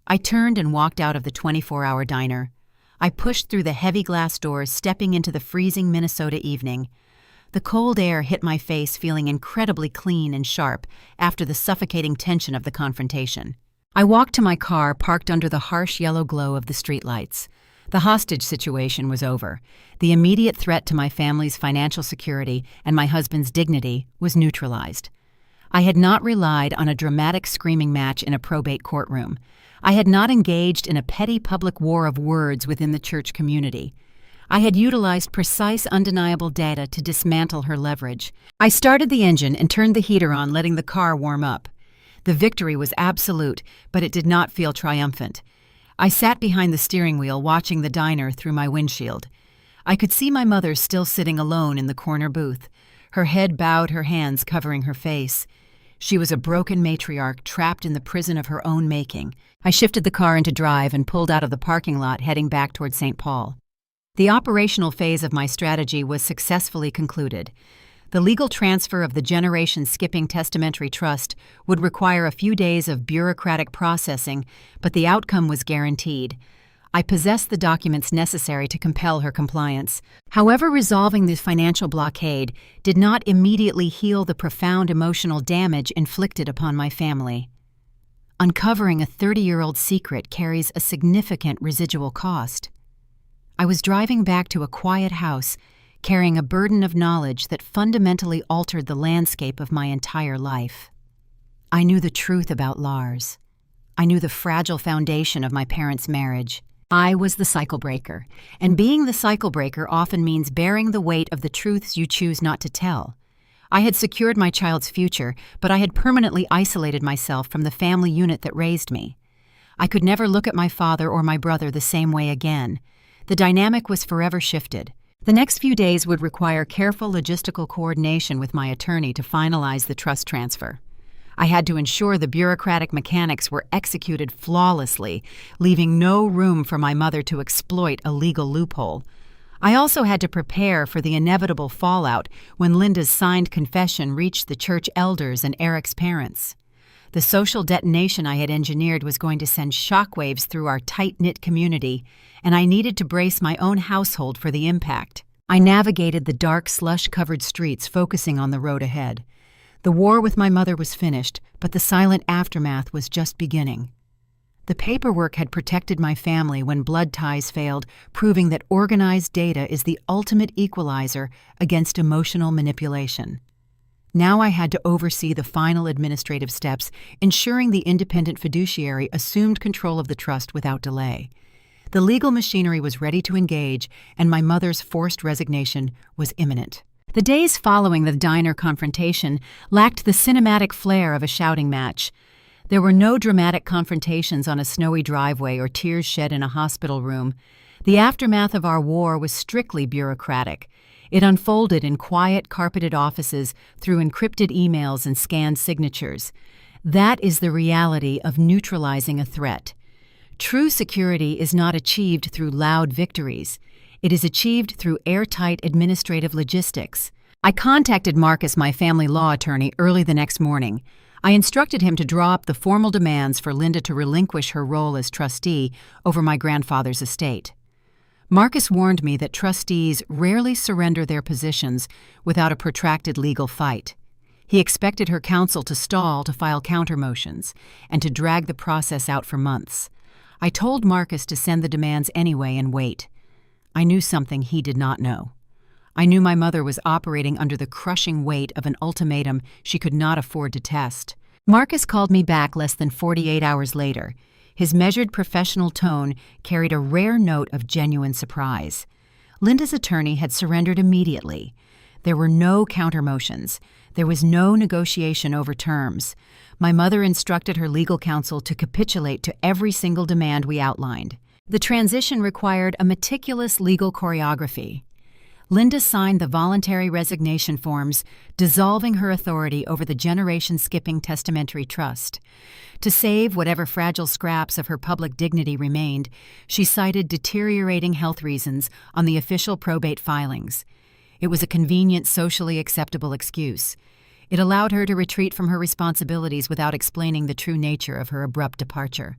I turned and walked out of the 24-hour diner. I pushed through the heavy glass doors, stepping into the freezing Minnesota evening. The cold air hit my face, feeling incredibly clean and sharp after the suffocating tension of the confrontation. I walked to my car, parked under the harsh yellow glow of the streetlights. The hostage situation was over. The immediate threat to my family's financial security and my husband's dignity was neutralized. I had not relied on a dramatic screaming match in a probate courtroom. I had not engaged in a petty public war of words within the church community. I had utilized precise, undeniable data to dismantle her leverage. I started the engine and turned the heater on, letting the car warm up. The victory was absolute, but it did not feel triumphant. I sat behind the steering wheel, watching the diner through my windshield. I could see my mother still sitting alone in the corner booth, her head bowed, her hands covering her face. She was a broken matriarch trapped in the prison of her own making. I shifted the car into drive and pulled out of the parking lot, heading back toward St. Paul. The operational phase of my strategy was successfully concluded. The legal transfer of the generation-skipping testamentary trust would require a few days of bureaucratic processing, but the outcome was guaranteed. I possessed the documents necessary to compel her compliance. However, resolving the financial blockade did not immediately heal the profound emotional damage inflicted upon my family. Uncovering a 30-year-old secret carries a significant residual cost. I was driving back to a quiet house, carrying a burden of knowledge that fundamentally altered the landscape of my entire life. I knew the truth about Lars. I knew the fragile foundation of my parents' marriage. I was the cycle breaker, and being the cycle breaker often means bearing the weight of the truths you choose not to tell. I had secured my child's future, but I had permanently isolated myself from the family unit that raised me. I could never look at my father or my brother the same way again. The dynamic was forever shifted. The next few days would require careful logistical coordination with my attorney to finalize the trust transfer. I had to ensure the bureaucratic mechanics were executed flawlessly, leaving no room for my mother to exploit a legal loophole. I also had to prepare for the inevitable fallout when Linda's signed confession reached the church elders and Eric's parents. The social detonation I had engineered was going to send shockwaves through our tight-knit community, and I needed to brace my own household for the impact. I navigated the dark, slush-covered streets, focusing on the road ahead. The war with my mother was finished, but the silent aftermath was just beginning. The paperwork had protected my family when blood ties failed, proving that organized data is the ultimate equalizer against emotional manipulation. Now I had to oversee the final administrative steps, ensuring the independent fiduciary assumed control of the trust without delay. The legal machinery was ready to engage, and my mother's forced resignation was imminent. The days following the diner confrontation lacked the cinematic flair of a shouting match. There were no dramatic confrontations on a snowy driveway or tears shed in a hospital room. The aftermath of our war was strictly bureaucratic. It unfolded in quiet, carpeted offices through encrypted emails and scanned signatures. That is the reality of neutralizing a threat. True security is not achieved through loud victories. It is achieved through airtight administrative logistics. I contacted Marcus, my family law attorney, early the next morning. I instructed him to draw up the formal demands for Linda to relinquish her role as trustee over my grandfather's estate. Marcus warned me that trustees rarely surrender their positions without a protracted legal fight. He expected her counsel to stall to file counter-motions and to drag the process out for months. I told Marcus to send the demands anyway and wait. I knew something he did not know. I knew my mother was operating under the crushing weight of an ultimatum she could not afford to test. Marcus called me back less than 48 hours later. His measured professional tone carried a rare note of genuine surprise. Linda's attorney had surrendered immediately. There were no counter-motions. There was no negotiation over terms. My mother instructed her legal counsel to capitulate to every single demand we outlined. The transition required a meticulous legal choreography. Linda signed the voluntary resignation forms, dissolving her authority over the generation-skipping testamentary trust. To save whatever fragile scraps of her public dignity remained, she cited deteriorating health reasons on the official probate filings. It was a convenient, socially acceptable excuse. It allowed her to retreat from her responsibilities without explaining the true nature of her abrupt departure.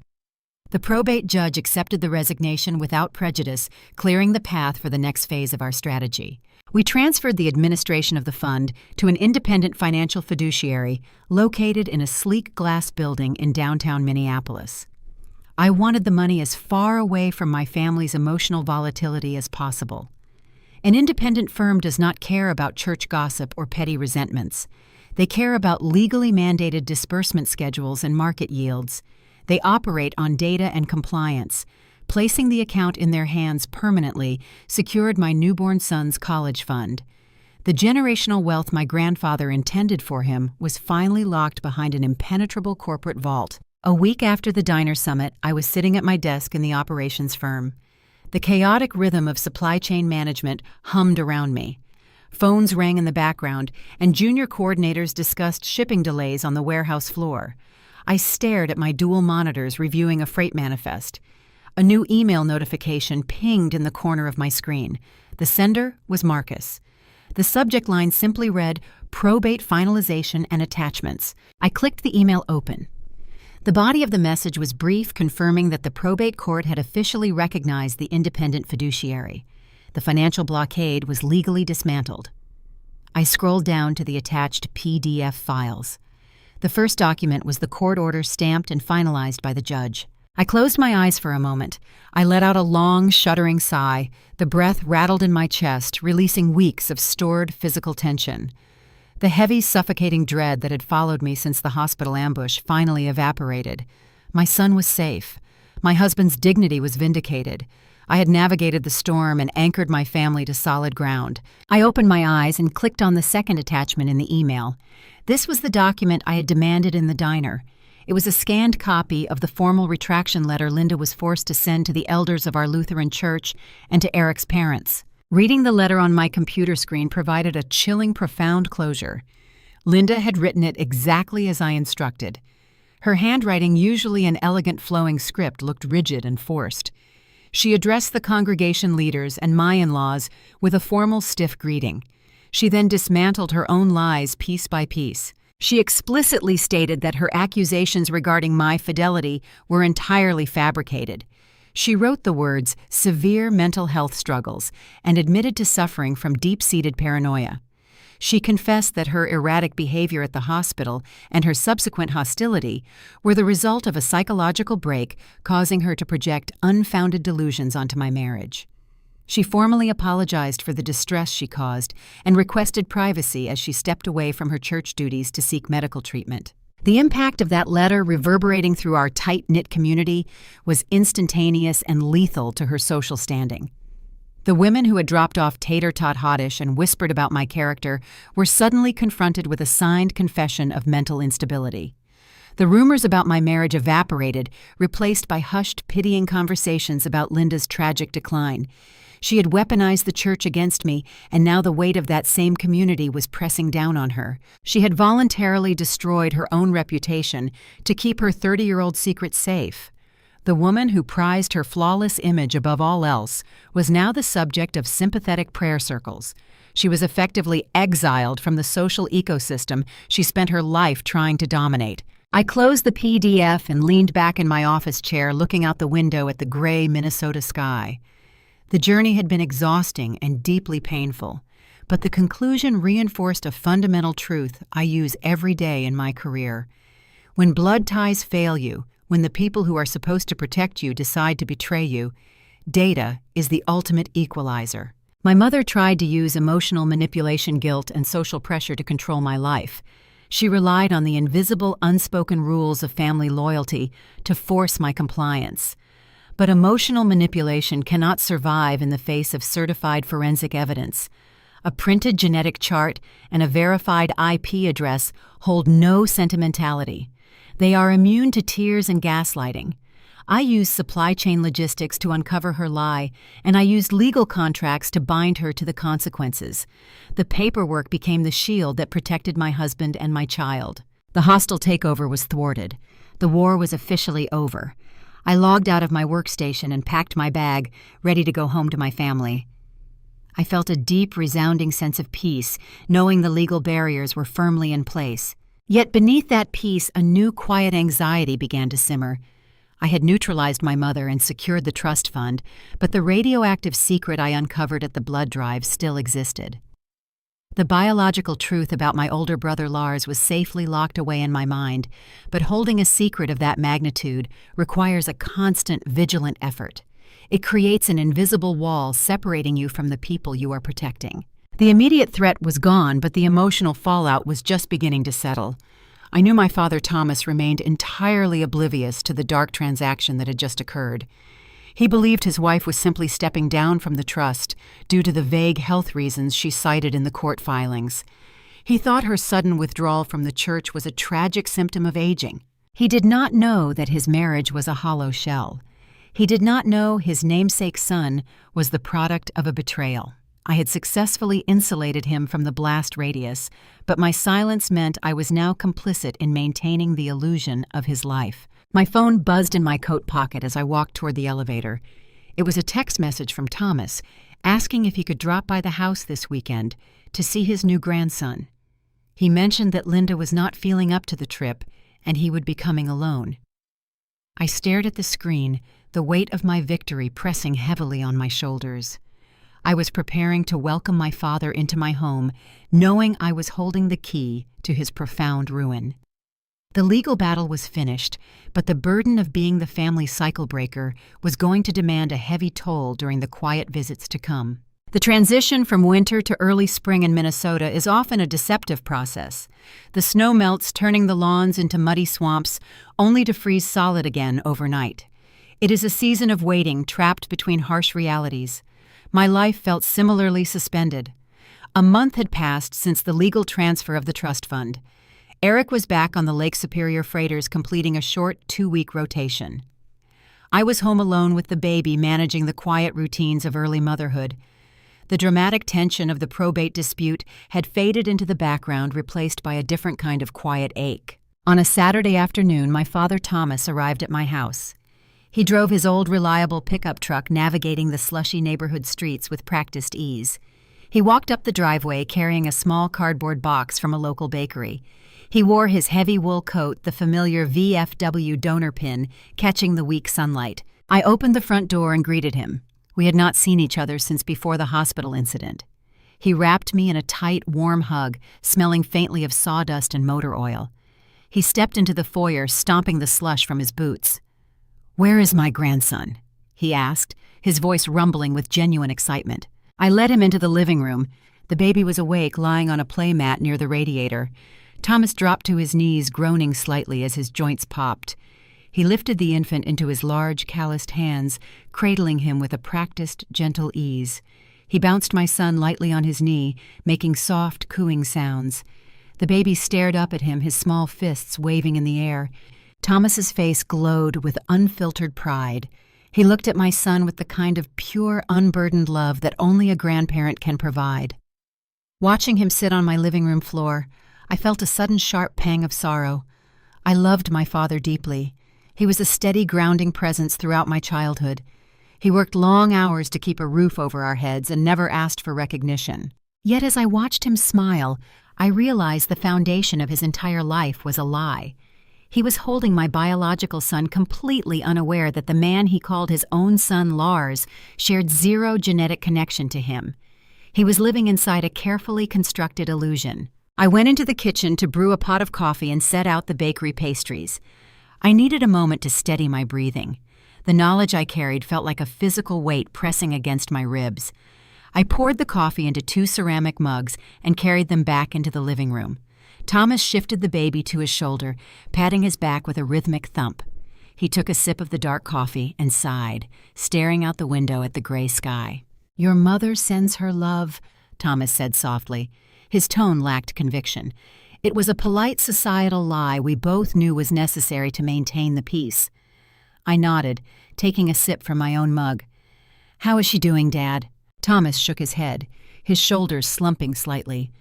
The probate judge accepted the resignation without prejudice, clearing the path for the next phase of our strategy. We transferred the administration of the fund to an independent financial fiduciary located in a sleek glass building in downtown Minneapolis. I wanted the money as far away from my family's emotional volatility as possible. An independent firm does not care about church gossip or petty resentments. They care about legally mandated disbursement schedules and market yields. They operate on data and compliance. Placing the account in their hands permanently secured my newborn son's college fund. The generational wealth my grandfather intended for him was finally locked behind an impenetrable corporate vault. A week after the diner summit, I was sitting at my desk in the operations firm. The chaotic rhythm of supply chain management hummed around me. Phones rang in the background, and junior coordinators discussed shipping delays on the warehouse floor. I stared at my dual monitors reviewing a freight manifest. A new email notification pinged in the corner of my screen. The sender was Marcus. The subject line simply read, "Probate Finalization and Attachments." I clicked the email open. The body of the message was brief, confirming that the probate court had officially recognized the independent fiduciary. The financial blockade was legally dismantled. I scrolled down to the attached PDF files. The first document was the court order stamped and finalized by the judge. I closed my eyes for a moment. I let out a long, shuddering sigh. The breath rattled in my chest, releasing weeks of stored physical tension. The heavy, suffocating dread that had followed me since the hospital ambush finally evaporated. My son was safe. My husband's dignity was vindicated. I had navigated the storm and anchored my family to solid ground. I opened my eyes and clicked on the second attachment in the email. This was the document I had demanded in the diner. It was a scanned copy of the formal retraction letter Linda was forced to send to the elders of our Lutheran church and to Eric's parents. Reading the letter on my computer screen provided a chilling, profound closure. Linda had written it exactly as I instructed. Her handwriting, usually an elegant flowing script, looked rigid and forced. She addressed the congregation leaders and my in-laws with a formal, stiff greeting. She then dismantled her own lies piece by piece. She explicitly stated that her accusations regarding my fidelity were entirely fabricated. She wrote the words, "severe mental health struggles," and admitted to suffering from deep-seated paranoia. She confessed that her erratic behavior at the hospital and her subsequent hostility were the result of a psychological break causing her to project unfounded delusions onto my marriage. She formally apologized for the distress she caused and requested privacy as she stepped away from her church duties to seek medical treatment. The impact of that letter reverberating through our tight-knit community was instantaneous and lethal to her social standing. The women who had dropped off tater-tot hottish and whispered about my character were suddenly confronted with a signed confession of mental instability. The rumors about my marriage evaporated, replaced by hushed, pitying conversations about Linda's tragic decline. She had weaponized the church against me, and now the weight of that same community was pressing down on her. She had voluntarily destroyed her own reputation to keep her 30-year-old secret safe. The woman who prized her flawless image above all else was now the subject of sympathetic prayer circles. She was effectively exiled from the social ecosystem she spent her life trying to dominate. I closed the PDF and leaned back in my office chair, looking out the window at the gray Minnesota sky. The journey had been exhausting and deeply painful, but the conclusion reinforced a fundamental truth I use every day in my career. When blood ties fail you, when the people who are supposed to protect you decide to betray you, data is the ultimate equalizer. My mother tried to use emotional manipulation, guilt, and social pressure to control my life. She relied on the invisible, unspoken rules of family loyalty to force my compliance. But emotional manipulation cannot survive in the face of certified forensic evidence. A printed genetic chart and a verified IP address hold no sentimentality. They are immune to tears and gaslighting. I used supply chain logistics to uncover her lie, and I used legal contracts to bind her to the consequences. The paperwork became the shield that protected my husband and my child. The hostile takeover was thwarted. The war was officially over. I logged out of my workstation and packed my bag, ready to go home to my family. I felt a deep, resounding sense of peace, knowing the legal barriers were firmly in place. Yet beneath that peace, a new quiet anxiety began to simmer. I had neutralized my mother and secured the trust fund, but the radioactive secret I uncovered at the blood drive still existed. The biological truth about my older brother Lars was safely locked away in my mind, but holding a secret of that magnitude requires a constant, vigilant effort. It creates an invisible wall separating you from the people you are protecting. The immediate threat was gone, but the emotional fallout was just beginning to settle. I knew my father Thomas remained entirely oblivious to the dark transaction that had just occurred. He believed his wife was simply stepping down from the trust due to the vague health reasons she cited in the court filings. He thought her sudden withdrawal from the church was a tragic symptom of aging. He did not know that his marriage was a hollow shell. He did not know his namesake son was the product of a betrayal. I had successfully insulated him from the blast radius, but my silence meant I was now complicit in maintaining the illusion of his life. My phone buzzed in my coat pocket as I walked toward the elevator. It was a text message from Thomas, asking if he could drop by the house this weekend to see his new grandson. He mentioned that Linda was not feeling up to the trip, and he would be coming alone. I stared at the screen, the weight of my victory pressing heavily on my shoulders. I was preparing to welcome my father into my home, knowing I was holding the key to his profound ruin. The legal battle was finished, but the burden of being the family cycle breaker was going to demand a heavy toll during the quiet visits to come. The transition from winter to early spring in Minnesota is often a deceptive process. The snow melts, turning the lawns into muddy swamps, only to freeze solid again overnight. It is a season of waiting, trapped between harsh realities. My life felt similarly suspended. A month had passed since the legal transfer of the trust fund. Eric was back on the Lake Superior freighters completing a short 2-week rotation. I was home alone with the baby, managing the quiet routines of early motherhood. The dramatic tension of the probate dispute had faded into the background, replaced by a different kind of quiet ache. On a Saturday afternoon, my father Thomas arrived at my house. He drove his old reliable pickup truck, navigating the slushy neighborhood streets with practiced ease. He walked up the driveway carrying a small cardboard box from a local bakery. He wore his heavy wool coat, the familiar VFW donor pin, catching the weak sunlight. I opened the front door and greeted him. We had not seen each other since before the hospital incident. He wrapped me in a tight, warm hug, smelling faintly of sawdust and motor oil. He stepped into the foyer, stomping the slush from his boots. "Where is my grandson?" he asked, his voice rumbling with genuine excitement. I led him into the living room. The baby was awake, lying on a play mat near the radiator. Thomas dropped to his knees, groaning slightly as his joints popped. He lifted the infant into his large, calloused hands, cradling him with a practiced, gentle ease. He bounced my son lightly on his knee, making soft, cooing sounds. The baby stared up at him, his small fists waving in the air. Thomas's face glowed with unfiltered pride. He looked at my son with the kind of pure, unburdened love that only a grandparent can provide. Watching him sit on my living room floor, I felt a sudden sharp pang of sorrow. I loved my father deeply. He was a steady, grounding presence throughout my childhood. He worked long hours to keep a roof over our heads and never asked for recognition. Yet as I watched him smile, I realized the foundation of his entire life was a lie. He was holding my biological son, completely unaware that the man he called his own son, Lars, shared zero genetic connection to him. He was living inside a carefully constructed illusion. I went into the kitchen to brew a pot of coffee and set out the bakery pastries. I needed a moment to steady my breathing. The knowledge I carried felt like a physical weight pressing against my ribs. I poured the coffee into 2 ceramic mugs and carried them back into the living room. Thomas shifted the baby to his shoulder, patting his back with a rhythmic thump. He took a sip of the dark coffee and sighed, staring out the window at the gray sky. "Your mother sends her love," Thomas said softly. His tone lacked conviction. It was a polite societal lie we both knew was necessary to maintain the peace. I nodded, taking a sip from my own mug. "How is she doing, Dad?" Thomas shook his head, his shoulders slumping slightly.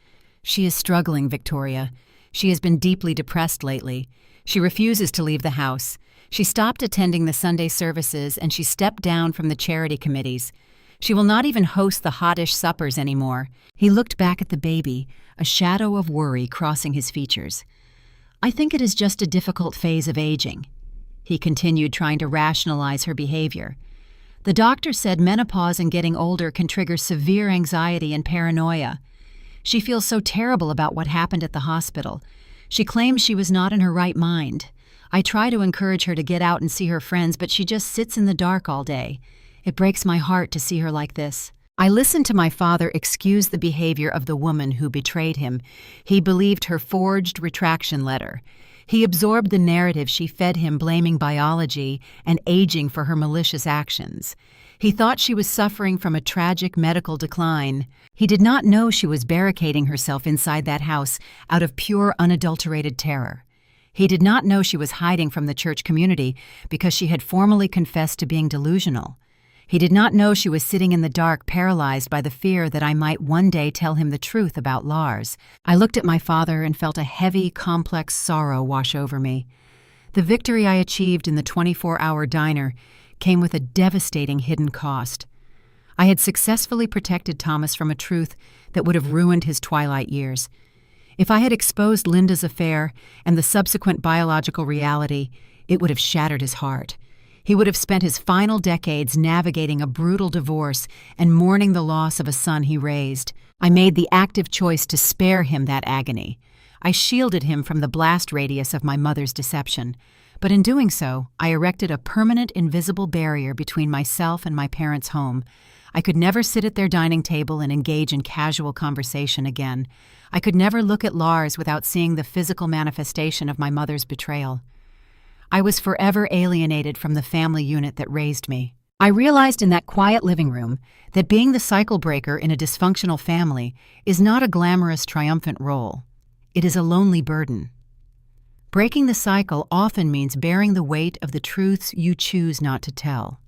"She is struggling, Victoria. She has been deeply depressed lately. She refuses to leave the house. She stopped attending the Sunday services and she stepped down from the charity committees. She will not even host the hottish suppers anymore." He looked back at the baby, a shadow of worry crossing his features. "I think it is just a difficult phase of aging." He continued, trying to rationalize her behavior. "The doctor said menopause and getting older can trigger severe anxiety and paranoia. She feels so terrible about what happened at the hospital. She claims she was not in her right mind. I try to encourage her to get out and see her friends, but she just sits in the dark all day. It breaks my heart to see her like this." I listened to my father excuse the behavior of the woman who betrayed him. He believed her forged retraction letter. He absorbed the narrative she fed him, blaming biology and aging for her malicious actions. He thought she was suffering from a tragic medical decline. He did not know she was barricading herself inside that house out of pure, unadulterated terror. He did not know she was hiding from the church community because she had formally confessed to being delusional. He did not know she was sitting in the dark, paralyzed by the fear that I might one day tell him the truth about Lars. I looked at my father and felt a heavy, complex sorrow wash over me. The victory I achieved in the 24-hour diner came with a devastating hidden cost. I had successfully protected Thomas from a truth that would have ruined his twilight years. If I had exposed Linda's affair and the subsequent biological reality, it would have shattered his heart. He would have spent his final decades navigating a brutal divorce and mourning the loss of a son he raised. I made the active choice to spare him that agony. I shielded him from the blast radius of my mother's deception. But in doing so, I erected a permanent invisible barrier between myself and my parents' home. I could never sit at their dining table and engage in casual conversation again. I could never look at Lars without seeing the physical manifestation of my mother's betrayal. I was forever alienated from the family unit that raised me. I realized in that quiet living room that being the cycle breaker in a dysfunctional family is not a glamorous, triumphant role. It is a lonely burden. Breaking the cycle often means bearing the weight of the truths you choose not to tell.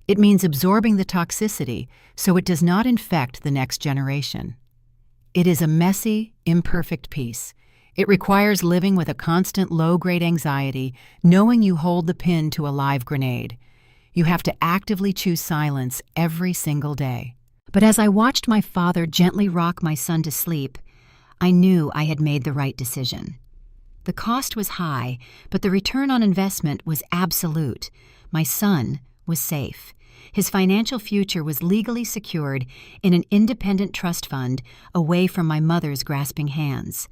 It means absorbing the toxicity so it does not infect the next generation. It is a messy, imperfect piece. It requires living with a constant low-grade anxiety, knowing you hold the pin to a live grenade. You have to actively choose silence every single day. But as I watched my father gently rock my son to sleep, I knew I had made the right decision. The cost was high, but the return on investment was absolute. My son was safe. His financial future was legally secured in an independent trust fund away from my mother's grasping hands.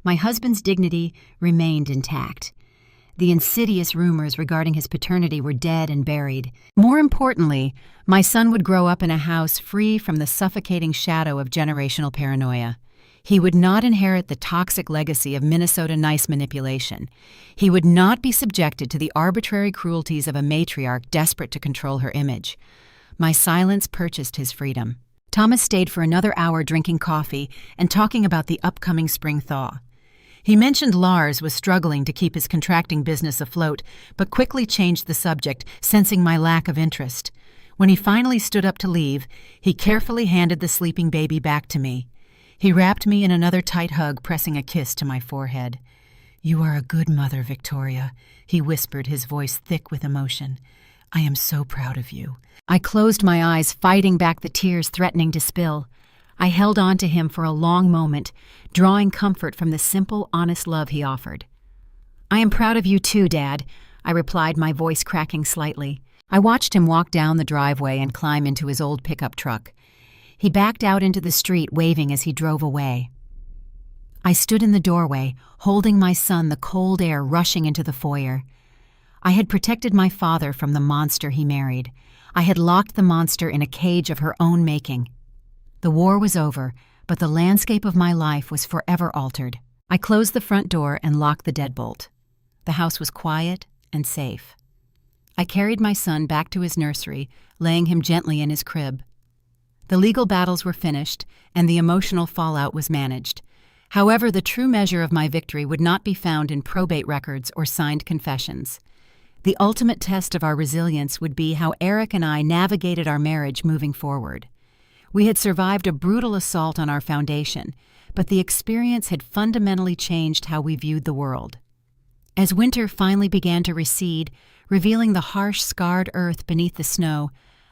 My husband's dignity remained intact. The insidious rumors regarding his paternity were dead and buried. More importantly, my son would grow up in a house free from the suffocating shadow of generational paranoia. He would not inherit the toxic legacy of Minnesota nice manipulation. He would not be subjected to the arbitrary cruelties of a matriarch desperate to control her image. My silence purchased his freedom. Thomas stayed for another hour drinking coffee and talking about the upcoming spring thaw. He mentioned Lars was struggling to keep his contracting business afloat, but quickly changed the subject, sensing my lack of interest. When he finally stood up to leave, he carefully handed the sleeping baby back to me. He wrapped me in another tight hug, pressing a kiss to my forehead. "You are a good mother, Victoria," he whispered, his voice thick with emotion. "I am so proud of you." I closed my eyes, fighting back the tears threatening to spill. I held on to him for a long moment, drawing comfort from the simple, honest love he offered. "I am proud of you too, Dad," I replied, my voice cracking slightly. I watched him walk down the driveway and climb into his old pickup truck. He backed out into the street, waving as he drove away. I stood in the doorway, holding my son, the cold air rushing into the foyer. I had protected my father from the monster he married. I had locked the monster in a cage of her own making. The war was over, but the landscape of my life was forever altered. I closed the front door and locked the deadbolt. The house was quiet and safe. I carried my son back to his nursery, laying him gently in his crib. The legal battles were finished, and the emotional fallout was managed. However, the true measure of my victory would not be found in probate records or signed confessions. The ultimate test of our resilience would be how Eric and I navigated our marriage moving forward. We had survived a brutal assault on our foundation, but the experience had fundamentally changed how we viewed the world. As winter finally began to recede, revealing the harsh, scarred earth beneath the snow,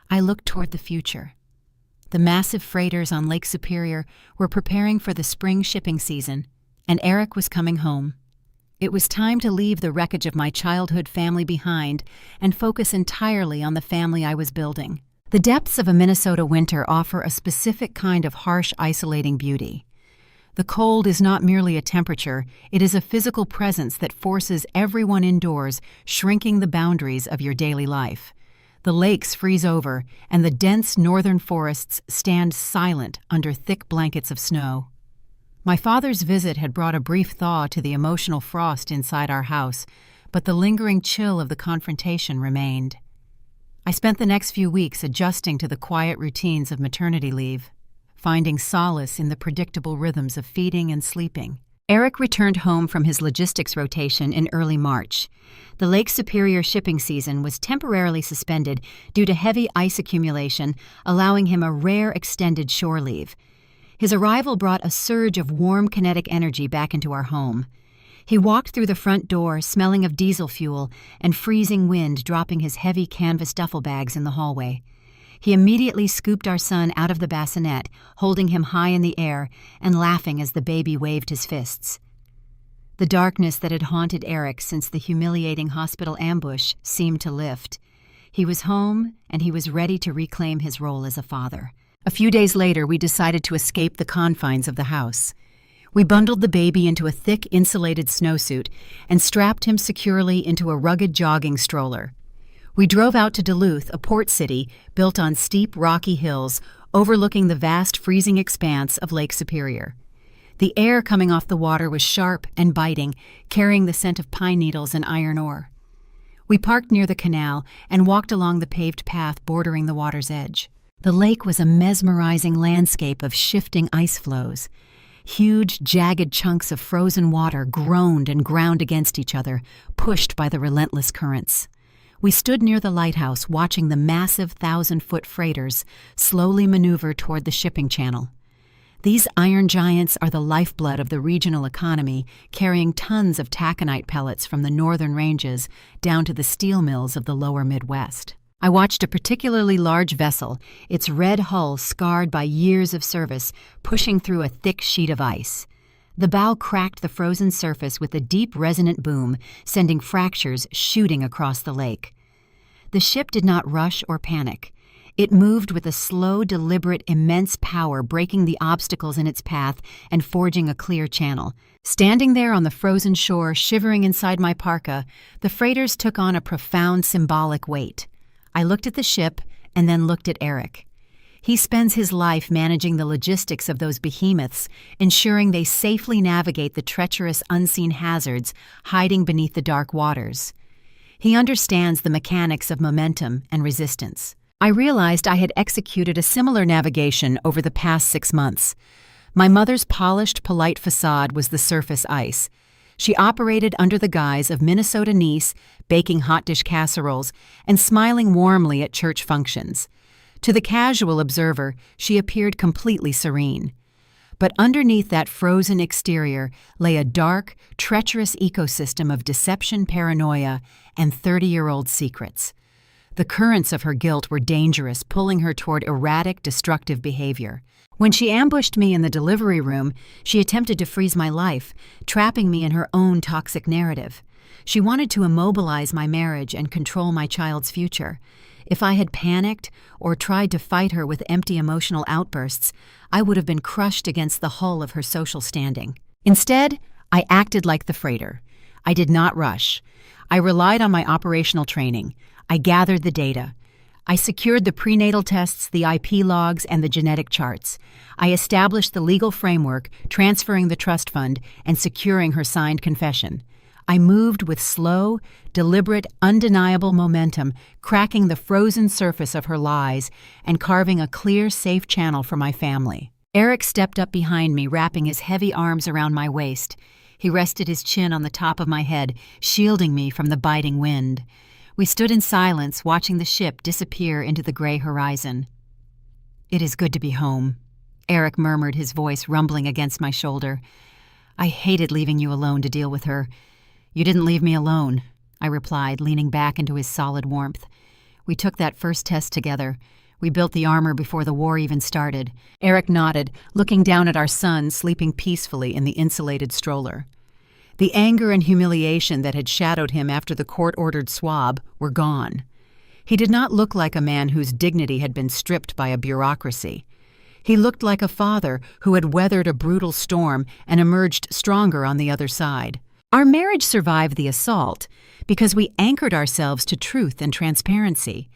I looked toward the future. The massive freighters on Lake Superior were preparing for the spring shipping season, and Eric was coming home. It was time to leave the wreckage of my childhood family behind and focus entirely on the family I was building. The depths of a Minnesota winter offer a specific kind of harsh, isolating beauty. The cold is not merely a temperature, it is a physical presence that forces everyone indoors, shrinking the boundaries of your daily life. The lakes freeze over, and the dense northern forests stand silent under thick blankets of snow. My father's visit had brought a brief thaw to the emotional frost inside our house, but the lingering chill of the confrontation remained. I spent the next few weeks adjusting to the quiet routines of maternity leave, finding solace in the predictable rhythms of feeding and sleeping. Eric returned home from his logistics rotation in early March. The Lake Superior shipping season was temporarily suspended due to heavy ice accumulation, allowing him a rare extended shore leave. His arrival brought a surge of warm kinetic energy back into our home. He walked through the front door, smelling of diesel fuel and freezing wind, dropping his heavy canvas duffel bags in the hallway. He immediately scooped our son out of the bassinet, holding him high in the air and laughing as the baby waved his fists. The darkness that had haunted Eric since the humiliating hospital ambush seemed to lift. He was home, and he was ready to reclaim his role as a father. A few days later, we decided to escape the confines of the house. We bundled the baby into a thick, insulated snowsuit and strapped him securely into a rugged jogging stroller. We drove out to Duluth, a port city built on steep, rocky hills overlooking the vast, freezing expanse of Lake Superior. The air coming off the water was sharp and biting, carrying the scent of pine needles and iron ore. We parked near the canal and walked along the paved path bordering the water's edge. The lake was a mesmerizing landscape of shifting ice flows. Huge, jagged chunks of frozen water groaned and ground against each other, pushed by the relentless currents. We stood near the lighthouse watching the massive 1,000-foot freighters slowly maneuver toward the shipping channel. These iron giants are the lifeblood of the regional economy, carrying tons of taconite pellets from the northern ranges down to the steel mills of the lower Midwest. I watched a particularly large vessel, its red hull scarred by years of service, pushing through a thick sheet of ice. The bow cracked the frozen surface with a deep resonant boom, sending fractures shooting across the lake. The ship did not rush or panic. It moved with a slow, deliberate, immense power, breaking the obstacles in its path and forging a clear channel. Standing there on the frozen shore, shivering inside my parka, the freighters took on a profound symbolic weight. I looked at the ship and then looked at Eric. He spends his life managing the logistics of those behemoths, ensuring they safely navigate the treacherous, unseen hazards hiding beneath the dark waters. He understands the mechanics of momentum and resistance. I realized I had executed a similar navigation over the past 6 months. My mother's polished, polite facade was the surface ice. She operated under the guise of Minnesota niece, baking hot dish casseroles, and smiling warmly at church functions. To the casual observer, she appeared completely serene. But underneath that frozen exterior lay a dark, treacherous ecosystem of deception, paranoia, and 30-year-old secrets. The currents of her guilt were dangerous, pulling her toward erratic, destructive behavior. When she ambushed me in the delivery room, she attempted to freeze my life, trapping me in her own toxic narrative. She wanted to immobilize my marriage and control my child's future. If I had panicked or tried to fight her with empty emotional outbursts, I would have been crushed against the hull of her social standing. Instead, I acted like the freighter. I did not rush. I relied on my operational training. I gathered the data. I secured the prenatal tests, the IP logs, and the genetic charts. I established the legal framework, transferring the trust fund, and securing her signed confession. I moved with slow, deliberate, undeniable momentum, cracking the frozen surface of her lies and carving a clear, safe channel for my family. Eric stepped up behind me, wrapping his heavy arms around my waist. He rested his chin on the top of my head, shielding me from the biting wind. We stood in silence, watching the ship disappear into the gray horizon. "It is good to be home," Eric murmured, his voice rumbling against my shoulder. "I hated leaving you alone to deal with her." "You didn't leave me alone," I replied, leaning back into his solid warmth. "We took that first test together. We built the armor before the war even started." Eric nodded, looking down at our son sleeping peacefully in the insulated stroller. The anger and humiliation that had shadowed him after the court-ordered swab were gone. He did not look like a man whose dignity had been stripped by a bureaucracy. He looked like a father who had weathered a brutal storm and emerged stronger on the other side. Our marriage survived the assault because we anchored ourselves to truth and transparency.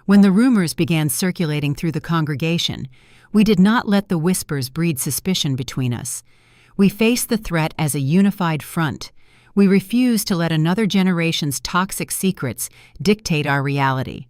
When the rumors began circulating through the congregation, we did not let the whispers breed suspicion between us. We faced the threat as a unified front. We refused to let another generation's toxic secrets dictate our reality.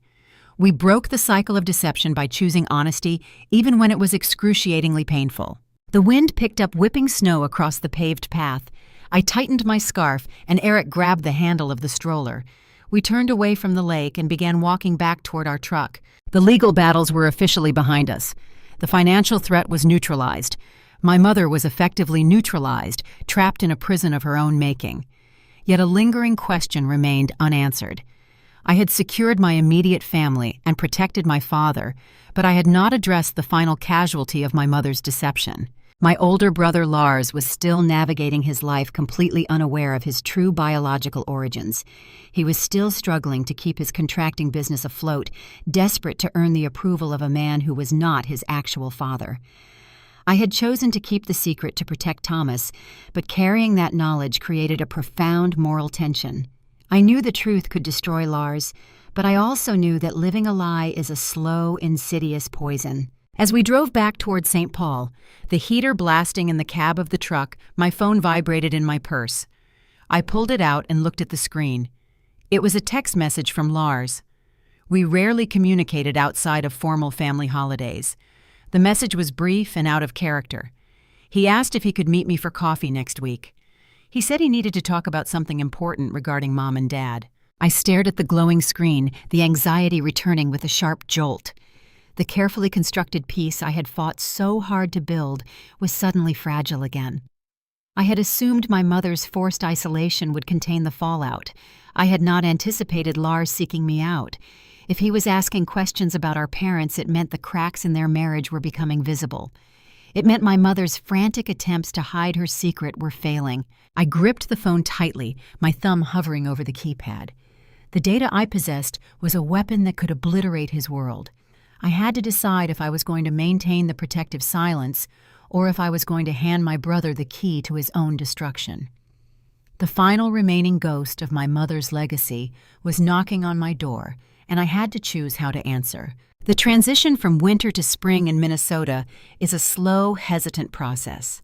We broke the cycle of deception by choosing honesty, even when it was excruciatingly painful. The wind picked up whipping snow across the paved path. I tightened my scarf, and Eric grabbed the handle of the stroller. We turned away from the lake and began walking back toward our truck. The legal battles were officially behind us. The financial threat was neutralized. My mother was effectively neutralized, trapped in a prison of her own making. Yet a lingering question remained unanswered. I had secured my immediate family and protected my father, but I had not addressed the final casualty of my mother's deception. My older brother Lars was still navigating his life completely unaware of his true biological origins. He was still struggling to keep his contracting business afloat, desperate to earn the approval of a man who was not his actual father. I had chosen to keep the secret to protect Thomas, but carrying that knowledge created a profound moral tension. I knew the truth could destroy Lars, but I also knew that living a lie is a slow, insidious poison. As we drove back toward St. Paul, the heater blasting in the cab of the truck, my phone vibrated in my purse. I pulled it out and looked at the screen. It was a text message from Lars. We rarely communicated outside of formal family holidays. The message was brief and out of character. He asked if he could meet me for coffee next week. He said he needed to talk about something important regarding Mom and Dad. I stared at the glowing screen, the anxiety returning with a sharp jolt. The carefully constructed peace I had fought so hard to build was suddenly fragile again. I had assumed my mother's forced isolation would contain the fallout. I had not anticipated Lars seeking me out. If he was asking questions about our parents, it meant the cracks in their marriage were becoming visible. It meant my mother's frantic attempts to hide her secret were failing. I gripped the phone tightly, my thumb hovering over the keypad. The data I possessed was a weapon that could obliterate his world. I had to decide if I was going to maintain the protective silence or if I was going to hand my brother the key to his own destruction. The final remaining ghost of my mother's legacy was knocking on my door, and I had to choose how to answer. The transition from winter to spring in Minnesota is a slow, hesitant process.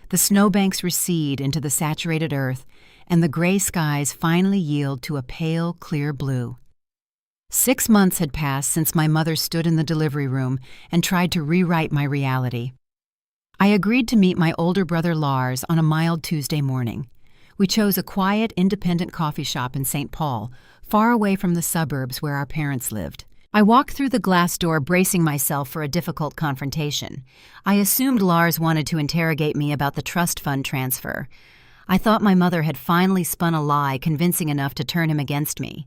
The snowbanks recede into the saturated earth, and the gray skies finally yield to a pale, clear blue. 6 months had passed since my mother stood in the delivery room and tried to rewrite my reality. I agreed to meet my older brother Lars on a mild Tuesday morning. We chose a quiet, independent coffee shop in St. Paul, far away from the suburbs where our parents lived. I walked through the glass door bracing myself for a difficult confrontation. I assumed Lars wanted to interrogate me about the trust fund transfer. I thought my mother had finally spun a lie convincing enough to turn him against me.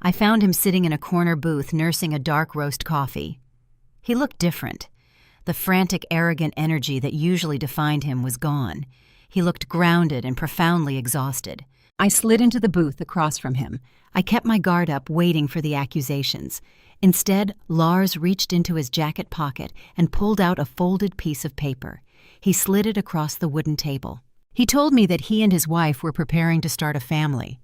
I found him sitting in a corner booth nursing a dark roast coffee. He looked different. The frantic, arrogant energy that usually defined him was gone. He looked grounded and profoundly exhausted. I slid into the booth across from him. I kept my guard up, waiting for the accusations. Instead, Lars reached into his jacket pocket and pulled out a folded piece of paper. He slid it across the wooden table. He told me that he and his wife were preparing to start a family.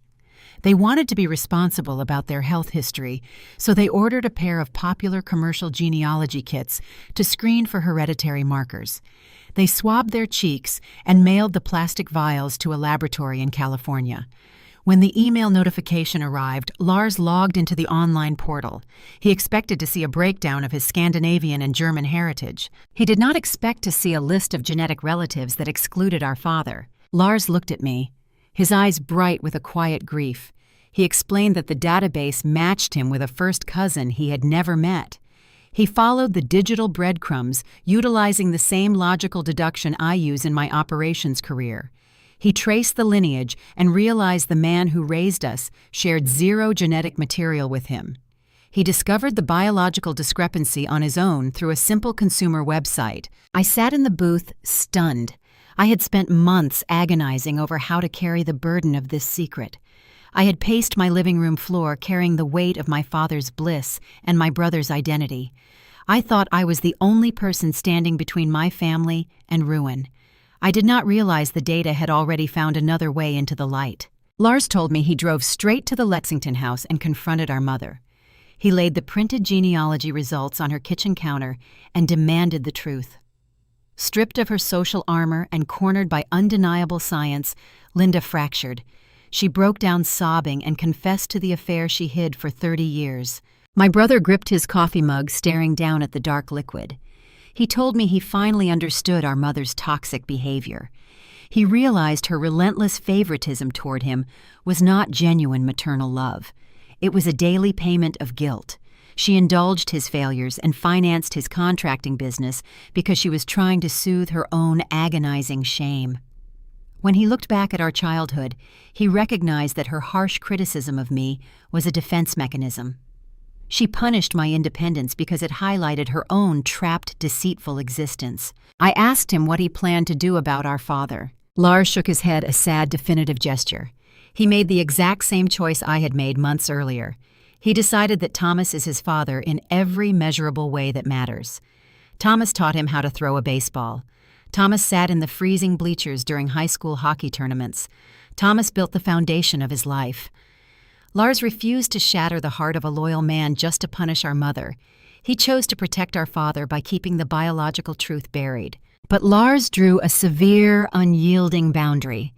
They wanted to be responsible about their health history, so they ordered a pair of popular commercial genealogy kits to screen for hereditary markers. They swabbed their cheeks and mailed the plastic vials to a laboratory in California. When the email notification arrived, Lars logged into the online portal. He expected to see a breakdown of his Scandinavian and German heritage. He did not expect to see a list of genetic relatives that excluded our father. Lars looked at me, his eyes bright with a quiet grief. He explained that the database matched him with a first cousin he had never met. He followed the digital breadcrumbs, utilizing the same logical deduction I use in my operations career. He traced the lineage and realized the man who raised us shared zero genetic material with him. He discovered the biological discrepancy on his own through a simple consumer website. I sat in the booth, stunned. I had spent months agonizing over how to carry the burden of this secret. I had paced my living room floor carrying the weight of my father's bliss and my brother's identity. I thought I was the only person standing between my family and ruin. I did not realize the data had already found another way into the light. Lars told me he drove straight to the Lexington house and confronted our mother. He laid the printed genealogy results on her kitchen counter and demanded the truth. Stripped of her social armor and cornered by undeniable science, Linda fractured. She broke down sobbing and confessed to the affair she hid for 30 years. My brother gripped his coffee mug, staring down at the dark liquid. He told me he finally understood our mother's toxic behavior. He realized her relentless favoritism toward him was not genuine maternal love. It was a daily payment of guilt. She indulged his failures and financed his contracting business because she was trying to soothe her own agonizing shame. When he looked back at our childhood, he recognized that her harsh criticism of me was a defense mechanism. She punished my independence because it highlighted her own trapped, deceitful existence. I asked him what he planned to do about our father. Lars shook his head, a sad, definitive gesture. He made the exact same choice I had made months earlier. He decided that Thomas is his father in every measurable way that matters. Thomas taught him how to throw a baseball. Thomas sat in the freezing bleachers during high school hockey tournaments. Thomas built the foundation of his life. Lars refused to shatter the heart of a loyal man just to punish our mother. He chose to protect our father by keeping the biological truth buried. But Lars drew a severe, unyielding boundary.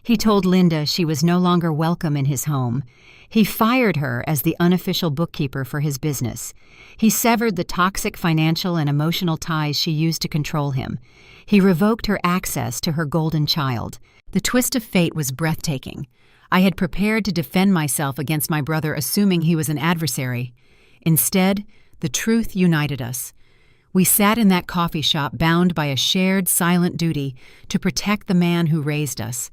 He told Linda she was no longer welcome in his home. He fired her as the unofficial bookkeeper for his business. He severed the toxic financial and emotional ties she used to control him. He revoked her access to her golden child. The twist of fate was breathtaking. I had prepared to defend myself against my brother, assuming he was an adversary. Instead, the truth united us. We sat in that coffee shop bound by a shared, silent duty to protect the man who raised us.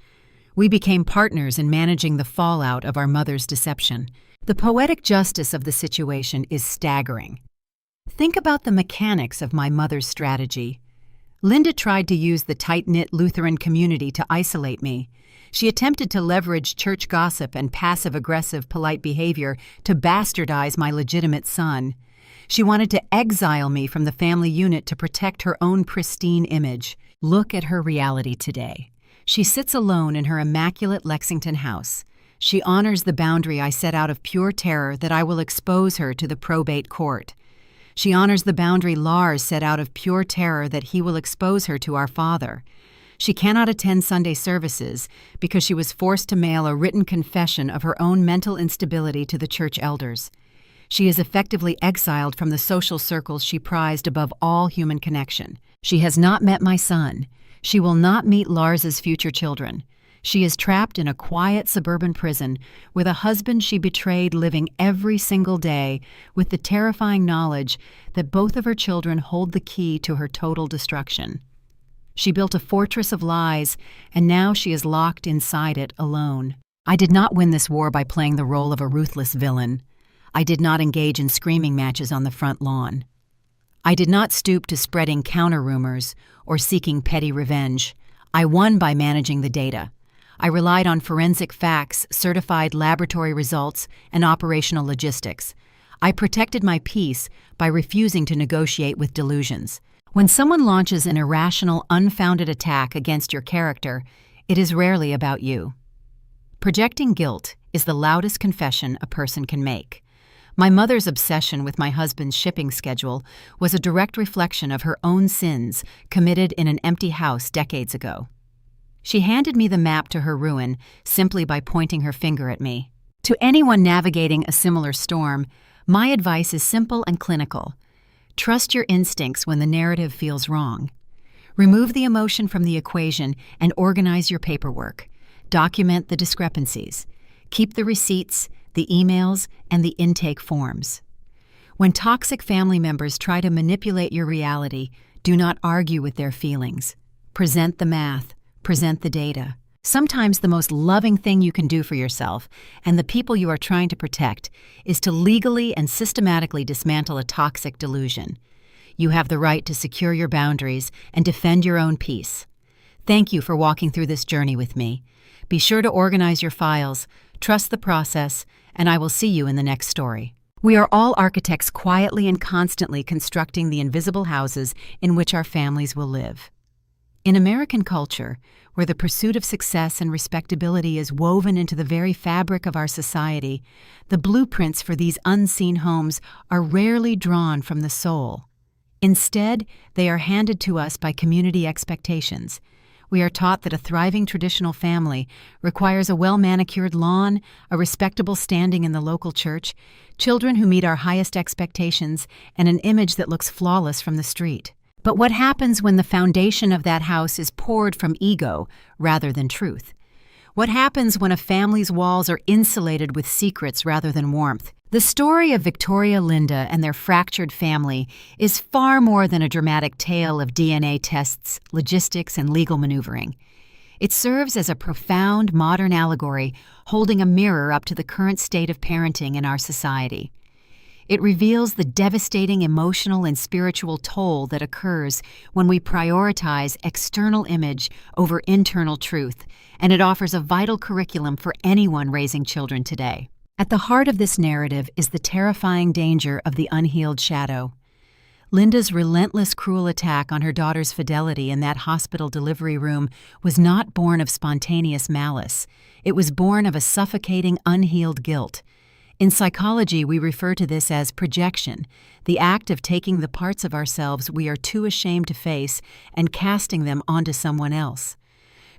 We became partners in managing the fallout of our mother's deception. The poetic justice of the situation is staggering. Think about the mechanics of my mother's strategy. Linda tried to use the tight-knit Lutheran community to isolate me. She attempted to leverage church gossip and passive-aggressive polite behavior to bastardize my legitimate son. She wanted to exile me from the family unit to protect her own pristine image. Look at her reality today. She sits alone in her immaculate Lexington house. She honors the boundary I set out of pure terror that I will expose her to the probate court. She honors the boundary Lars set out of pure terror that he will expose her to our Father. She cannot attend Sunday services because she was forced to mail a written confession of her own mental instability to the church elders. She is effectively exiled from the social circles she prized above all human connection. She has not met my son. She will not meet Lars's future children. She is trapped in a quiet suburban prison with a husband she betrayed, living every single day with the terrifying knowledge that both of her children hold the key to her total destruction. She built a fortress of lies, and now she is locked inside it alone. I did not win this war by playing the role of a ruthless villain. I did not engage in screaming matches on the front lawn. I did not stoop to spreading counter-rumors or seeking petty revenge. I won by managing the data. I relied on forensic facts, certified laboratory results, and operational logistics. I protected my peace by refusing to negotiate with delusions. When someone launches an irrational, unfounded attack against your character, it is rarely about you. Projecting guilt is the loudest confession a person can make. My mother's obsession with my husband's shipping schedule was a direct reflection of her own sins committed in an empty house decades ago. She handed me the map to her ruin simply by pointing her finger at me. To anyone navigating a similar storm, my advice is simple and clinical. Trust your instincts when the narrative feels wrong. Remove the emotion from the equation and organize your paperwork. Document the discrepancies. Keep the receipts, the emails, and the intake forms. When toxic family members try to manipulate your reality, do not argue with their feelings. Present the math. Present the data. Sometimes the most loving thing you can do for yourself and the people you are trying to protect is to legally and systematically dismantle a toxic delusion. You have the right to secure your boundaries and defend your own peace. Thank you for walking through this journey with me. Be sure to organize your files, trust the process, and I will see you in the next story. We are all architects quietly and constantly constructing the invisible houses in which our families will live. In American culture, where the pursuit of success and respectability is woven into the very fabric of our society, the blueprints for these unseen homes are rarely drawn from the soul. Instead, they are handed to us by community expectations. We are taught that a thriving traditional family requires a well-manicured lawn, a respectable standing in the local church, children who meet our highest expectations, and an image that looks flawless from the street. But what happens when the foundation of that house is poured from ego rather than truth? What happens when a family's walls are insulated with secrets rather than warmth? The story of Victoria Linda and their fractured family is far more than a dramatic tale of DNA tests, logistics, and legal maneuvering. It serves as a profound modern allegory holding a mirror up to the current state of parenting in our society. It reveals the devastating emotional and spiritual toll that occurs when we prioritize external image over internal truth, and it offers a vital curriculum for anyone raising children today. At the heart of this narrative is the terrifying danger of the unhealed shadow. Linda's relentless, cruel attack on her daughter's fidelity in that hospital delivery room was not born of spontaneous malice. It was born of a suffocating, unhealed guilt. In psychology, we refer to this as projection, the act of taking the parts of ourselves we are too ashamed to face and casting them onto someone else.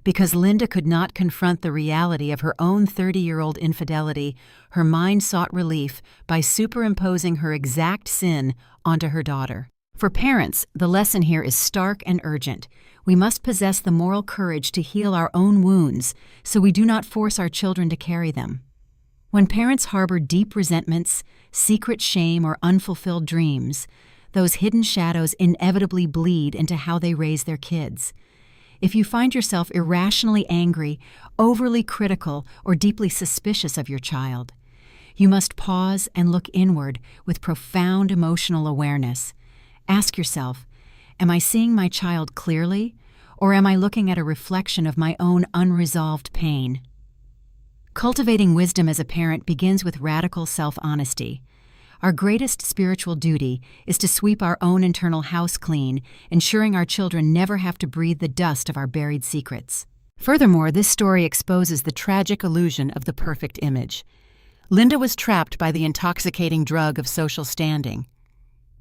Because Linda could not confront the reality of her own 30-year-old infidelity, her mind sought relief by superimposing her exact sin onto her daughter. For parents, the lesson here is stark and urgent. We must possess the moral courage to heal our own wounds so we do not force our children to carry them. When parents harbor deep resentments, secret shame, or unfulfilled dreams, those hidden shadows inevitably bleed into how they raise their kids. If you find yourself irrationally angry, overly critical, or deeply suspicious of your child, you must pause and look inward with profound emotional awareness. Ask yourself, am I seeing my child clearly, or am I looking at a reflection of my own unresolved pain? Cultivating wisdom as a parent begins with radical self-honesty. Our greatest spiritual duty is to sweep our own internal house clean, ensuring our children never have to breathe the dust of our buried secrets. Furthermore, this story exposes the tragic illusion of the perfect image. Linda was trapped by the intoxicating drug of social standing.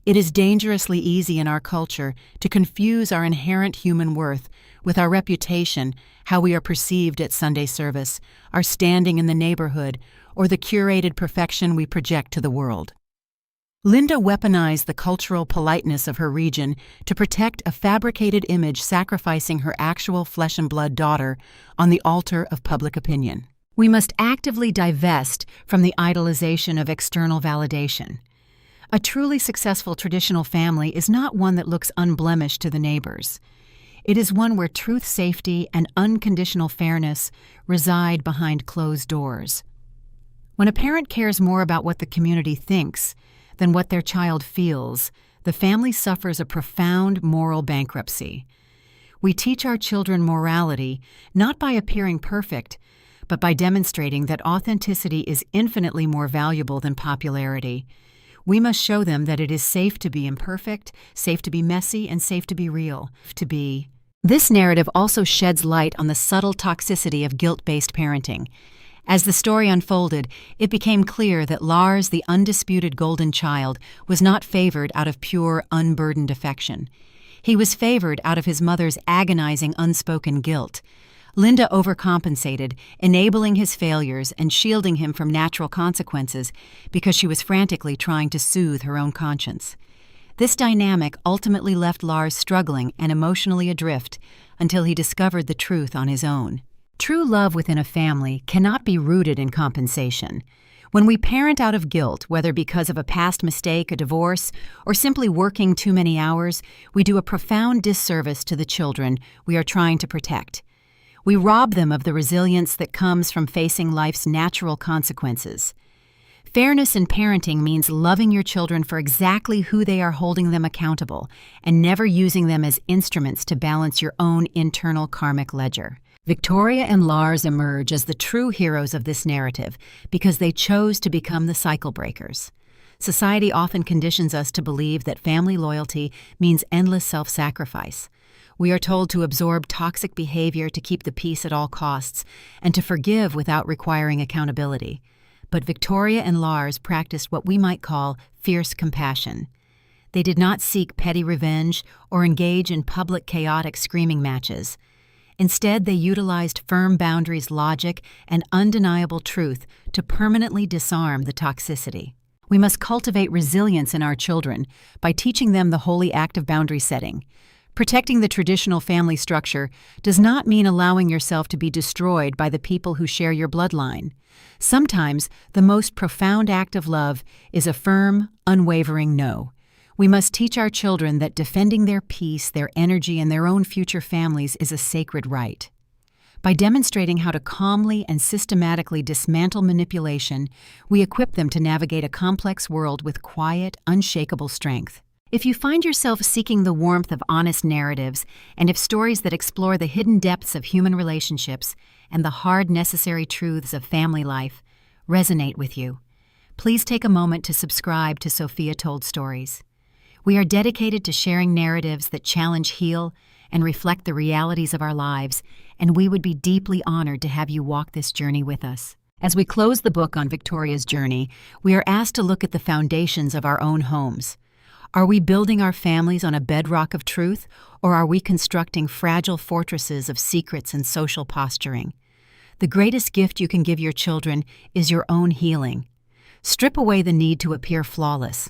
It is dangerously easy in our culture to confuse our inherent human worth with our reputation, how we are perceived at Sunday service, our standing in the neighborhood, or the curated perfection we project to the world. Linda weaponized the cultural politeness of her region to protect a fabricated image, sacrificing her actual flesh and blood daughter on the altar of public opinion. We must actively divest from the idolization of external validation. A truly successful traditional family is not one that looks unblemished to the neighbors. It is one where truth, safety, and unconditional fairness reside behind closed doors. When a parent cares more about what the community thinks than what their child feels, the family suffers a profound moral bankruptcy. We teach our children morality not by appearing perfect, but by demonstrating that authenticity is infinitely more valuable than popularity. We must show them that it is safe to be imperfect, safe to be messy, and safe to be real. This narrative also sheds light on the subtle toxicity of guilt-based parenting. As the story unfolded, it became clear that Lars, the undisputed golden child, was not favored out of pure, unburdened affection. He was favored out of his mother's agonizing, unspoken guilt. Linda overcompensated, enabling his failures and shielding him from natural consequences because she was frantically trying to soothe her own conscience. This dynamic ultimately left Lars struggling and emotionally adrift until he discovered the truth on his own. True love within a family cannot be rooted in compensation. When we parent out of guilt, whether because of a past mistake, a divorce, or simply working too many hours, we do a profound disservice to the children we are trying to protect. We rob them of the resilience that comes from facing life's natural consequences. Fairness in parenting means loving your children for exactly who they are, holding them accountable, and never using them as instruments to balance your own internal karmic ledger. Victoria and Lars emerge as the true heroes of this narrative because they chose to become the cycle breakers. Society often conditions us to believe that family loyalty means endless self-sacrifice. We are told to absorb toxic behavior to keep the peace at all costs and to forgive without requiring accountability. But Victoria and Lars practiced what we might call fierce compassion. They did not seek petty revenge or engage in public chaotic screaming matches. Instead, they utilized firm boundaries, logic, and undeniable truth to permanently disarm the toxicity. We must cultivate resilience in our children by teaching them the holy act of boundary setting. Protecting the traditional family structure does not mean allowing yourself to be destroyed by the people who share your bloodline. Sometimes, the most profound act of love is a firm, unwavering no. We must teach our children that defending their peace, their energy, and their own future families is a sacred right. By demonstrating how to calmly and systematically dismantle manipulation, we equip them to navigate a complex world with quiet, unshakable strength. If you find yourself seeking the warmth of honest narratives, and if stories that explore the hidden depths of human relationships and the hard, necessary truths of family life resonate with you, please take a moment to subscribe to Sofia Told Stories. We are dedicated to sharing narratives that challenge, heal, and reflect the realities of our lives, and we would be deeply honored to have you walk this journey with us. As we close the book on Victoria's journey, we are asked to look at the foundations of our own homes. Are we building our families on a bedrock of truth, or are we constructing fragile fortresses of secrets and social posturing? The greatest gift you can give your children is your own healing. Strip away the need to appear flawless.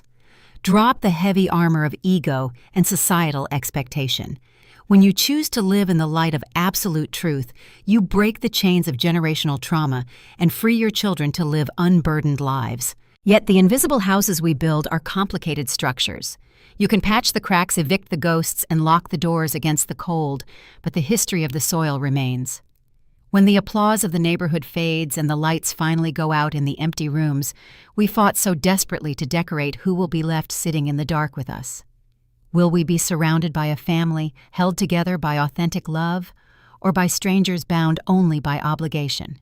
Drop the heavy armor of ego and societal expectation. When you choose to live in the light of absolute truth, you break the chains of generational trauma and free your children to live unburdened lives. Yet the invisible houses we build are complicated structures. You can patch the cracks, evict the ghosts, and lock the doors against the cold, but the history of the soil remains. When the applause of the neighborhood fades and the lights finally go out in the empty rooms, we fought so desperately to decorate who will be left sitting in the dark with us. Will we be surrounded by a family held together by authentic love, or by strangers bound only by obligation?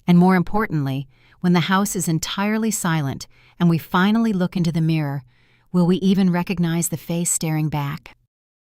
And more importantly, when the house is entirely silent and we finally look into the mirror, will we even recognize the face staring back?